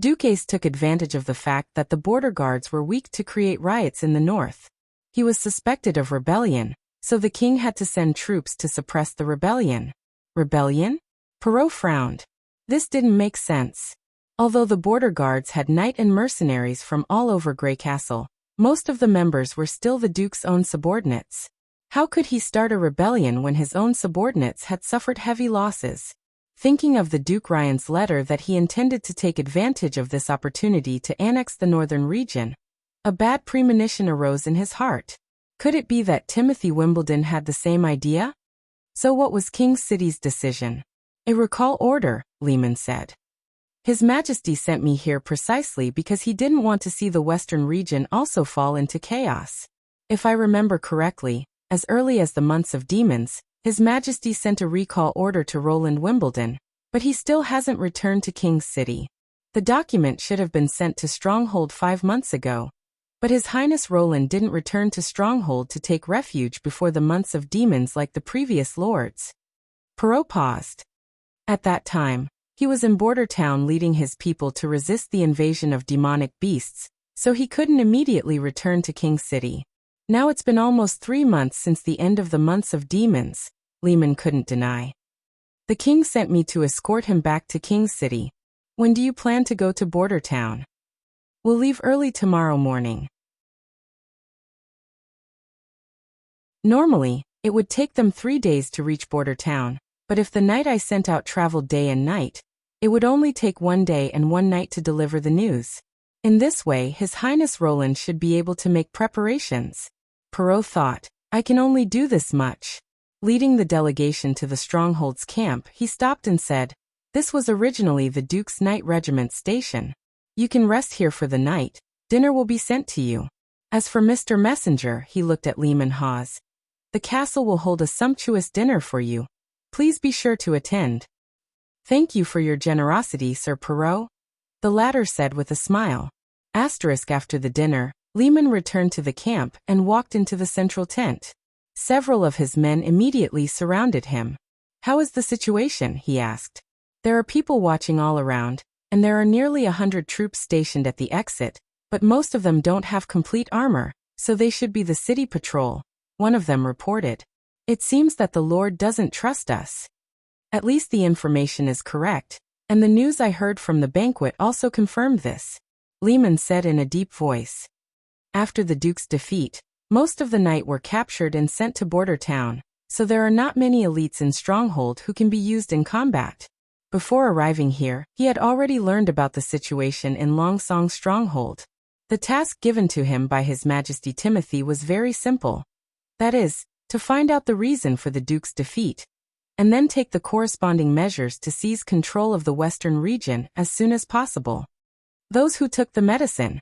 Duke Ace took advantage of the fact that the border guards were weak to create riots in the north. He was suspected of rebellion, so the king had to send troops to suppress the rebellion. Rebellion? Perrault frowned. This didn't make sense. Although the border guards had knight and mercenaries from all over Greycastle, most of the members were still the Duke's own subordinates. How could he start a rebellion when his own subordinates had suffered heavy losses? Thinking of the Duke Ryan's letter that he intended to take advantage of this opportunity to annex the northern region, a bad premonition arose in his heart. Could it be that Timothy Wimbledon had the same idea? So what was King's City's decision? A recall order, Leman said. His Majesty sent me here precisely because he didn't want to see the western region also fall into chaos. If I remember correctly, as early as the months of demons, His Majesty sent a recall order to Roland Wimbledon, but he still hasn't returned to King's City. The document should have been sent to Stronghold 5 months ago, but His Highness Roland didn't return to Stronghold to take refuge before the months of demons like the previous lords. Perrault paused. At that time, He was in Border Town leading his people to resist the invasion of demonic beasts, so he couldn't immediately return to King City. Now it's been almost 3 months since the end of the months of demons, Lehman couldn't deny. The king sent me to escort him back to King City. When do you plan to go to Border Town? We'll leave early tomorrow morning. Normally, it would take them 3 days to reach Border Town, but if the knight I sent out traveled day and night, it would only take 1 day and 1 night to deliver the news. In this way, His Highness Roland should be able to make preparations. Perrault thought, I can only do this much. Leading the delegation to the stronghold's camp, he stopped and said, this was originally the Duke's Night Regiment's station. You can rest here for the night. Dinner will be sent to you. As for Mr. Messenger, he looked at Lehman Hawes. The castle will hold a sumptuous dinner for you. Please be sure to attend. Thank you for your generosity, Sir Perrault, the latter said with a smile. After the dinner, Lehman returned to the camp and walked into the central tent. Several of his men immediately surrounded him. How is the situation? He asked. There are people watching all around, and there are nearly 100 troops stationed at the exit, but most of them don't have complete armor, so they should be the city patrol, one of them reported. It seems that the Lord doesn't trust us. At least the information is correct, and the news I heard from the banquet also confirmed this, Lehman said in a deep voice. After the Duke's defeat, most of the knight were captured and sent to Border Town, so there are not many elites in Stronghold who can be used in combat. Before arriving here, he had already learned about the situation in Longsong Stronghold. The task given to him by His Majesty Timothy was very simple. That is, to find out the reason for the Duke's defeat, and then take the corresponding measures to seize control of the western region as soon as possible. Those who took the medicine.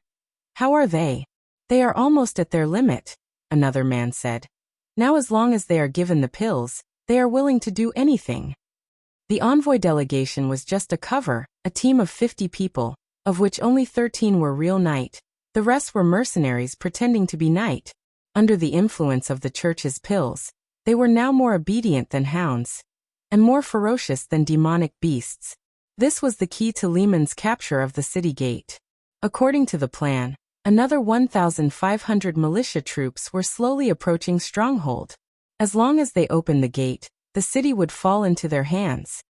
How are they? They are almost at their limit, another man said. Now as long as they are given the pills, they are willing to do anything. The envoy delegation was just a cover, a team of 50 people, of which only 13 were real knight. The rest were mercenaries pretending to be knight. Under the influence of the church's pills, they were now more obedient than hounds, and more ferocious than demonic beasts. This was the key to Lehman's capture of the city gate. According to the plan, another 1,500 militia troops were slowly approaching Stronghold. As long as they opened the gate, the city would fall into their hands.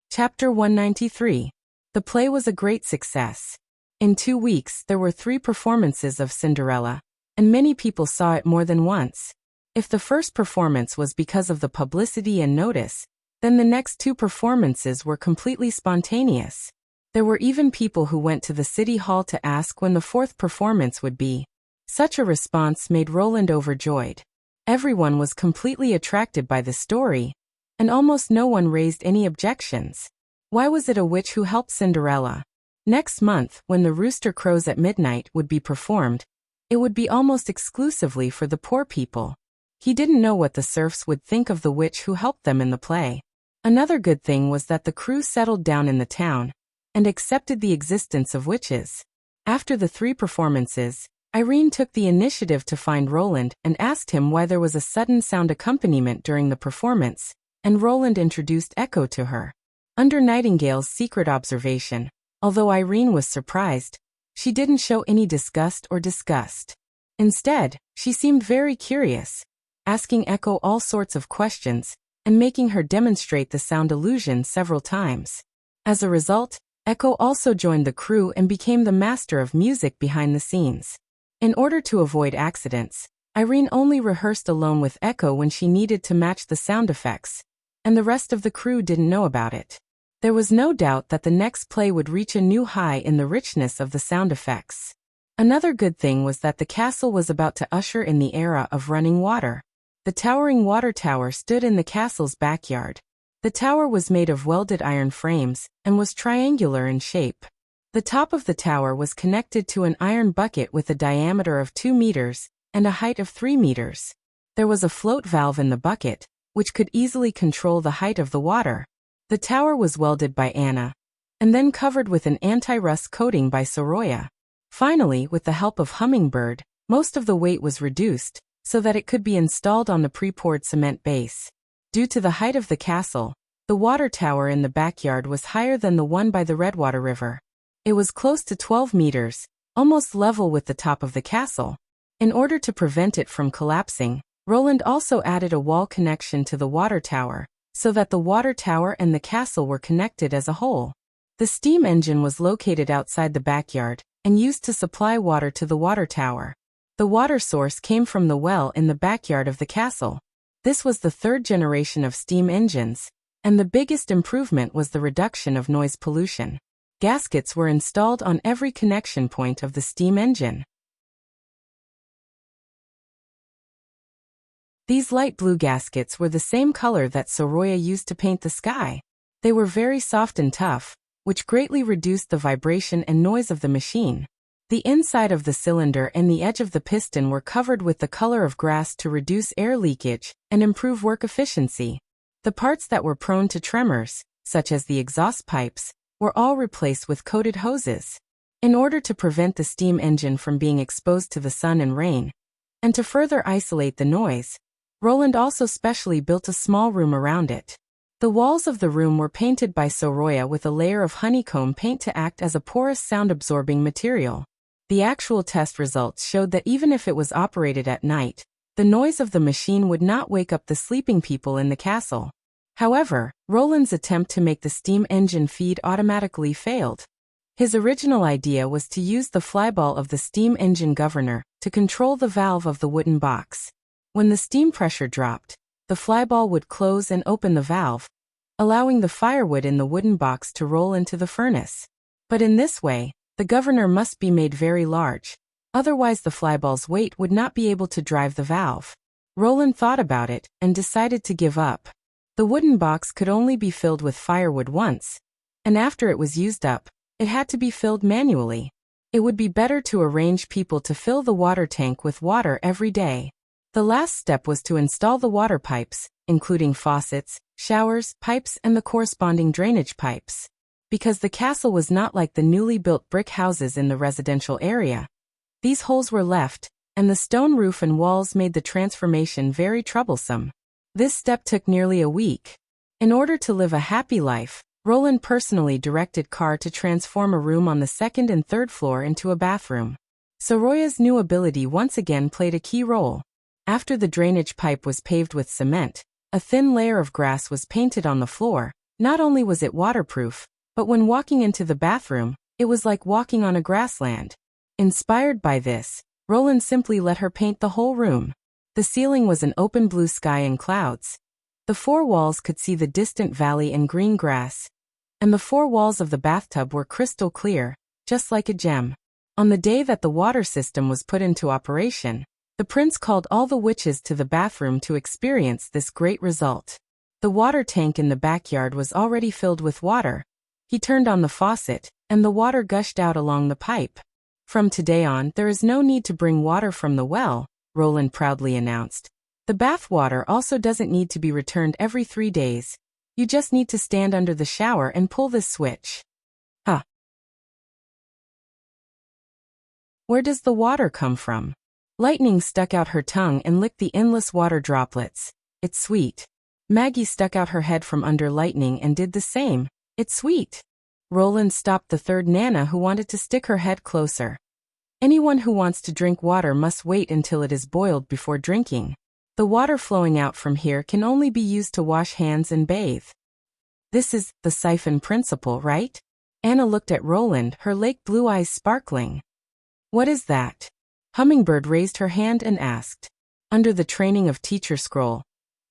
Chapter 193. The play was a great success. In 2 weeks, there were 3 performances of Cinderella, and many people saw it more than once. If the first performance was because of the publicity and notice, then the next 2 performances were completely spontaneous. There were even people who went to the city hall to ask when the 4th performance would be. Such a response made Roland overjoyed. Everyone was completely attracted by the story, and almost no one raised any objections. Why was it a witch who helped Cinderella? Next month, when the Rooster Crows at Midnight would be performed, it would be almost exclusively for the poor people. He didn't know what the serfs would think of the witch who helped them in the play. Another good thing was that the crew settled down in the town and accepted the existence of witches. After the 3 performances, Irene took the initiative to find Roland and asked him why there was a sudden sound accompaniment during the performance, and Roland introduced Echo to her. Under Nightingale's secret observation, although Irene was surprised, she didn't show any disgust or disgust. Instead, she seemed very curious, asking Echo all sorts of questions and making her demonstrate the sound illusion several times. As a result, Echo also joined the crew and became the master of music behind the scenes. In order to avoid accidents, Irene only rehearsed alone with Echo when she needed to match the sound effects, and the rest of the crew didn't know about it. There was no doubt that the next play would reach a new high in the richness of the sound effects. Another good thing was that the castle was about to usher in the era of running water. The towering water tower stood in the castle's backyard. The tower was made of welded iron frames and was triangular in shape. The top of the tower was connected to an iron bucket with a diameter of 2 meters and a height of 3 meters. There was a float valve in the bucket, which could easily control the height of the water. The tower was welded by Anna, and then covered with an anti-rust coating by Soroya. Finally, with the help of Hummingbird, most of the weight was reduced, so that it could be installed on the pre-poured cement base. Due to the height of the castle, the water tower in the backyard was higher than the one by the Redwater River. It was close to 12 meters, almost level with the top of the castle. In order to prevent it from collapsing, Roland also added a wall connection to the water tower, so that the water tower and the castle were connected as a whole. The steam engine was located outside the backyard and used to supply water to the water tower. The water source came from the well in the backyard of the castle. This was the third generation of steam engines, and the biggest improvement was the reduction of noise pollution. Gaskets were installed on every connection point of the steam engine. These light blue gaskets were the same color that Soroya used to paint the sky. They were very soft and tough, which greatly reduced the vibration and noise of the machine. The inside of the cylinder and the edge of the piston were covered with the color of grass to reduce air leakage and improve work efficiency. The parts that were prone to tremors, such as the exhaust pipes, were all replaced with coated hoses. In order to prevent the steam engine from being exposed to the sun and rain, and to further isolate the noise, Roland also specially built a small room around it. The walls of the room were painted by Soroya with a layer of honeycomb paint to act as a porous sound-absorbing material. The actual test results showed that even if it was operated at night, the noise of the machine would not wake up the sleeping people in the castle. However, Roland's attempt to make the steam engine feed automatically failed. His original idea was to use the flyball of the steam engine governor to control the valve of the wooden box. When the steam pressure dropped, the flyball would close and open the valve, allowing the firewood in the wooden box to roll into the furnace. But in this way, the governor must be made very large, otherwise the flyball's weight would not be able to drive the valve. Roland thought about it and decided to give up. The wooden box could only be filled with firewood once, and after it was used up, it had to be filled manually. It would be better to arrange people to fill the water tank with water every day. The last step was to install the water pipes, including faucets, showers, pipes and the corresponding drainage pipes. Because the castle was not like the newly built brick houses in the residential area, these holes were left, and the stone roof and walls made the transformation very troublesome. This step took nearly a week. In order to live a happy life, Roland personally directed Carr to transform a room on the second and third floor into a bathroom. Soroya's new ability once again played a key role. After the drainage pipe was paved with cement, a thin layer of grass was painted on the floor. Not only was it waterproof, but when walking into the bathroom, it was like walking on a grassland. Inspired by this, Roland simply let her paint the whole room. The ceiling was an open blue sky and clouds. The four walls could see the distant valley and green grass, and the four walls of the bathtub were crystal clear, just like a gem. On the day that the water system was put into operation, the prince called all the witches to the bathroom to experience this great result. The water tank in the backyard was already filled with water. He turned on the faucet, and the water gushed out along the pipe. From today on, there is no need to bring water from the well, Roland proudly announced. The bath water also doesn't need to be returned every 3 days. You just need to stand under the shower and pull this switch. Huh. Where does the water come from? Lightning stuck out her tongue and licked the endless water droplets. It's sweet. Maggie stuck out her head from under Lightning and did the same. It's sweet. Roland stopped the third Nana, who wanted to stick her head closer. Anyone who wants to drink water must wait until it is boiled before drinking. The water flowing out from here can only be used to wash hands and bathe. This is the siphon principle, right? Anna looked at Roland, her lake blue eyes sparkling. What is that? Hummingbird raised her hand and asked. Under the training of Teacher Scroll,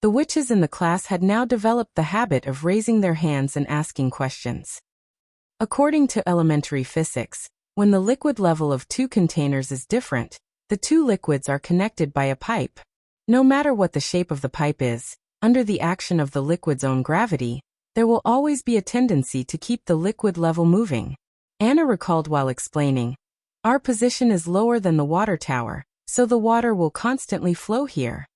the witches in the class had now developed the habit of raising their hands and asking questions. According to elementary physics, when the liquid level of two containers is different, the two liquids are connected by a pipe. No matter what the shape of the pipe is, under the action of the liquid's own gravity, there will always be a tendency to keep the liquid level moving. Anna recalled while explaining, our position is lower than the water tower, so the water will constantly flow here.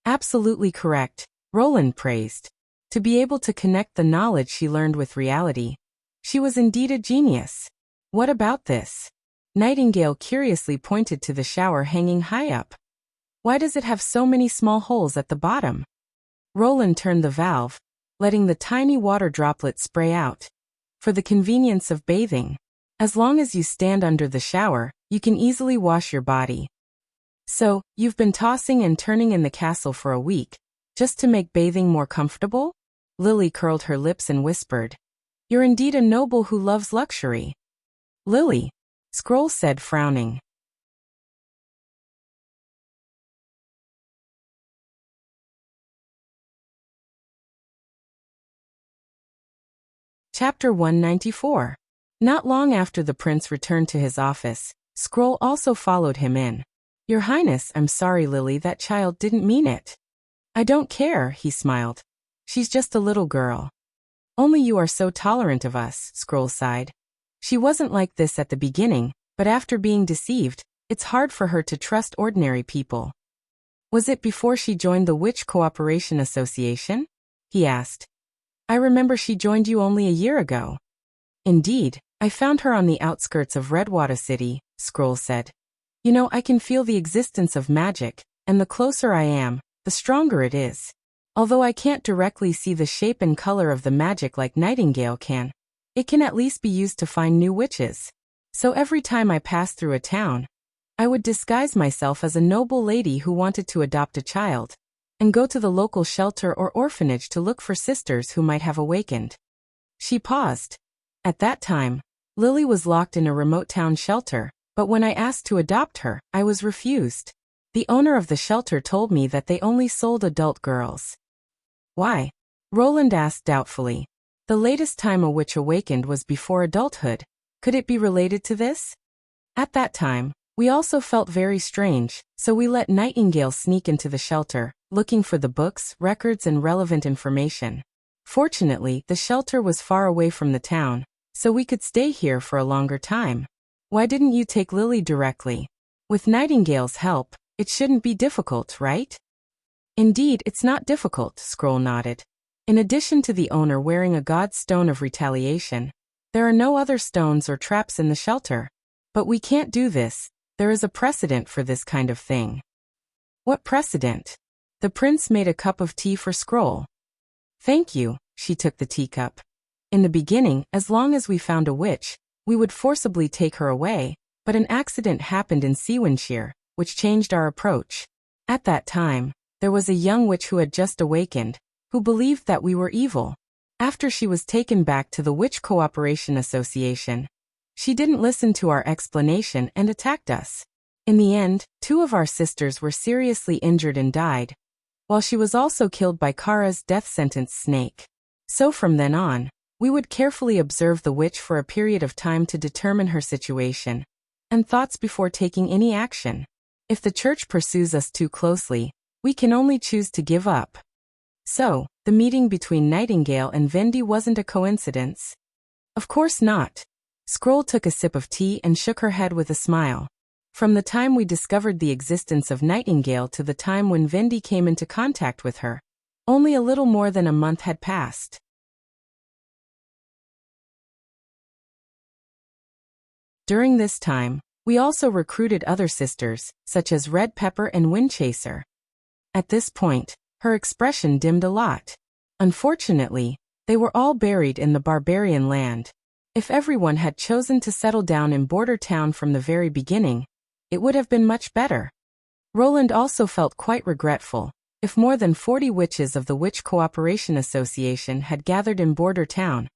Absolutely correct, Roland praised. To be able to connect the knowledge she learned with reality, she was indeed a genius. What about this? Nightingale curiously pointed to the shower hanging high up. Why does it have so many small holes at the bottom? Roland turned the valve, letting the tiny water droplets spray out. For the convenience of bathing. As long as you stand under the shower, you can easily wash your body. So, you've been tossing and turning in the castle for a week, just to make bathing more comfortable? Lily curled her lips and whispered. You're indeed a noble who loves luxury. Lily, Scroll said, frowning. Chapter 194. Not long after the prince returned to his office, Scroll also followed him in. Your Highness, I'm sorry, Lily, that child didn't mean it. I don't care, he smiled. She's just a little girl. Only you are so tolerant of us, Scroll sighed. She wasn't like this at the beginning, but after being deceived, it's hard for her to trust ordinary people. Was it before she joined the Witch Cooperation Association? He asked. I remember she joined you only a year ago. Indeed, I found her on the outskirts of Redwater City, Scroll said. You know, I can feel the existence of magic, and the closer I am, the stronger it is. Although I can't directly see the shape and color of the magic like Nightingale can, it can at least be used to find new witches. So every time I passed through a town, I would disguise myself as a noble lady who wanted to adopt a child, and go to the local shelter or orphanage to look for sisters who might have awakened. She paused. At that time, Lily was locked in a remote town shelter, but when I asked to adopt her, I was refused. The owner of the shelter told me that they only sold adult girls. Why? Roland asked doubtfully. The latest time a witch awakened was before adulthood. Could it be related to this? At that time, we also felt very strange, so we let Nightingale sneak into the shelter, looking for the books, records, and relevant information. Fortunately, the shelter was far away from the town, so we could stay here for a longer time. Why didn't you take Lily directly? With Nightingale's help, it shouldn't be difficult, right? Indeed, it's not difficult, Scroll nodded. In addition to the owner wearing a god stone of retaliation, there are no other stones or traps in the shelter. But we can't do this. There is a precedent for this kind of thing. What precedent? The prince made a cup of tea for Scroll. Thank you, she took the teacup. In the beginning, as long as we found a witch, we would forcibly take her away, but an accident happened in Swordsmanship, which changed our approach. At that time, there was a young witch who had just awakened, who believed that we were evil. After she was taken back to the Witch Cooperation Association, she didn't listen to our explanation and attacked us. In the end, 2 of our sisters were seriously injured and died, while she was also killed by Kara's death sentence snake. So from then on, we would carefully observe the witch for a period of time to determine her situation and thoughts before taking any action. If the church pursues us too closely, we can only choose to give up. So, the meeting between Nightingale and Vendi wasn't a coincidence? Of course not. Scroll took a sip of tea and shook her head with a smile. From the time we discovered the existence of Nightingale to the time when Vendi came into contact with her, only a little more than a month had passed. During this time, we also recruited other sisters, such as Red Pepper and Windchaser. At this point, her expression dimmed a lot. Unfortunately, they were all buried in the barbarian land. If everyone had chosen to settle down in Border Town from the very beginning, it would have been much better. Roland also felt quite regretful. If more than 40 witches of the Witch Cooperation Association had gathered in Border Town,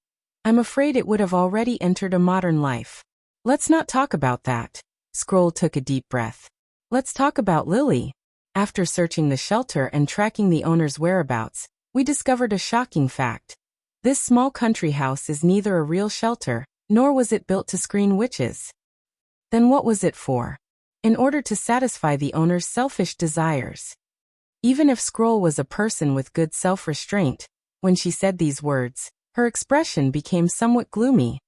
I'm afraid it would have already entered a modern life. Let's not talk about that. Scroll took a deep breath. Let's talk about Lily. After searching the shelter and tracking the owner's whereabouts, we discovered a shocking fact. This small country house is neither a real shelter, nor was it built to screen witches. Then what was it for? In order to satisfy the owner's selfish desires. Even if Scroll was a person with good self-restraint, when she said these words, her expression became somewhat gloomy.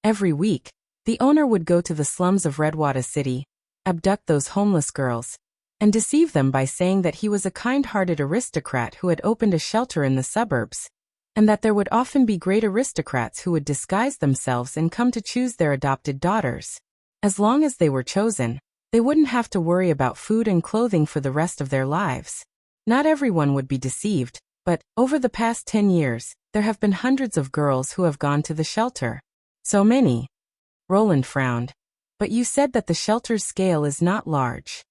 Every week, the owner would go to the slums of Redwater City, abduct those homeless girls, and deceive them by saying that he was a kind-hearted aristocrat who had opened a shelter in the suburbs, and that there would often be great aristocrats who would disguise themselves and come to choose their adopted daughters. As long as they were chosen, They wouldn't have to worry about food and clothing for the rest of their lives. Not everyone would be deceived, but, over the past 10 years, there have been hundreds of girls who have gone to the shelter. So many. Roland frowned. But you said that the shelter's scale is not large.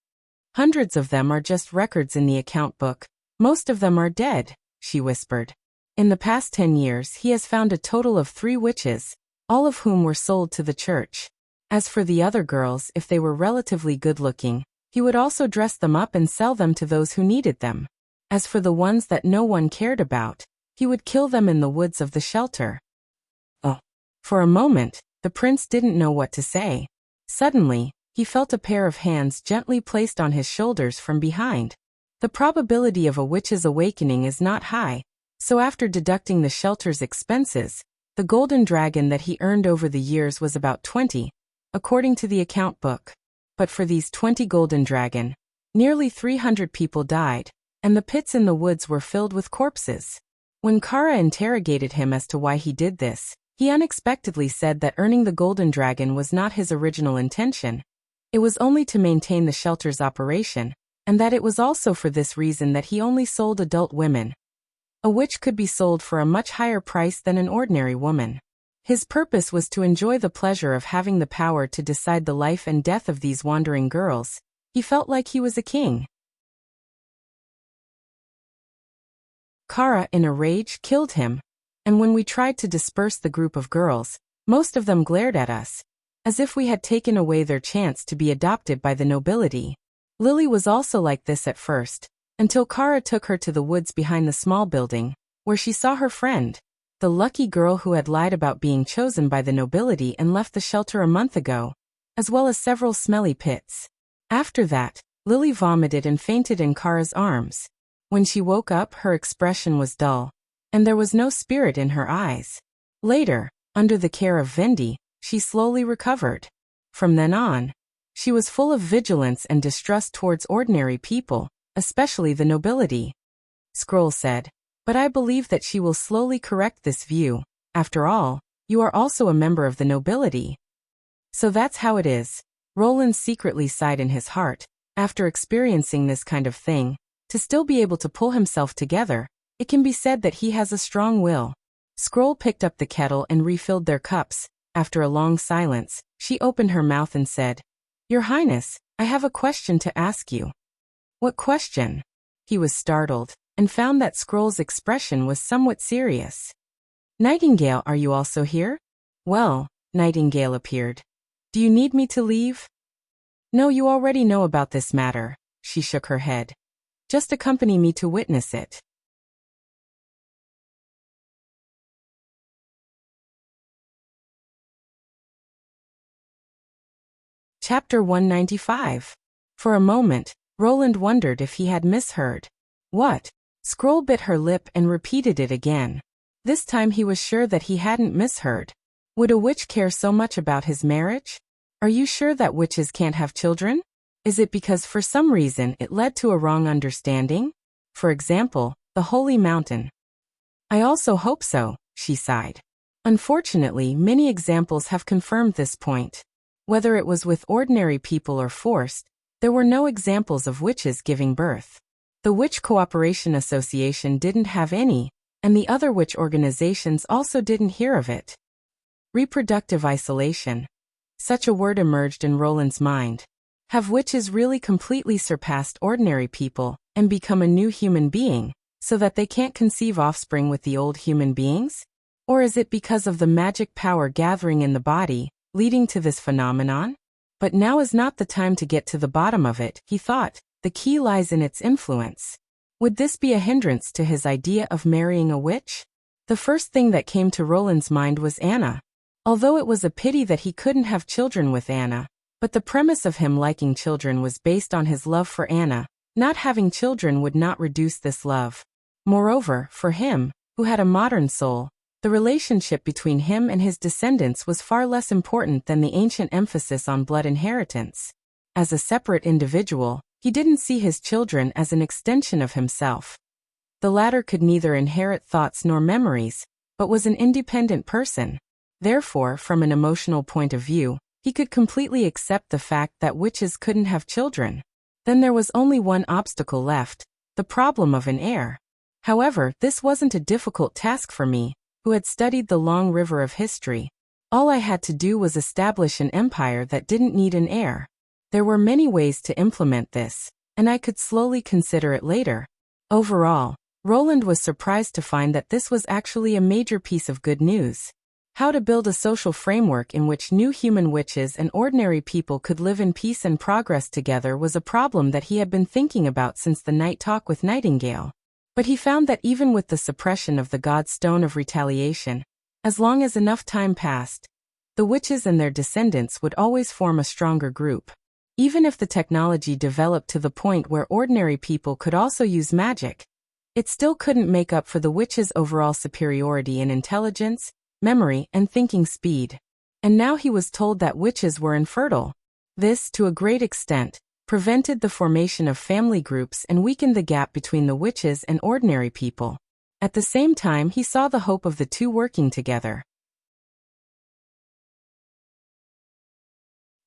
Hundreds of them are just records in the account book. Most of them are dead, she whispered. In the past 10 years he has found a total of 3 witches, all of whom were sold to the church. As for the other girls, if they were relatively good-looking, he would also dress them up and sell them to those who needed them. As for the ones that no one cared about, he would kill them in the woods of the shelter. Oh. For a moment, the prince didn't know what to say. Suddenly, he felt a pair of hands gently placed on his shoulders from behind. The probability of a witch's awakening is not high, so after deducting the shelter's expenses, the golden dragon that he earned over the years was about 20, according to the account book. But for these 20 golden dragon, nearly 300 people died, and the pits in the woods were filled with corpses. When Kara interrogated him as to why he did this, he unexpectedly said that earning the golden dragon was not his original intention. It was only to maintain the shelter's operation, and that it was also for this reason that he only sold adult women. A witch could be sold for a much higher price than an ordinary woman. His purpose was to enjoy the pleasure of having the power to decide the life and death of these wandering girls. He felt like he was a king. Kara, in a rage, killed him, and when we tried to disperse the group of girls, most of them glared at us, as if we had taken away their chance to be adopted by the nobility. Lily was also like this at first, until Kara took her to the woods behind the small building, where she saw her friend, the lucky girl who had lied about being chosen by the nobility and left the shelter a month ago, as well as several smelly pits. After that, Lily vomited and fainted in Kara's arms. When she woke up, her expression was dull, and there was no spirit in her eyes. Later, under the care of Vendi, she slowly recovered. From then on, she was full of vigilance and distrust towards ordinary people, especially the nobility. Scroll said, but I believe that she will slowly correct this view. After all, you are also a member of the nobility. So that's how it is. Roland secretly sighed in his heart. After experiencing this kind of thing, to still be able to pull himself together, it can be said that he has a strong will. Scroll picked up the kettle and refilled their cups. After a long silence, she opened her mouth and said, Your Highness, I have a question to ask you. What question? He was startled, and found that Scroll's expression was somewhat serious. Nightingale, are you also here? Well, Nightingale appeared. Do you need me to leave? No, you already know about this matter. She shook her head. Just accompany me to witness it. Chapter 195. For a moment, Roland wondered if he had misheard. What? Scroll bit her lip and repeated it again. This time he was sure that he hadn't misheard. Would a witch care so much about his marriage? Are you sure that witches can't have children? Is it because for some reason it led to a wrong understanding? For example, the Holy Mountain. I also hope so, she sighed. Unfortunately, many examples have confirmed this point. Whether it was with ordinary people or forced, there were no examples of witches giving birth. The Witch Cooperation Association didn't have any, and the other witch organizations also didn't hear of it. Reproductive isolation. Such a word emerged in Roland's mind. Have witches really completely surpassed ordinary people and become a new human being, so that they can't conceive offspring with the old human beings? Or is it because of the magic power gathering in the body, leading to this phenomenon? But now is not the time to get to the bottom of it, he thought. The key lies in its influence. Would this be a hindrance to his idea of marrying a witch? The first thing that came to Roland's mind was Anna. Although it was a pity that he couldn't have children with Anna, but the premise of him liking children was based on his love for Anna. Not having children would not reduce this love. Moreover, for him, who had a modern soul, the relationship between him and his descendants was far less important than the ancient emphasis on blood inheritance. As a separate individual, he didn't see his children as an extension of himself. The latter could neither inherit thoughts nor memories, but was an independent person. Therefore, from an emotional point of view, He could completely accept the fact that witches couldn't have children. Then there was only one obstacle left, the problem of an heir. However, this wasn't a difficult task for me, who had studied the long river of history. All I had to do was establish an empire that didn't need an heir. There were many ways to implement this, and I could slowly consider it later. Overall, Roland was surprised to find that this was actually a major piece of good news. How to build a social framework in which new human witches and ordinary people could live in peace and progress together was a problem that he had been thinking about since the night talk with Nightingale. But he found that even with the suppression of the God's Stone of Retaliation, as long as enough time passed, the witches and their descendants would always form a stronger group. Even if the technology developed to the point where ordinary people could also use magic, it still couldn't make up for the witches' overall superiority in intelligence, memory, and thinking speed. And now he was told that witches were infertile. This, to a great extent, prevented the formation of family groups and weakened the gap between the witches and ordinary people. At the same time, he saw the hope of the two working together.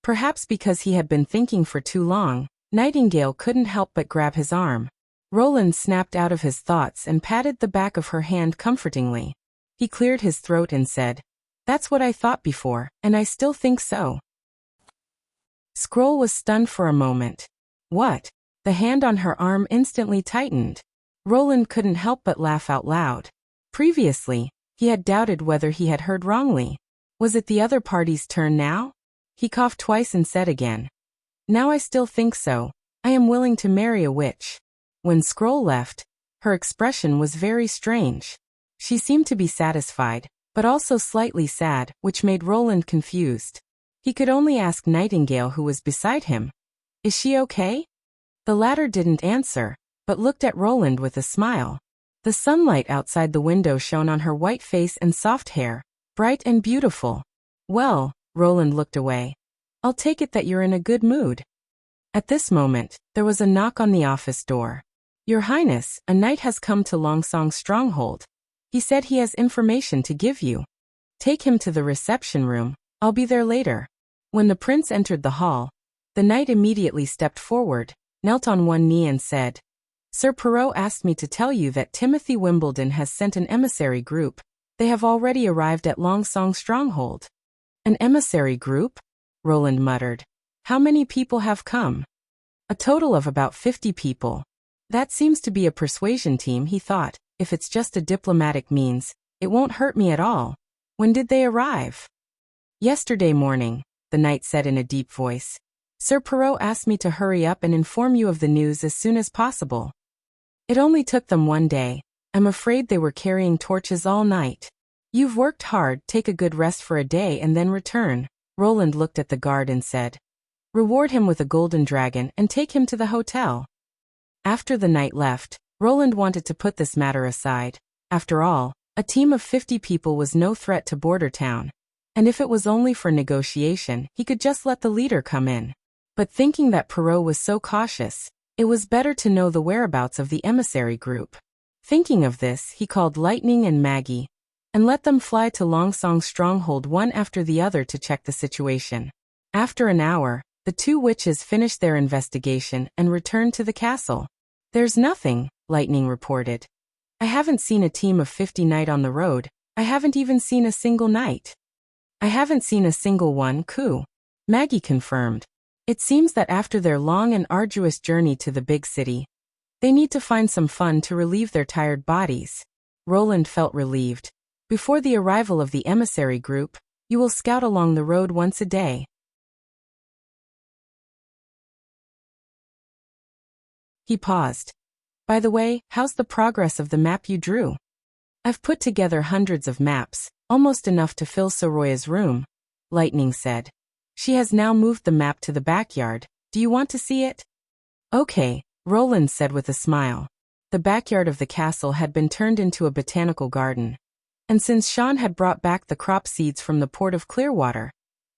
Perhaps because he had been thinking for too long, Nightingale couldn't help but grab his arm. Roland snapped out of his thoughts and patted the back of her hand comfortingly. He cleared his throat and said, "That's what I thought before, and I still think so." Scroll was stunned for a moment. What? The hand on her arm instantly tightened. Roland couldn't help but laugh out loud. Previously, he had doubted whether he had heard wrongly. Was it the other party's turn now? He coughed twice and said again, "Now I still think so. I am willing to marry a witch." When Scroll left, her expression was very strange. She seemed to be satisfied, but also slightly sad, which made Roland confused. He could only ask Nightingale, who was beside him, "Is she okay?" The latter didn't answer, but looked at Roland with a smile. The sunlight outside the window shone on her white face and soft hair, bright and beautiful. "Well," Roland looked away, "I'll take it that you're in a good mood." At this moment, there was a knock on the office door. "Your Highness, a knight has come to Longsong's stronghold. He said he has information to give you. Take him to the reception room. I'll be there later." When the prince entered the hall, the knight immediately stepped forward, knelt on one knee and said, "Sir Perrault asked me to tell you that Timothy Wimbledon has sent an emissary group. They have already arrived at Longsong's stronghold." "An emissary group?" Roland muttered. "How many people have come?" "A total of about 50 people. That seems to be a persuasion team," he thought. "If it's just a diplomatic means, it won't hurt me at all. When did they arrive?" "Yesterday morning," the knight said in a deep voice. "Sir Perrault asked me to hurry up and inform you of the news as soon as possible. It only took them one day. I'm afraid they were carrying torches all night. You've worked hard, take a good rest for a day and then return." Roland looked at the guard and said, "Reward him with a golden dragon and take him to the hotel." After the knight left, Roland wanted to put this matter aside. After all, a team of 50 people was no threat to Border Town. And if it was only for negotiation, he could just let the leader come in. But thinking that Perrault was so cautious, it was better to know the whereabouts of the emissary group. Thinking of this, he called Lightning and Maggie, and let them fly to Longsong's stronghold one after the other to check the situation. After an hour, the two witches finished their investigation and returned to the castle. "There's nothing," Lightning reported. "I haven't seen a team of 50 knight on the road. I haven't even seen a single knight." "I haven't seen a single one, Ku," Maggie confirmed. "It seems that after their long and arduous journey to the big city, they need to find some fun to relieve their tired bodies." Roland felt relieved. "Before the arrival of the emissary group, you will scout along the road once a day." He paused. "By the way, how's the progress of the map you drew?" "I've put together hundreds of maps, almost enough to fill Soroya's room," Lightning said. "She has now moved the map to the backyard. Do you want to see it?" "Okay," Roland said with a smile. The backyard of the castle had been turned into a botanical garden. And since Sean had brought back the crop seeds from the port of Clearwater,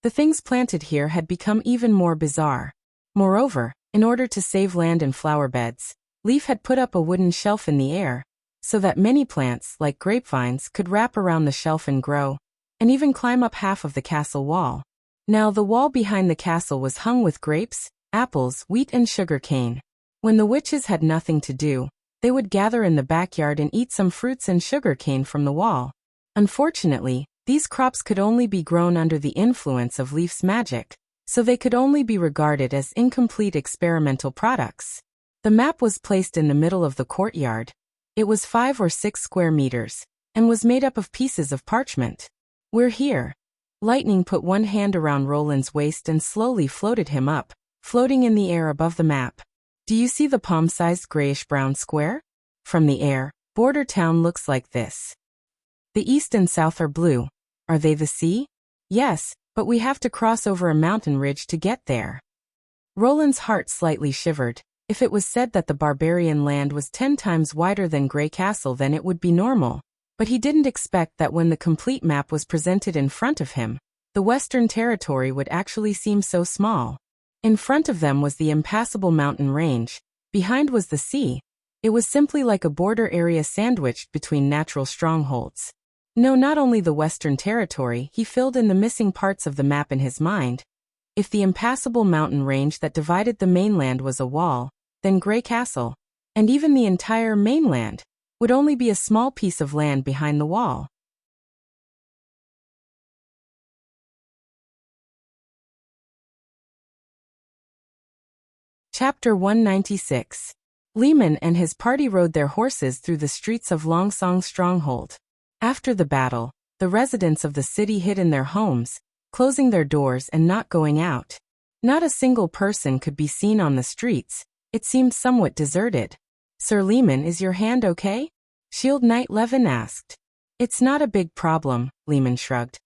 the things planted here had become even more bizarre. Moreover, in order to save land and flower beds, Leaf had put up a wooden shelf in the air, so that many plants, like grapevines, could wrap around the shelf and grow, and even climb up half of the castle wall. Now the wall behind the castle was hung with grapes, apples, wheat and sugar cane. When the witches had nothing to do, they would gather in the backyard and eat some fruits and sugar cane from the wall. Unfortunately, these crops could only be grown under the influence of Leaf's magic, so they could only be regarded as incomplete experimental products. The map was placed in the middle of the courtyard. It was 5 or 6 square meters, and was made up of pieces of parchment. "We're here." Lightning put one hand around Roland's waist and slowly floated him up, floating in the air above the map. "Do you see the palm-sized grayish-brown square? From the air, Border Town looks like this. The east and south are blue. Are they the sea?" "Yes, but we have to cross over a mountain ridge to get there." Roland's heart slightly shivered. If it was said that the barbarian land was 10 times wider than Grey Castle, then it would be normal. But he didn't expect that when the complete map was presented in front of him, the Western Territory would actually seem so small. In front of them was the impassable mountain range. Behind was the sea. It was simply like a border area sandwiched between natural strongholds. No, not only the Western Territory, he filled in the missing parts of the map in his mind. If the impassable mountain range that divided the mainland was a wall, then Grey Castle, and even the entire mainland, would only be a small piece of land behind the wall. Chapter 196. Lehman and his party rode their horses through the streets of Longsong's stronghold. After the battle, the residents of the city hid in their homes, closing their doors and not going out. Not a single person could be seen on the streets. It seemed somewhat deserted. "Sir Lehman, is your hand okay?" Shield Knight Levin asked. "It's not a big problem," Lehman shrugged.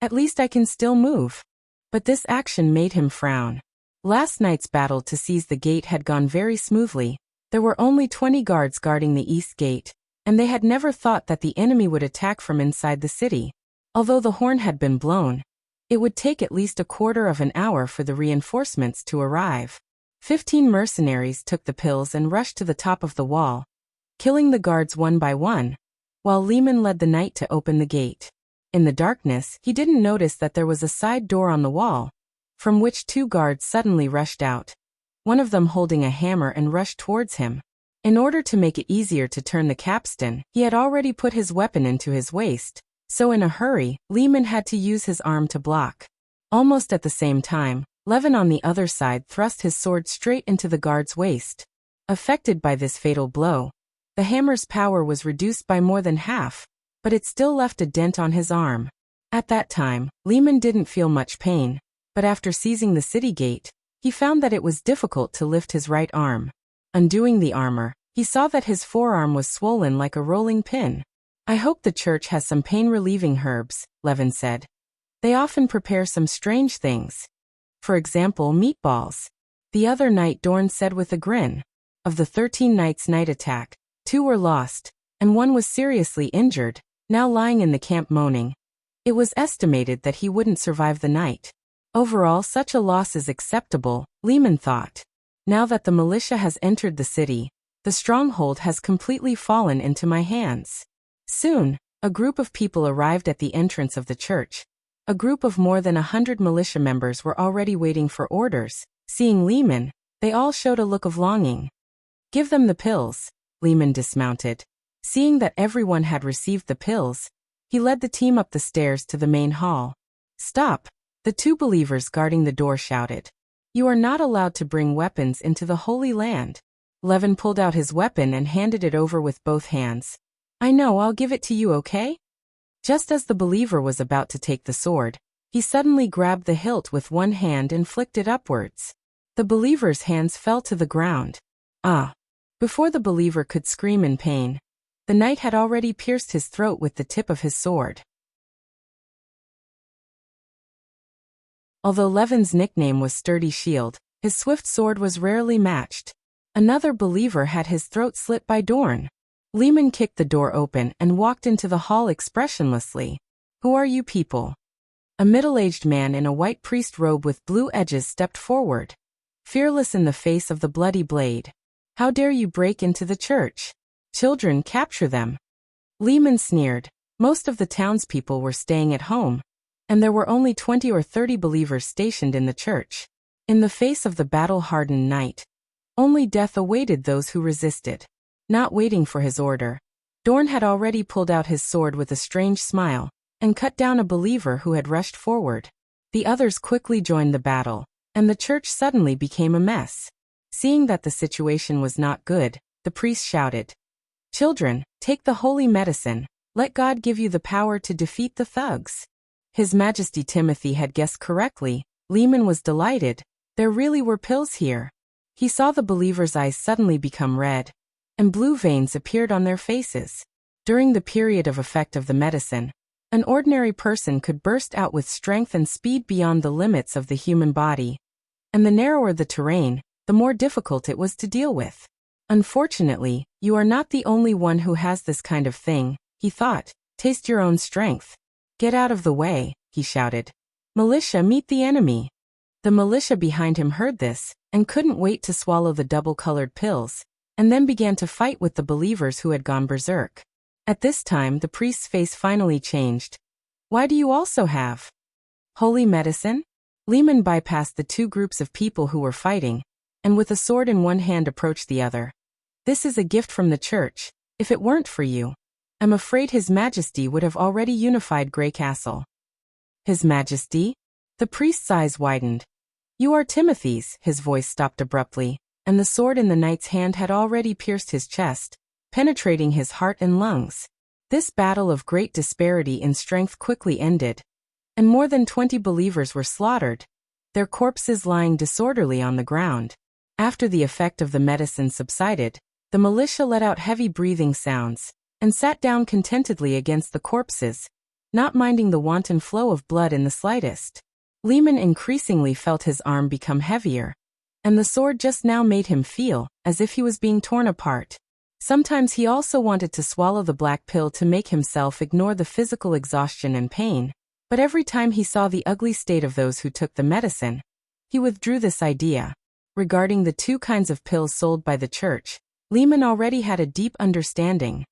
"At least I can still move." But this action made him frown. Last night's battle to seize the gate had gone very smoothly. There were only 20 guards guarding the east gate, and they had never thought that the enemy would attack from inside the city. Although the horn had been blown, it would take at least a quarter of an hour for the reinforcements to arrive. 15 mercenaries took the pills and rushed to the top of the wall, killing the guards one by one, while Lehman led the knight to open the gate. In the darkness, he didn't notice that there was a side door on the wall, from which 2 guards suddenly rushed out, one of them holding a hammer, and rushed towards him. In order to make it easier to turn the capstan, he had already put his weapon into his waist, so in a hurry, Lehman had to use his arm to block. Almost at the same time, Levin on the other side thrust his sword straight into the guard's waist. Affected by this fatal blow, the hammer's power was reduced by more than half, but it still left a dent on his arm. At that time, Lehman didn't feel much pain, but after seizing the city gate, he found that it was difficult to lift his right arm. Undoing the armor, he saw that his forearm was swollen like a rolling pin. "I hope the church has some pain-relieving herbs," Levin said. "They often prepare some strange things. For example, meatballs." The other night, Dorn said with a grin. Of the 13 knights' night attack, 2 were lost, and 1 was seriously injured, now lying in the camp moaning. It was estimated that he wouldn't survive the night. Overall, such a loss is acceptable, Lehman thought. Now that the militia has entered the city, the stronghold has completely fallen into my hands. Soon, a group of people arrived at the entrance of the church. A group of more than 100 militia members were already waiting for orders. Seeing Lehman, they all showed a look of longing. "Give them the pills." Lehman dismounted. Seeing that everyone had received the pills, he led the team up the stairs to the main hall. "Stop!" The 2 believers guarding the door shouted. "You are not allowed to bring weapons into the Holy Land." Levin pulled out his weapon and handed it over with both hands. "I know, I'll give it to you, okay?" Just as the believer was about to take the sword, he suddenly grabbed the hilt with one hand and flicked it upwards. The believer's hands fell to the ground. "Ah!" Before the believer could scream in pain, the knight had already pierced his throat with the tip of his sword. Although Levin's nickname was Sturdy Shield, his swift sword was rarely matched. Another believer had his throat slit by Dorn. Lehman kicked the door open and walked into the hall expressionlessly. "Who are you people?" A middle-aged man in a white priest robe with blue edges stepped forward, fearless in the face of the bloody blade. "How dare you break into the church? Children, capture them." Lehman sneered. Most of the townspeople were staying at home. and there were only 20 or 30 believers stationed in the church. In the face of the battle-hardened knight, only death awaited those who resisted. Not waiting for his order, Dorn had already pulled out his sword with a strange smile and cut down a believer who had rushed forward. The others quickly joined the battle, and the church suddenly became a mess. Seeing that the situation was not good, the priest shouted, "Children, take the holy medicine. Let God give you the power to defeat the thugs." His Majesty Timothy had guessed correctly. Lehman was delighted. There really were pills here. He saw the believers' eyes suddenly become red, and blue veins appeared on their faces. During the period of effect of the medicine, an ordinary person could burst out with strength and speed beyond the limits of the human body. And the narrower the terrain, the more difficult it was to deal with. "Unfortunately, you are not the only one who has this kind of thing," he thought. "Taste your own strength." "Get out of the way," he shouted. "Militia, meet the enemy." The militia behind him heard this, and couldn't wait to swallow the double-colored pills, and then began to fight with the believers who had gone berserk. At this time the priest's face finally changed. "Why do you also have holy medicine?" Lehman bypassed the two groups of people who were fighting, and with a sword in one hand approached the other. "This is a gift from the church. If it weren't for you, I'm afraid His Majesty would have already unified Grey Castle." "His Majesty?" The priest's eyes widened. "You are Timothy's." His voice stopped abruptly, and the sword in the knight's hand had already pierced his chest, penetrating his heart and lungs. This battle of great disparity in strength quickly ended, and more than 20 believers were slaughtered, their corpses lying disorderly on the ground. After the effect of the medicine subsided, the militia let out heavy breathing sounds, and sat down contentedly against the corpses, not minding the wanton flow of blood in the slightest. Lehman increasingly felt his arm become heavier, and the sword just now made him feel as if he was being torn apart. Sometimes he also wanted to swallow the black pill to make himself ignore the physical exhaustion and pain, but every time he saw the ugly state of those who took the medicine, he withdrew this idea. Regarding the two kinds of pills sold by the church, Lehman already had a deep understanding.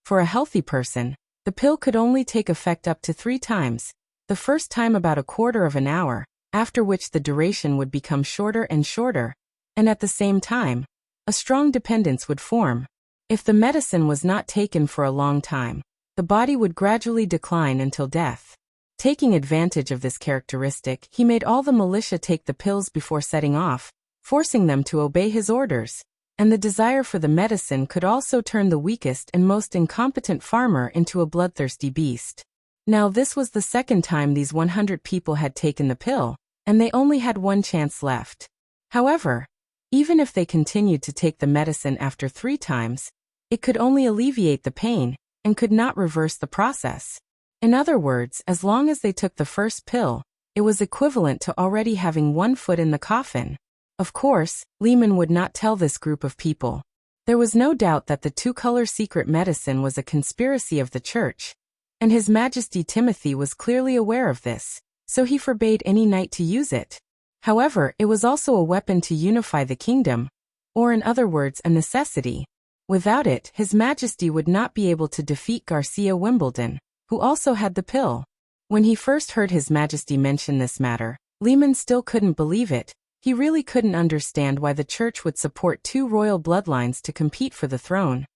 For a healthy person, the pill could only take effect up to 3 times, the first time about a quarter of an hour, after which the duration would become shorter and shorter, and at the same time, a strong dependence would form. If the medicine was not taken for a long time, the body would gradually decline until death. Taking advantage of this characteristic, he made all the militia take the pills before setting off, forcing them to obey his orders. And the desire for the medicine could also turn the weakest and most incompetent farmer into a bloodthirsty beast. Now this was the second time these 100 people had taken the pill, and they only had one chance left. However, even if they continued to take the medicine after 3 times, it could only alleviate the pain, and could not reverse the process. In other words, as long as they took the first pill, it was equivalent to already having one foot in the coffin. Of course, Lehman would not tell this group of people. There was no doubt that the 2-color secret medicine was a conspiracy of the church, and His Majesty Timothy was clearly aware of this, so he forbade any knight to use it. However, it was also a weapon to unify the kingdom, or in other words, a necessity. Without it, His Majesty would not be able to defeat Garcia Wimbledon, who also had the pill. When he first heard His Majesty mention this matter, Lehman still couldn't believe it. He really couldn't understand why the church would support 2 royal bloodlines to compete for the throne.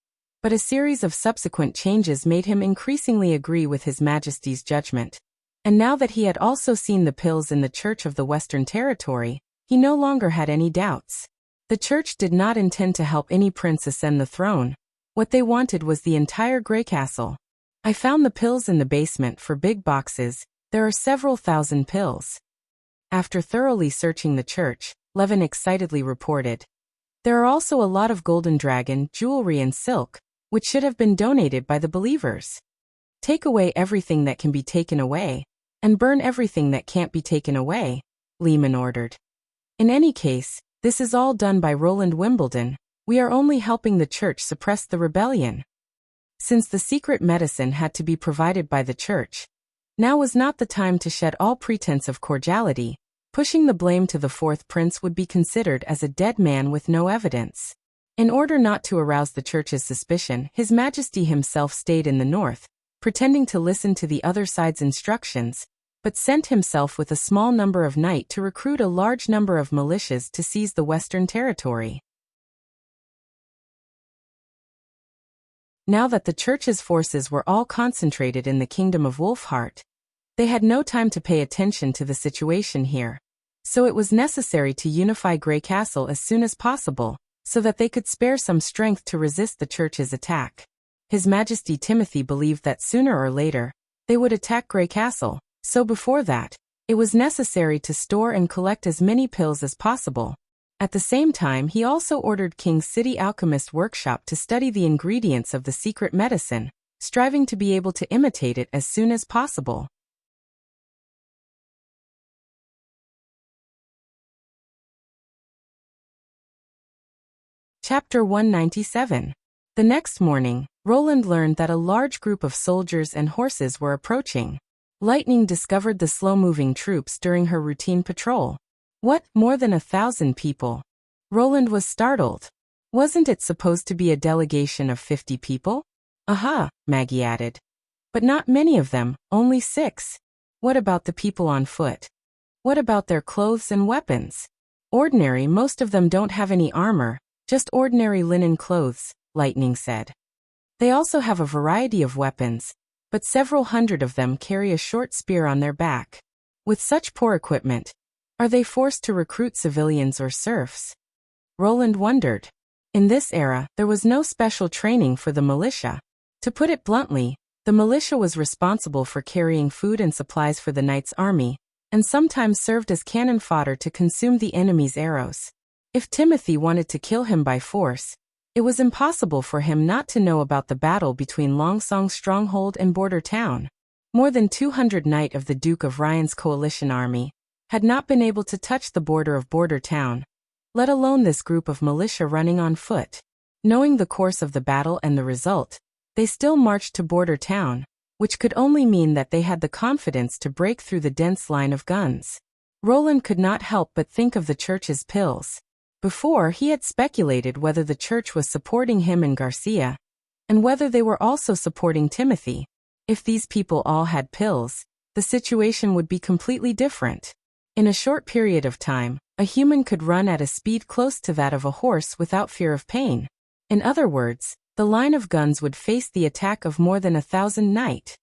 But a series of subsequent changes made him increasingly agree with His Majesty's judgment. And now that he had also seen the pills in the Church of the Western Territory, he no longer had any doubts. The church did not intend to help any prince ascend the throne. What they wanted was the entire Grey Castle. "I found the pills in the basement for big boxes. There are several thousand pills." After thoroughly searching the church, Levin excitedly reported, "There are also a lot of golden dragon, jewelry and silk, which should have been donated by the believers. Take away everything that can be taken away, and burn everything that can't be taken away," Lehman ordered. "In any case, this is all done by Roland Wimbledon. We are only helping the church suppress the rebellion." Since the secret medicine had to be provided by the church, now was not the time to shed all pretense of cordiality. Pushing the blame to the 4th prince would be considered as a dead man with no evidence. In order not to arouse the church's suspicion, His Majesty himself stayed in the north, pretending to listen to the other side's instructions, but sent himself with a small number of knights to recruit a large number of militias to seize the western territory. Now that the church's forces were all concentrated in the kingdom of Wolfheart, they had no time to pay attention to the situation here, so it was necessary to unify Grey Castle as soon as possible, so that they could spare some strength to resist the church's attack. His Majesty Timothy believed that sooner or later, they would attack Grey Castle, so before that, it was necessary to store and collect as many pills as possible. At the same time, he also ordered King's City Alchemist Workshop to study the ingredients of the secret medicine, striving to be able to imitate it as soon as possible. Chapter 197. The next morning, Roland learned that a large group of soldiers and horses were approaching. Lightning discovered the slow-moving troops during her routine patrol. What, more than 1,000 people? Roland was startled. Wasn't it supposed to be a delegation of 50 people? Aha, Maggie added. But not many of them, only 6. What about the people on foot? What about their clothes and weapons? Ordinary, most of them don't have any armor, just ordinary linen clothes, Lightning said. They also have a variety of weapons, but several hundred of them carry a short spear on their back. With such poor equipment, are they forced to recruit civilians or serfs? Roland wondered. In this era, there was no special training for the militia. To put it bluntly, the militia was responsible for carrying food and supplies for the knight's army, and sometimes served as cannon fodder to consume the enemy's arrows. If Timothy wanted to kill him by force, it was impossible for him not to know about the battle between Longsong's stronghold and border town. More than 200 knights of the Duke of Ryan's coalition army had not been able to touch the border of border town, let alone this group of militia running on foot. Knowing the course of the battle and the result, they still marched to border town, which could only mean that they had the confidence to break through the dense line of guns. Roland could not help but think of the church's pills. Before, he had speculated whether the church was supporting him and Garcia, and whether they were also supporting Timothy. If these people all had pills, the situation would be completely different. In a short period of time, a human could run at a speed close to that of a horse without fear of pain. In other words, the line of guns would face the attack of more than 1,000 knights.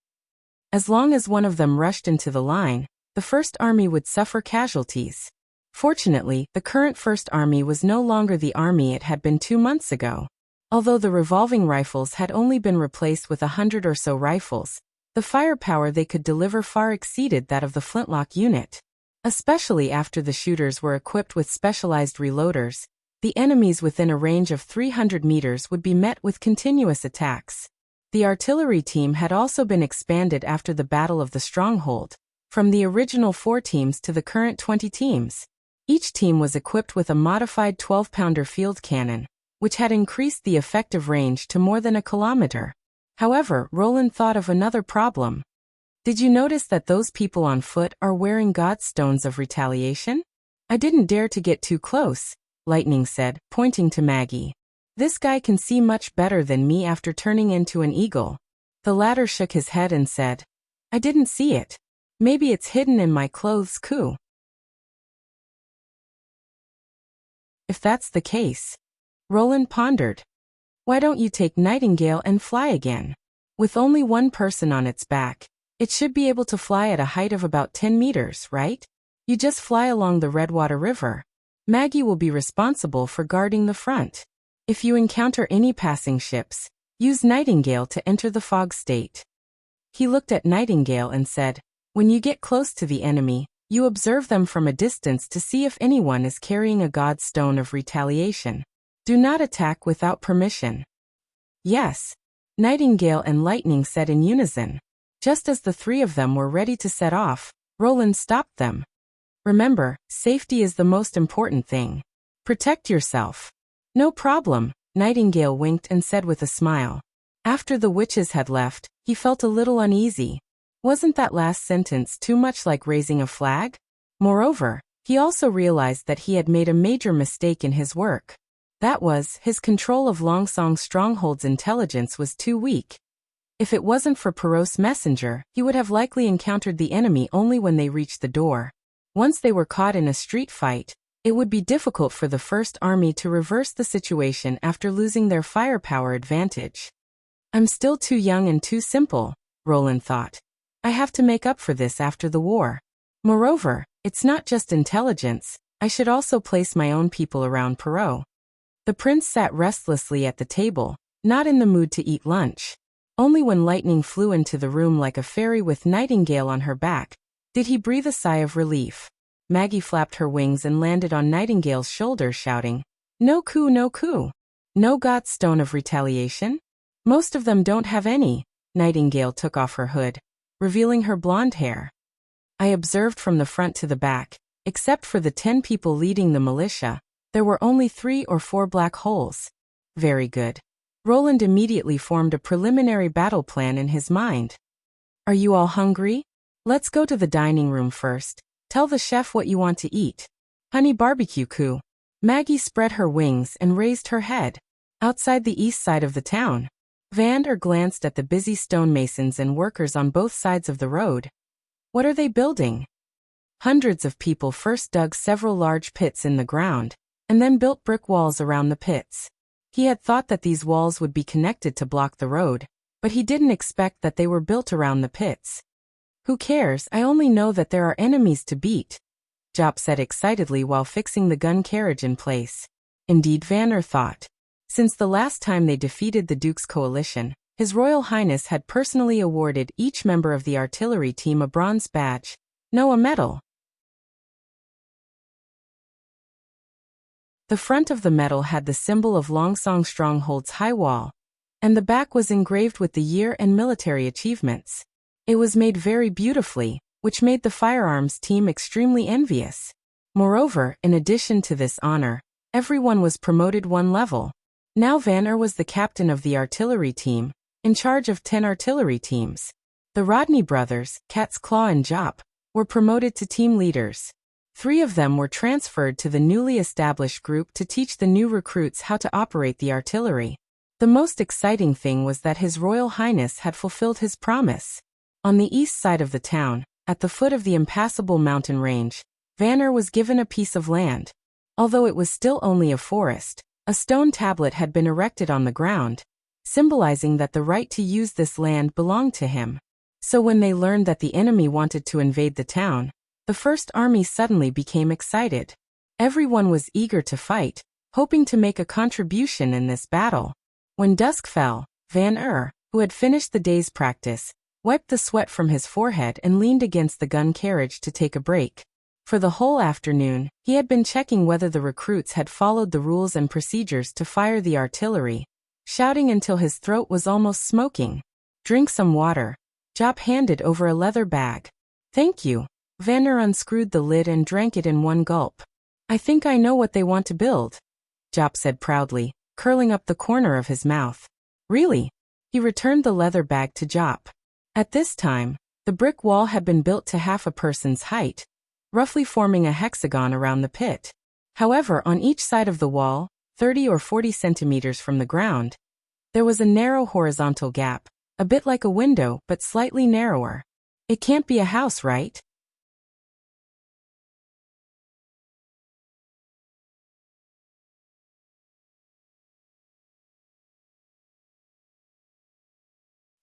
As long as one of them rushed into the line, the First Army would suffer casualties. Fortunately, the current First Army was no longer the army it had been 2 months ago. Although the revolving rifles had only been replaced with 100 or so rifles, the firepower they could deliver far exceeded that of the flintlock unit. Especially after the shooters were equipped with specialized reloaders, the enemies within a range of 300 meters would be met with continuous attacks. The artillery team had also been expanded after the Battle of the Stronghold, from the original 4 teams to the current 20 teams. Each team was equipped with a modified 12-pounder field cannon, which had increased the effective range to more than a kilometer. However, Roland thought of another problem. Did you notice that those people on foot are wearing God's stones of retaliation? I didn't dare to get too close, Lightning said, pointing to Maggie. This guy can see much better than me after turning into an eagle. The latter shook his head and said, I didn't see it. Maybe it's hidden in my clothes too. If that's the case, Roland pondered. Why don't you take Nightingale and fly again? With only one person on its back, it should be able to fly at a height of about 10 meters, right? You just fly along the Redwater River. Maggie will be responsible for guarding the front. If you encounter any passing ships, use Nightingale to enter the fog state. He looked at Nightingale and said, when you get close to the enemy, you observe them from a distance to see if anyone is carrying a God's stone of retaliation. Do not attack without permission. Yes, Nightingale and Lightning said in unison. Just as the 3 of them were ready to set off, Roland stopped them. Remember, safety is the most important thing. Protect yourself. No problem, Nightingale winked and said with a smile. After the witches had left, he felt a little uneasy. Wasn't that last sentence too much like raising a flag? Moreover, he also realized that he had made a major mistake in his work. That was, his control of Longsong Stronghold's intelligence was too weak. If it wasn't for Perot's messenger, he would have likely encountered the enemy only when they reached the door. Once they were caught in a street fight, it would be difficult for the First Army to reverse the situation after losing their firepower advantage. I'm still too young and too simple, Roland thought. I have to make up for this after the war. Moreover, it's not just intelligence, I should also place my own people around Perot. The prince sat restlessly at the table, not in the mood to eat lunch. Only when lightning flew into the room like a fairy with Nightingale on her back, did he breathe a sigh of relief. Maggie flapped her wings and landed on Nightingale's shoulder, shouting, "No coup, no coup. No got stone of retaliation? Most of them don't have any." Nightingale took off her hood, revealing her blonde hair. I observed from the front to the back, except for the 10 people leading the militia, there were only 3 or 4 black holes. Very good. Roland immediately formed a preliminary battle plan in his mind. Are you all hungry? Let's go to the dining room first. Tell the chef what you want to eat. Honey barbecue coup. Maggie spread her wings and raised her head. Outside the east side of the town, Vander glanced at the busy stonemasons and workers on both sides of the road. What are they building? Hundreds of people first dug several large pits in the ground, and then built brick walls around the pits. He had thought that these walls would be connected to block the road, but he didn't expect that they were built around the pits. Who cares, I only know that there are enemies to beat, Jop said excitedly while fixing the gun carriage in place. Indeed, Vander thought. Since the last time they defeated the Duke's coalition, His Royal Highness had personally awarded each member of the artillery team a bronze badge, no a medal. The front of the medal had the symbol of Longsong Stronghold's high wall, and the back was engraved with the year and military achievements. It was made very beautifully, which made the firearms team extremely envious. Moreover, in addition to this honor, everyone was promoted 1 level. Now Vanner was the captain of the artillery team, in charge of 10 artillery teams. The Rodney brothers, Cat's Claw and Jop, were promoted to team leaders. 3 of them were transferred to the newly established group to teach the new recruits how to operate the artillery. The most exciting thing was that His Royal Highness had fulfilled his promise. On the east side of the town, at the foot of the impassable mountain range, Vanner was given a piece of land. Although it was still only a forest, a stone tablet had been erected on the ground, symbolizing that the right to use this land belonged to him. So when they learned that the enemy wanted to invade the town, the First Army suddenly became excited. Everyone was eager to fight, hoping to make a contribution in this battle. When dusk fell, Van who had finished the day's practice, wiped the sweat from his forehead and leaned against the gun carriage to take a break. For the whole afternoon, he had been checking whether the recruits had followed the rules and procedures to fire the artillery, shouting until his throat was almost smoking. "Drink some water." Jop handed over a leather bag. "Thank you." Vanner unscrewed the lid and drank it in 1 gulp. "I think I know what they want to build," Jop said proudly, curling up the corner of his mouth. "Really?" He returned the leather bag to Jop. At this time, the brick wall had been built to half a person's height, roughly forming a hexagon around the pit. However, on each side of the wall, 30 or 40 centimeters from the ground, there was a narrow horizontal gap, a bit like a window but slightly narrower. It can't be a house, right?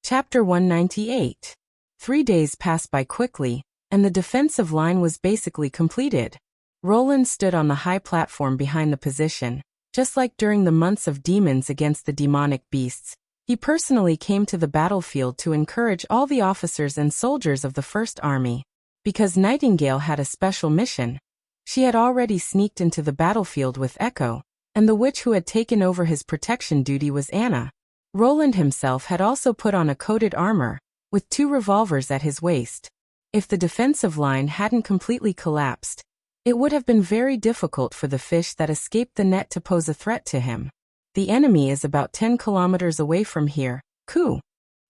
Chapter 198. 3 days passed by quickly, and the defensive line was basically completed. Roland stood on the high platform behind the position. Just like during the months of demons against the demonic beasts, he personally came to the battlefield to encourage all the officers and soldiers of the First Army. Because Nightingale had a special mission. She had already sneaked into the battlefield with Echo, and the witch who had taken over his protection duty was Anna. Roland himself had also put on a coated armor, with 2 revolvers at his waist. If the defensive line hadn't completely collapsed, it would have been very difficult for the fish that escaped the net to pose a threat to him. "The enemy is about 10 kilometers away from here, Coo."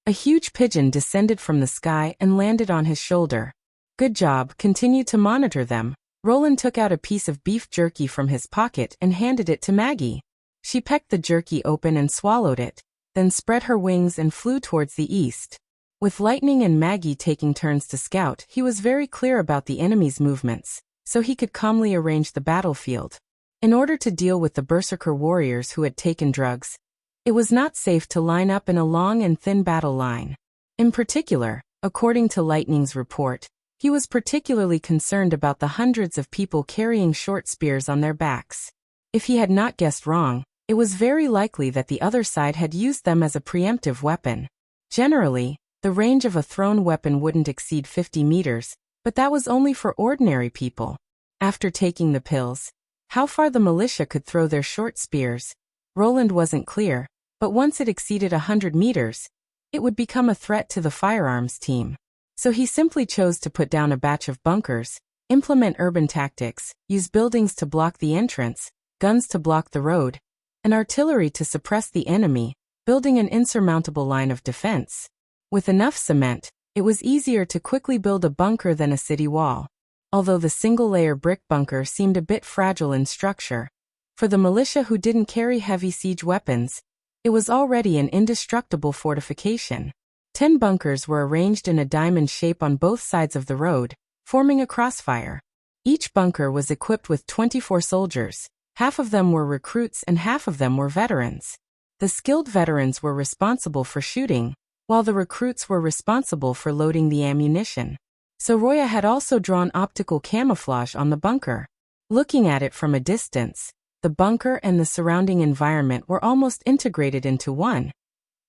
A huge pigeon descended from the sky and landed on his shoulder. "Good job, continue to monitor them." Roland took out a piece of beef jerky from his pocket and handed it to Maggie. She pecked the jerky open and swallowed it, then spread her wings and flew towards the east. With Lightning and Maggie taking turns to scout, he was very clear about the enemy's movements, so he could calmly arrange the battlefield. In order to deal with the berserker warriors who had taken drugs, it was not safe to line up in a long and thin battle line. In particular, according to Lightning's report, he was particularly concerned about the hundreds of people carrying short spears on their backs. If he had not guessed wrong, it was very likely that the other side had used them as a preemptive weapon. Generally, the range of a thrown weapon wouldn't exceed 50 meters, but that was only for ordinary people. After taking the pills, how far the militia could throw their short spears, Roland wasn't clear, but once it exceeded 100 meters, it would become a threat to the firearms team. So he simply chose to put down a batch of bunkers, implement urban tactics, use buildings to block the entrance, guns to block the road, and artillery to suppress the enemy, building an insurmountable line of defense. With enough cement, it was easier to quickly build a bunker than a city wall, although the single-layer brick bunker seemed a bit fragile in structure. For the militia who didn't carry heavy siege weapons, it was already an indestructible fortification. 10 bunkers were arranged in a diamond shape on both sides of the road, forming a crossfire. Each bunker was equipped with 24 soldiers. Half of them were recruits and half of them were veterans. The skilled veterans were responsible for shooting, while the recruits were responsible for loading the ammunition. Soroya had also drawn optical camouflage on the bunker. Looking at it from a distance, the bunker and the surrounding environment were almost integrated into one,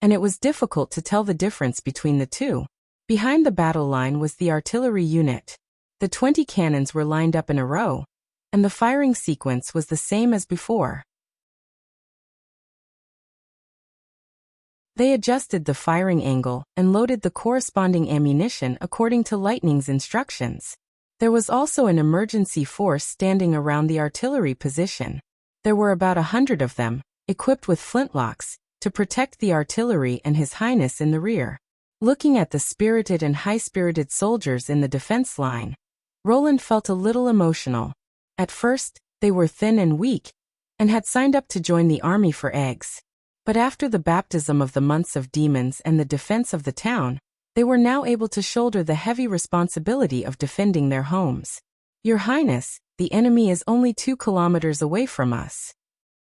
and it was difficult to tell the difference between the two. Behind the battle line was the artillery unit. The 20 cannons were lined up in a row, and the firing sequence was the same as before. They adjusted the firing angle and loaded the corresponding ammunition according to Lightning's instructions. There was also an emergency force standing around the artillery position. There were about 100 of them, equipped with flintlocks, to protect the artillery and His Highness in the rear. Looking at the spirited and high-spirited soldiers in the defense line, Roland felt a little emotional. At first, they were thin and weak, and had signed up to join the army for eggs. But after the baptism of the months of demons and the defense of the town, they were now able to shoulder the heavy responsibility of defending their homes. Your Highness, the enemy is only 2 kilometers away from us.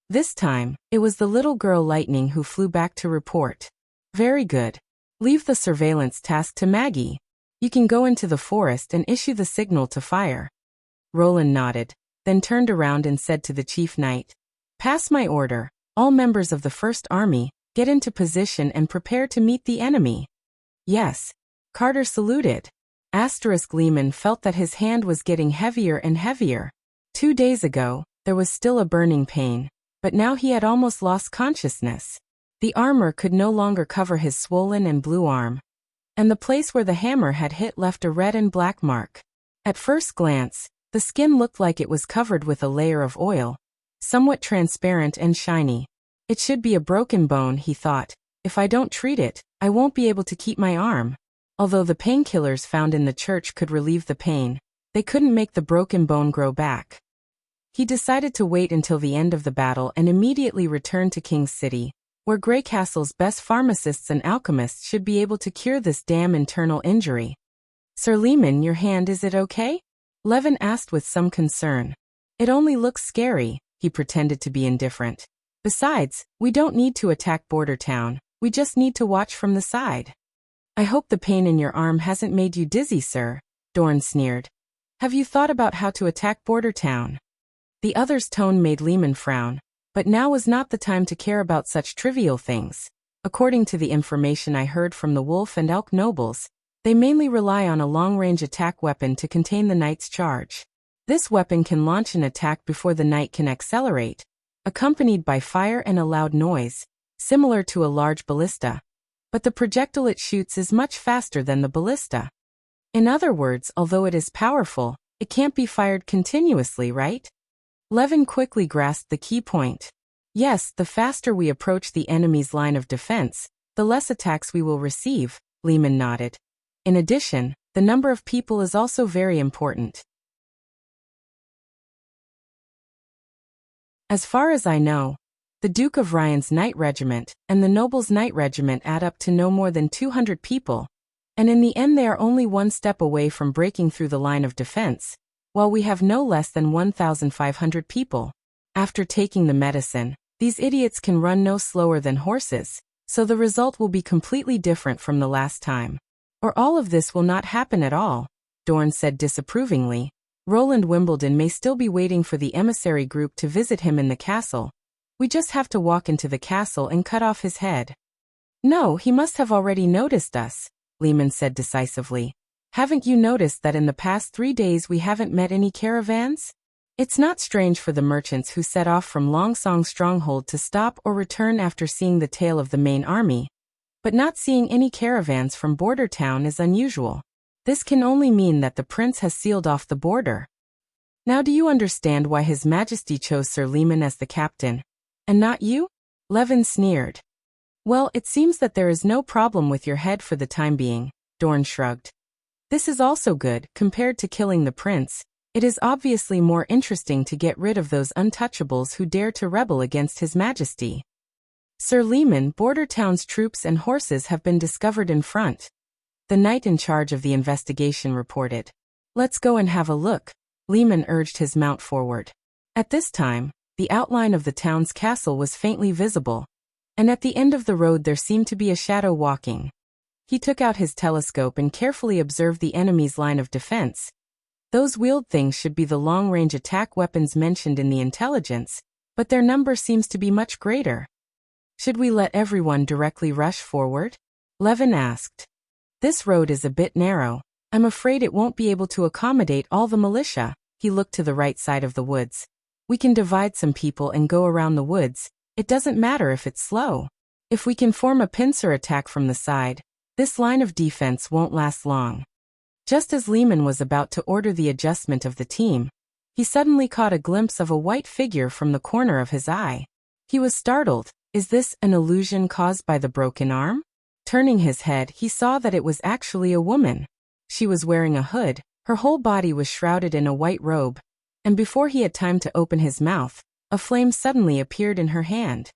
This time, it was the little girl Lightning who flew back to report. Very good. Leave the surveillance task to Maggie. You can go into the forest and issue the signal to fire. Roland nodded, then turned around and said to the chief knight, "Pass my order. All members of the First Army, get into position and prepare to meet the enemy." Yes. Carter saluted. Lehman felt that his hand was getting heavier and heavier. 2 days ago, there was still a burning pain, but now he had almost lost consciousness. The armor could no longer cover his swollen and blue arm, and the place where the hammer had hit left a red and black mark. At first glance, the skin looked like it was covered with a layer of oil, somewhat transparent and shiny. It should be a broken bone, he thought. If I don't treat it, I won't be able to keep my arm. Although the painkillers found in the church could relieve the pain, they couldn't make the broken bone grow back. He decided to wait until the end of the battle and immediately return to King's City, where Greycastle's best pharmacists and alchemists should be able to cure this damn internal injury. "Sir Lehman, your hand, is it okay?" Levin asked with some concern. "It only looks scary," he pretended to be indifferent. "Besides, we don't need to attack Border Town, we just need to watch from the side." "I hope the pain in your arm hasn't made you dizzy, sir," Dorn sneered. "Have you thought about how to attack Border Town?" The other's tone made Lehman frown, but now was not the time to care about such trivial things. According to the information I heard from the Wolf and Elk nobles, they mainly rely on a long-range attack weapon to contain the knight's charge. This weapon can launch an attack before the knight can accelerate, accompanied by fire and a loud noise, similar to a large ballista. But the projectile it shoots is much faster than the ballista. In other words, although it is powerful, it can't be fired continuously, right? Levin quickly grasped the key point. Yes, the faster we approach the enemy's line of defense, the less attacks we will receive, Lehman nodded. In addition, the number of people is also very important. As far as I know, The Duke of Ryan's Knight Regiment and the Noble's Knight Regiment add up to no more than 200 people, and in the end they are only one step away from breaking through the line of defense, while we have no less than 1,500 people. After taking the medicine, these idiots can run no slower than horses, so the result will be completely different from the last time. Or all of this will not happen at all, Dorn said disapprovingly. Roland Wimbledon may still be waiting for the emissary group to visit him in the castle. We just have to walk into the castle and cut off his head. No, he must have already noticed us, Lehman said decisively. Haven't you noticed that in the past 3 days we haven't met any caravans? It's not strange for the merchants who set off from Longsong Stronghold to stop or return after seeing the tail of the main army, but not seeing any caravans from Border Town is unusual. This can only mean that the prince has sealed off the border. Now do you understand why His Majesty chose Sir Lehman as the captain, and not you? Levin sneered. Well, it seems that there is no problem with your head for the time being, Dorn shrugged. This is also good, compared to killing the prince. It is obviously more interesting to get rid of those untouchables who dare to rebel against His Majesty. Sir Lehman, Border Town's troops and horses have been discovered in front. The knight in charge of the investigation reported. Let's go and have a look. Lehman urged his mount forward. At this time, the outline of the town's castle was faintly visible, and at the end of the road there seemed to be a shadow walking. He took out his telescope and carefully observed the enemy's line of defense. Those wheeled things should be the long-range attack weapons mentioned in the intelligence, but their number seems to be much greater. Should we let everyone directly rush forward? Levin asked. This road is a bit narrow. I'm afraid it won't be able to accommodate all the militia. He looked to the right side of the woods. We can divide some people and go around the woods. It doesn't matter if it's slow. If we can form a pincer attack from the side, this line of defense won't last long. Just as Lehman was about to order the adjustment of the team, he suddenly caught a glimpse of a white figure from the corner of his eye. He was startled. Is this an illusion caused by the broken arm? Turning his head, he saw that it was actually a woman. She was wearing a hood, her whole body was shrouded in a white robe, and before he had time to open his mouth, a flame suddenly appeared in her hand.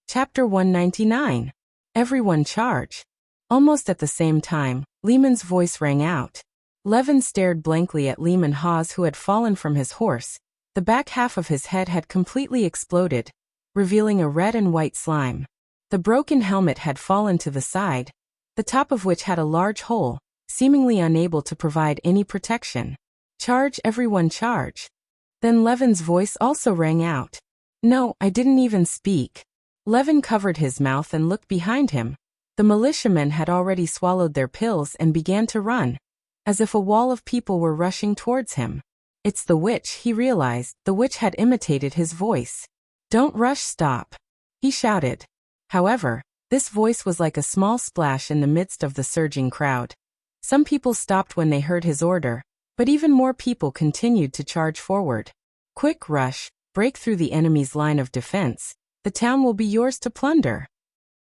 Chapter 199. Everyone charge. Almost at the same time, Lehman's voice rang out. Levin stared blankly at Lehman Hawes, who had fallen from his horse. The back half of his head had completely exploded, revealing a red and white slime. The broken helmet had fallen to the side, the top of which had a large hole, seemingly unable to provide any protection. Charge, everyone charge. Then Levin's voice also rang out. No, I didn't even speak. Levin covered his mouth and looked behind him. The militiamen had already swallowed their pills and began to run, as if a wall of people were rushing towards him. It's the witch, he realized. The witch had imitated his voice. Don't rush, stop, he shouted. However, this voice was like a small splash in the midst of the surging crowd. Some people stopped when they heard his order, but even more people continued to charge forward. Quick rush, break through the enemy's line of defense. The town will be yours to plunder.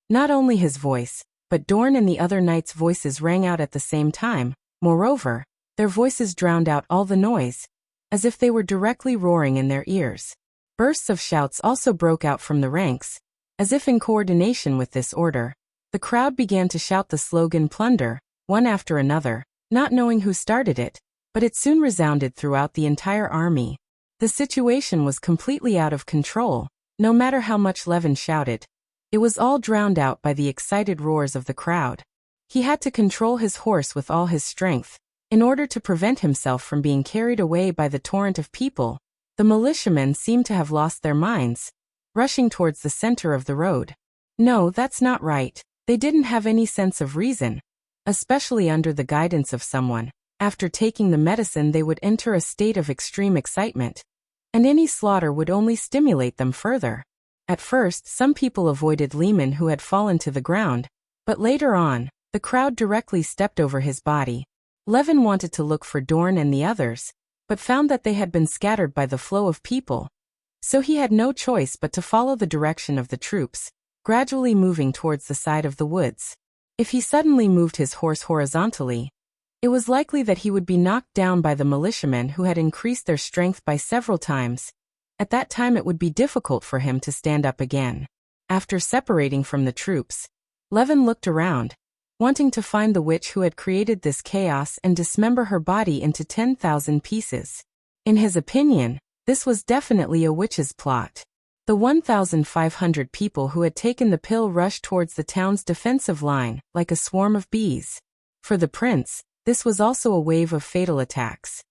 Not only his voice, but Dorn and the other knights' voices rang out at the same time. Moreover, their voices drowned out all the noise, as if they were directly roaring in their ears. Bursts of shouts also broke out from the ranks. As if in coordination with this order, the crowd began to shout the slogan "Plunder," one after another, not knowing who started it, but it soon resounded throughout the entire army. The situation was completely out of control. No matter how much Levin shouted, it was all drowned out by the excited roars of the crowd. He had to control his horse with all his strength, in order to prevent himself from being carried away by the torrent of people. The militiamen seemed to have lost their minds, rushing towards the center of the road. No, that's not right. They didn't have any sense of reason, especially under the guidance of someone. After taking the medicine, they would enter a state of extreme excitement, and any slaughter would only stimulate them further. At first, some people avoided Lehman, who had fallen to the ground, but later on, the crowd directly stepped over his body. Levin wanted to look for Dorn and the others, but found that they had been scattered by the flow of people. So he had no choice but to follow the direction of the troops, gradually moving towards the side of the woods. If he suddenly moved his horse horizontally, It was likely that he would be knocked down by the militiamen who had increased their strength by several times. At that time it would be difficult for him to stand up again. After separating from the troops, Levin looked around, wanting to find the witch who had created this chaos and dismember her body into 10,000 pieces. In his opinion, this was definitely a witch's plot. The 1,500 people who had taken the pill rushed towards the town's defensive line, like a swarm of bees. For the prince, this was also a wave of fatal attacks.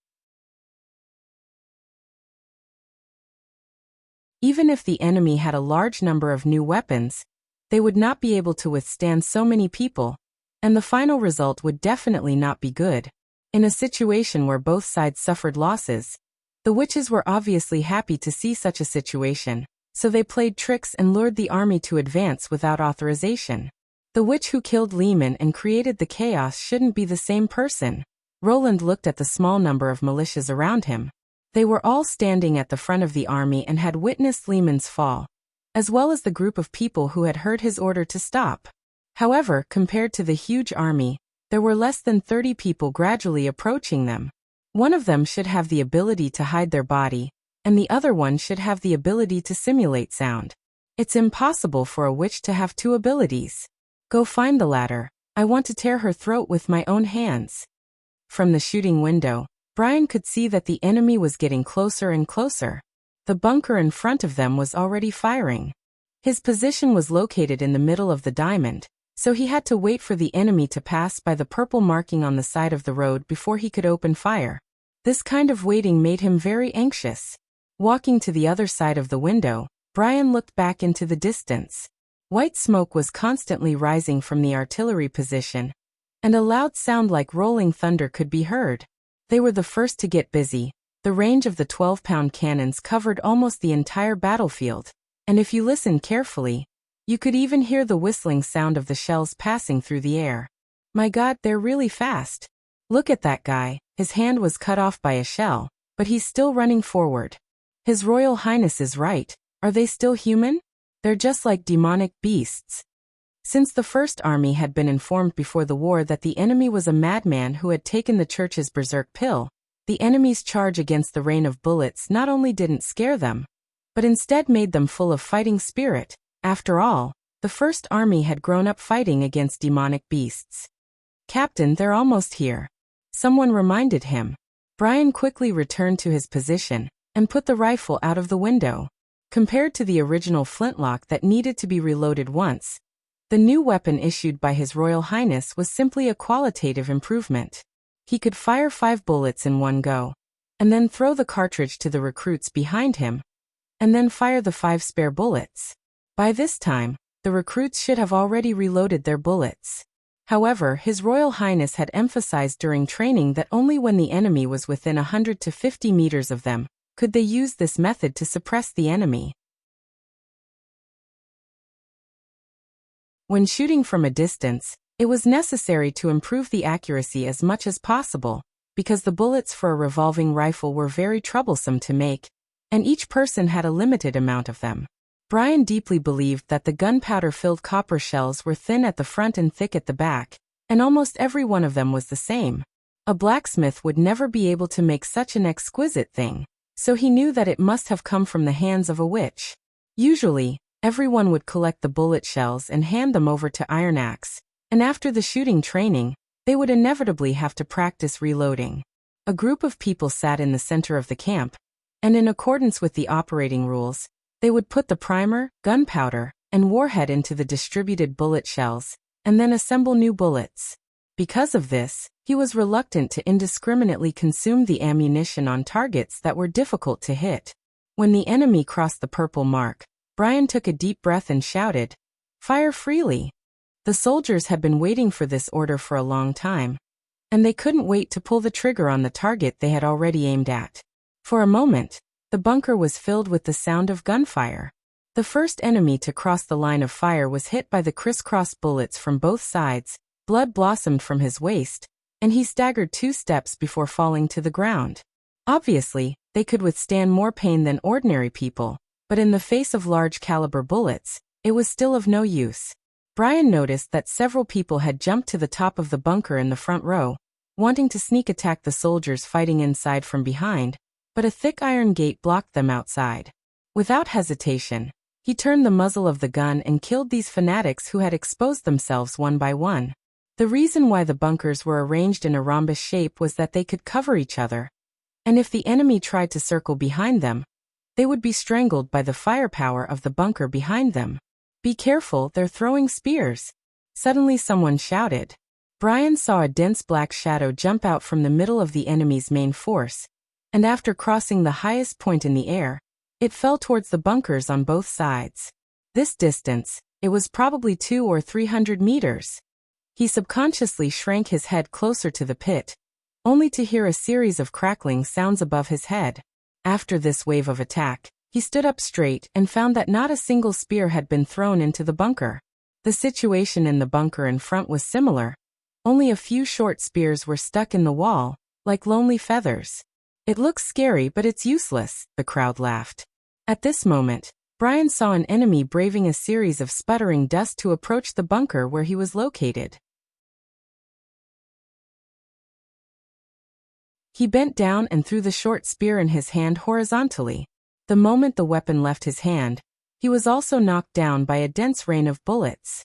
Even if the enemy had a large number of new weapons, they would not be able to withstand so many people, and the final result would definitely not be good. In a situation where both sides suffered losses, the witches were obviously happy to see such a situation, so they played tricks and lured the army to advance without authorization. The witch who killed Lehman and created the chaos shouldn't be the same person. Roland looked at the small number of militias around him. They were all standing at the front of the army and had witnessed Lehman's fall, as well as the group of people who had heard his order to stop. However, compared to the huge army, there were less than 30 people gradually approaching them. One of them should have the ability to hide their body, and the other one should have the ability to simulate sound. It's impossible for a witch to have two abilities. Go find the latter. I want to tear her throat with my own hands. From the shooting window, Brian could see that the enemy was getting closer and closer. The bunker in front of them was already firing. His position was located in the middle of the diamond, so he had to wait for the enemy to pass by the purple marking on the side of the road before he could open fire. This kind of waiting made him very anxious. Walking to the other side of the window, Brian looked back into the distance. White smoke was constantly rising from the artillery position, and a loud sound like rolling thunder could be heard. They were the first to get busy. The range of the 12-pound cannons covered almost the entire battlefield, and if you listened carefully, you could even hear the whistling sound of the shells passing through the air. My God, they're really fast. Look at that guy. His hand was cut off by a shell, but he's still running forward. His Royal Highness is right. Are they still human? They're just like demonic beasts. Since the First Army had been informed before the war that the enemy was a madman who had taken the church's berserk pill, the enemy's charge against the rain of bullets not only didn't scare them, but instead made them full of fighting spirit. After all, the First Army had grown up fighting against demonic beasts. Captain, they're almost here. Someone reminded him. Brian quickly returned to his position and put the rifle out of the window. Compared to the original flintlock that needed to be reloaded once, the new weapon issued by His Royal Highness was simply a qualitative improvement. He could fire 5 bullets in one go, and then throw the cartridge to the recruits behind him, and then fire the 5 spare bullets. By this time, the recruits should have already reloaded their bullets. However, His Royal Highness had emphasized during training that only when the enemy was within 100 to 50 meters of them could they use this method to suppress the enemy. When shooting from a distance, it was necessary to improve the accuracy as much as possible, because the bullets for a revolving rifle were very troublesome to make, and each person had a limited amount of them. Brian deeply believed that the gunpowder-filled copper shells were thin at the front and thick at the back, and almost every one of them was the same. A blacksmith would never be able to make such an exquisite thing, so he knew that it must have come from the hands of a witch. Usually, everyone would collect the bullet shells and hand them over to Iron Axe, and after the shooting training, they would inevitably have to practice reloading. A group of people sat in the center of the camp, and in accordance with the operating rules, they would put the primer, gunpowder, and warhead into the distributed bullet shells, and then assemble new bullets. Because of this, he was reluctant to indiscriminately consume the ammunition on targets that were difficult to hit. When the enemy crossed the purple mark, Brian took a deep breath and shouted, "Fire freely!" The soldiers had been waiting for this order for a long time, and they couldn't wait to pull the trigger on the target they had already aimed at. For a moment, the bunker was filled with the sound of gunfire. The first enemy to cross the line of fire was hit by the crisscross bullets from both sides, blood blossomed from his waist, and he staggered 2 steps before falling to the ground. Obviously, they could withstand more pain than ordinary people, but in the face of large-caliber bullets, it was still of no use. Brian noticed that several people had jumped to the top of the bunker in the front row, wanting to sneak attack the soldiers fighting inside from behind, but a thick iron gate blocked them outside. Without hesitation, he turned the muzzle of the gun and killed these fanatics who had exposed themselves one by one. The reason why the bunkers were arranged in a rhombus shape was that they could cover each other, and if the enemy tried to circle behind them, they would be strangled by the firepower of the bunker behind them. "Be careful, they're throwing spears," suddenly someone shouted. Brian saw a dense black shadow jump out from the middle of the enemy's main force, and after crossing the highest point in the air, it fell towards the bunkers on both sides. This distance, it was probably 200 or 300 meters. He subconsciously shrank his head closer to the pit, only to hear a series of crackling sounds above his head. After this wave of attack, he stood up straight and found that not a single spear had been thrown into the bunker. The situation in the bunker in front was similar. Only a few short spears were stuck in the wall, like lonely feathers. "It looks scary, but it's useless," the crowd laughed. At this moment, Brian saw an enemy braving a series of sputtering dust to approach the bunker where he was located. He bent down and threw the short spear in his hand horizontally. The moment the weapon left his hand, he was also knocked down by a dense rain of bullets.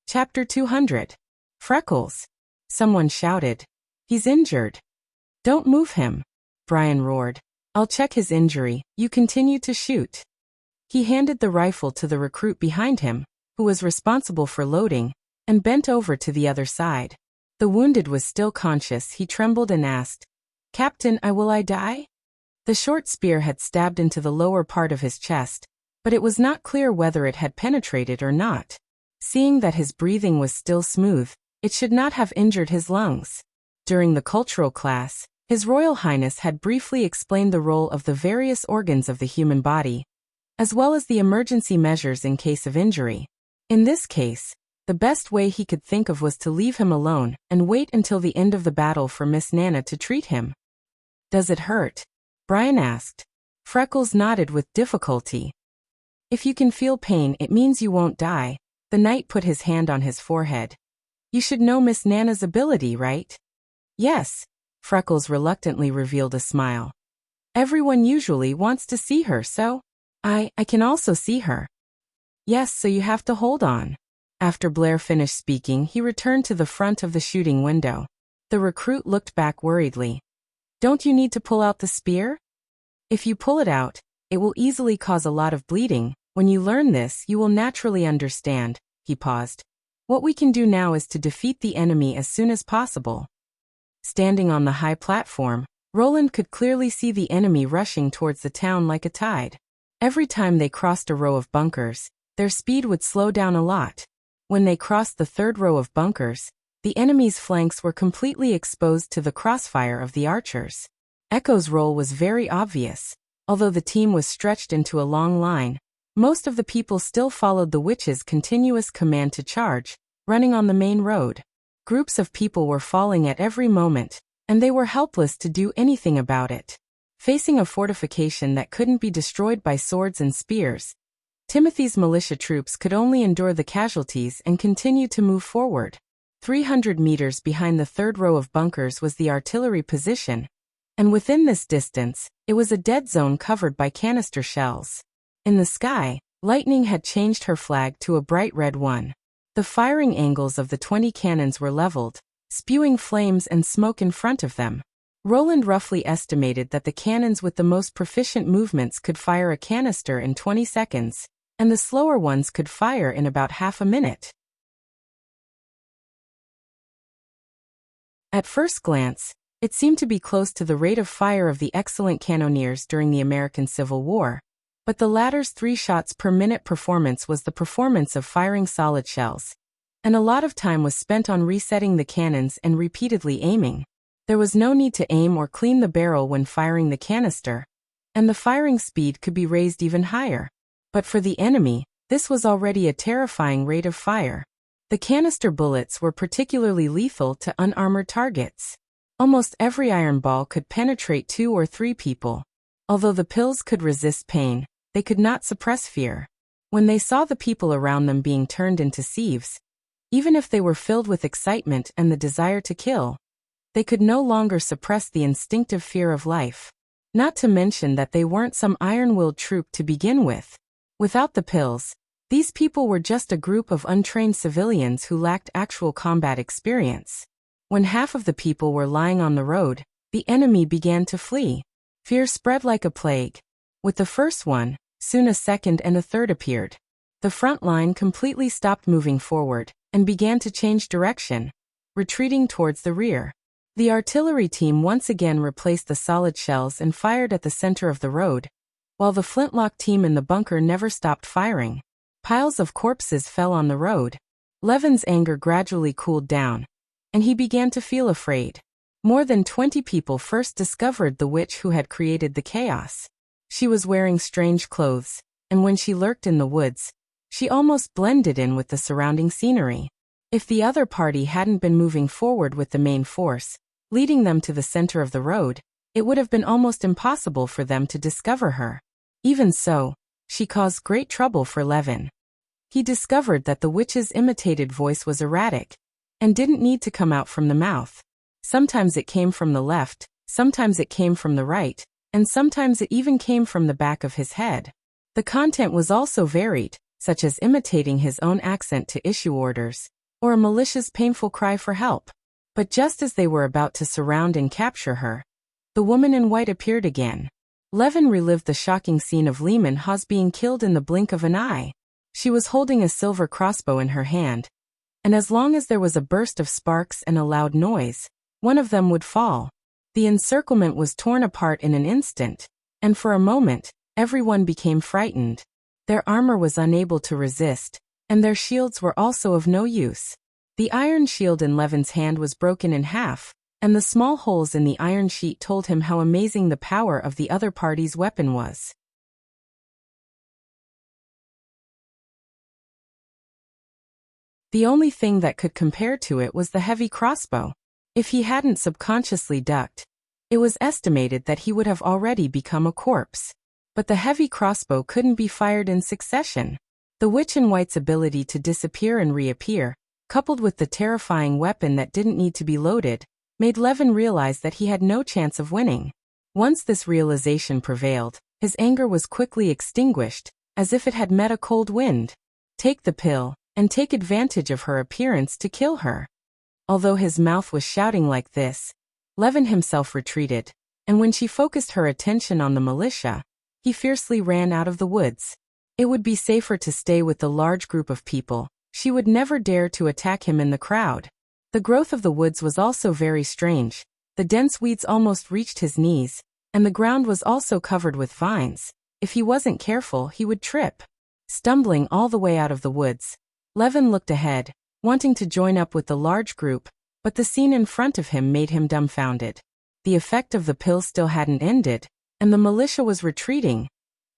Chapter 200. Freckles. Someone shouted. "He's injured." "Don't move him," Brian roared. "I'll check his injury, you continue to shoot." He handed the rifle to the recruit behind him, who was responsible for loading, and bent over to the other side. The wounded was still conscious. He trembled and asked, "Captain, will I die?" The short spear had stabbed into the lower part of his chest, but it was not clear whether it had penetrated or not. Seeing that his breathing was still smooth, it should not have injured his lungs. During the cultural class, His Royal Highness had briefly explained the role of the various organs of the human body, as well as the emergency measures in case of injury. In this case, the best way he could think of was to leave him alone and wait until the end of the battle for Miss Nana to treat him. "Does it hurt?" Brian asked. Freckles nodded with difficulty. "If you can feel pain, it means you won't die." The knight put his hand on his forehead. "You should know Miss Nana's ability, right?" "Yes." Freckles reluctantly revealed a smile. "Everyone usually wants to see her, so I can also see her." "Yes, so you have to hold on." After Blair finished speaking, he returned to the front of the shooting window. The recruit looked back worriedly. "Don't you need to pull out the spear?" "If you pull it out, it will easily cause a lot of bleeding. When you learn this, you will naturally understand." He paused. "What we can do now is to defeat the enemy as soon as possible." Standing on the high platform, Roland could clearly see the enemy rushing towards the town like a tide. Every time they crossed a row of bunkers, their speed would slow down a lot. When they crossed the third row of bunkers, the enemy's flanks were completely exposed to the crossfire of the archers. Echo's role was very obvious. Although the team was stretched into a long line, most of the people still followed the witch's continuous command to charge, running on the main road. Groups of people were falling at every moment, and they were helpless to do anything about it. Facing a fortification that couldn't be destroyed by swords and spears, Timothy's militia troops could only endure the casualties and continue to move forward. 300 meters behind the third row of bunkers was the artillery position, and within this distance, it was a dead zone covered by canister shells. In the sky, lightning had changed her flag to a bright red one. The firing angles of the 20 cannons were leveled, spewing flames and smoke in front of them. Roland roughly estimated that the cannons with the most proficient movements could fire a canister in 20 seconds, and the slower ones could fire in about half a minute. At first glance, it seemed to be close to the rate of fire of the excellent cannoneers during the American Civil War, but the latter's 3 shots per minute performance was the performance of firing solid shells, and a lot of time was spent on resetting the cannons and repeatedly aiming. There was no need to aim or clean the barrel when firing the canister, and the firing speed could be raised even higher. But for the enemy, this was already a terrifying rate of fire. The canister bullets were particularly lethal to unarmored targets. Almost every iron ball could penetrate 2 or 3 people. Although the pills could resist pain, they could not suppress fear. When they saw the people around them being turned into sieves, even if they were filled with excitement and the desire to kill, they could no longer suppress the instinctive fear of life. Not to mention that they weren't some iron-willed troop to begin with. Without the pills, these people were just a group of untrained civilians who lacked actual combat experience. When half of the people were lying on the road, the enemy began to flee. Fear spread like a plague. With the first one, soon a second and a third appeared. The front line completely stopped moving forward and began to change direction, retreating towards the rear. The artillery team once again replaced the solid shells and fired at the center of the road, while the flintlock team in the bunker never stopped firing. Piles of corpses fell on the road. Levin's anger gradually cooled down, and he began to feel afraid. More than 20 people first discovered the witch who had created the chaos. She was wearing strange clothes, and when she lurked in the woods, she almost blended in with the surrounding scenery. If the other party hadn't been moving forward with the main force, leading them to the center of the road, it would have been almost impossible for them to discover her. Even so, she caused great trouble for Levin. He discovered that the witch's imitated voice was erratic, and didn't need to come out from the mouth. Sometimes it came from the left, sometimes it came from the right, and sometimes it even came from the back of his head. The content was also varied, such as imitating his own accent to issue orders, or a malicious painful cry for help. But just as they were about to surround and capture her, the woman in white appeared again. Levin relived the shocking scene of Lehman Haas being killed in the blink of an eye. She was holding a silver crossbow in her hand, and as long as there was a burst of sparks and a loud noise, one of them would fall. The encirclement was torn apart in an instant, and for a moment, everyone became frightened. Their armor was unable to resist, and their shields were also of no use. The iron shield in Levin's hand was broken in half, and the small holes in the iron sheet told him how amazing the power of the other party's weapon was. The only thing that could compare to it was the heavy crossbow. If he hadn't subconsciously ducked, it was estimated that he would have already become a corpse. But the heavy crossbow couldn't be fired in succession. The witch in white's ability to disappear and reappear, coupled with the terrifying weapon that didn't need to be loaded, made Levin realize that he had no chance of winning. Once this realization prevailed, his anger was quickly extinguished, as if it had met a cold wind. Take the pill, and take advantage of her appearance to kill her. Although his mouth was shouting like this, Levin himself retreated, and when she focused her attention on the militia, he fiercely ran out of the woods. It would be safer to stay with the large group of people. She would never dare to attack him in the crowd. The growth of the woods was also very strange. The dense weeds almost reached his knees, and the ground was also covered with vines. If he wasn't careful, he would trip. Stumbling all the way out of the woods, Levin looked ahead, wanting to join up with the large group, but the scene in front of him made him dumbfounded. The effect of the pill still hadn't ended, and the militia was retreating.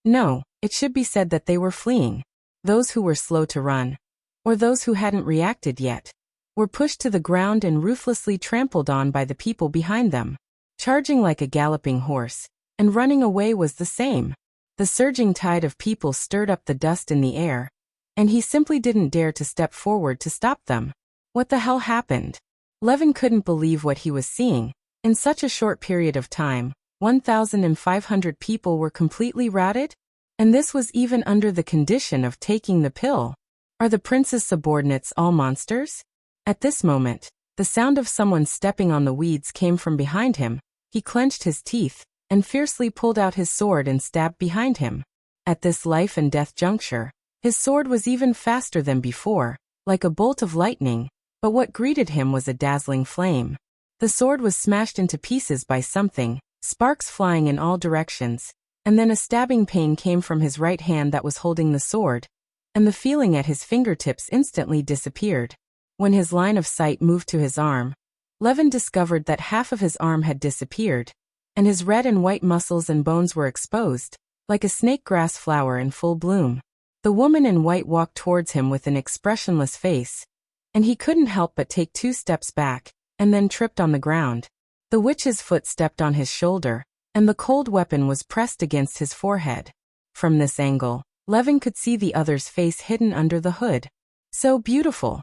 No, it should be said that they were fleeing. Those who were slow to run, or those who hadn't reacted yet, were pushed to the ground and ruthlessly trampled on by the people behind them. Charging like a galloping horse, and running away was the same. The surging tide of people stirred up the dust in the air, and he simply didn't dare to step forward to stop them. What the hell happened? Levin couldn't believe what he was seeing. In such a short period of time, 1,500 people were completely routed? And this was even under the condition of taking the pill. Are the prince's subordinates all monsters? At this moment, the sound of someone stepping on the weeds came from behind him. He clenched his teeth, and fiercely pulled out his sword and stabbed behind him. At this life and death juncture, his sword was even faster than before, like a bolt of lightning, but what greeted him was a dazzling flame. The sword was smashed into pieces by something, sparks flying in all directions, and then a stabbing pain came from his right hand that was holding the sword, and the feeling at his fingertips instantly disappeared. When his line of sight moved to his arm, Levin discovered that half of his arm had disappeared, and his red and white muscles and bones were exposed, like a snake grass flower in full bloom. The woman in white walked towards him with an expressionless face, and he couldn't help but take 2 steps back, and then tripped on the ground. The witch's foot stepped on his shoulder, and the cold weapon was pressed against his forehead. From this angle, Levin could see the other's face hidden under the hood. So beautiful.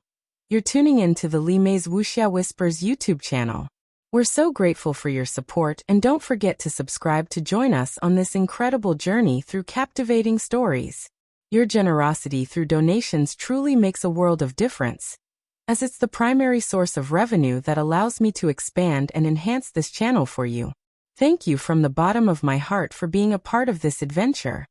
You're tuning in to the Li Mei's Wuxia Whispers YouTube channel. We're so grateful for your support, and don't forget to subscribe to join us on this incredible journey through captivating stories. Your generosity through donations truly makes a world of difference, as it's the primary source of revenue that allows me to expand and enhance this channel for you. Thank you from the bottom of my heart for being a part of this adventure.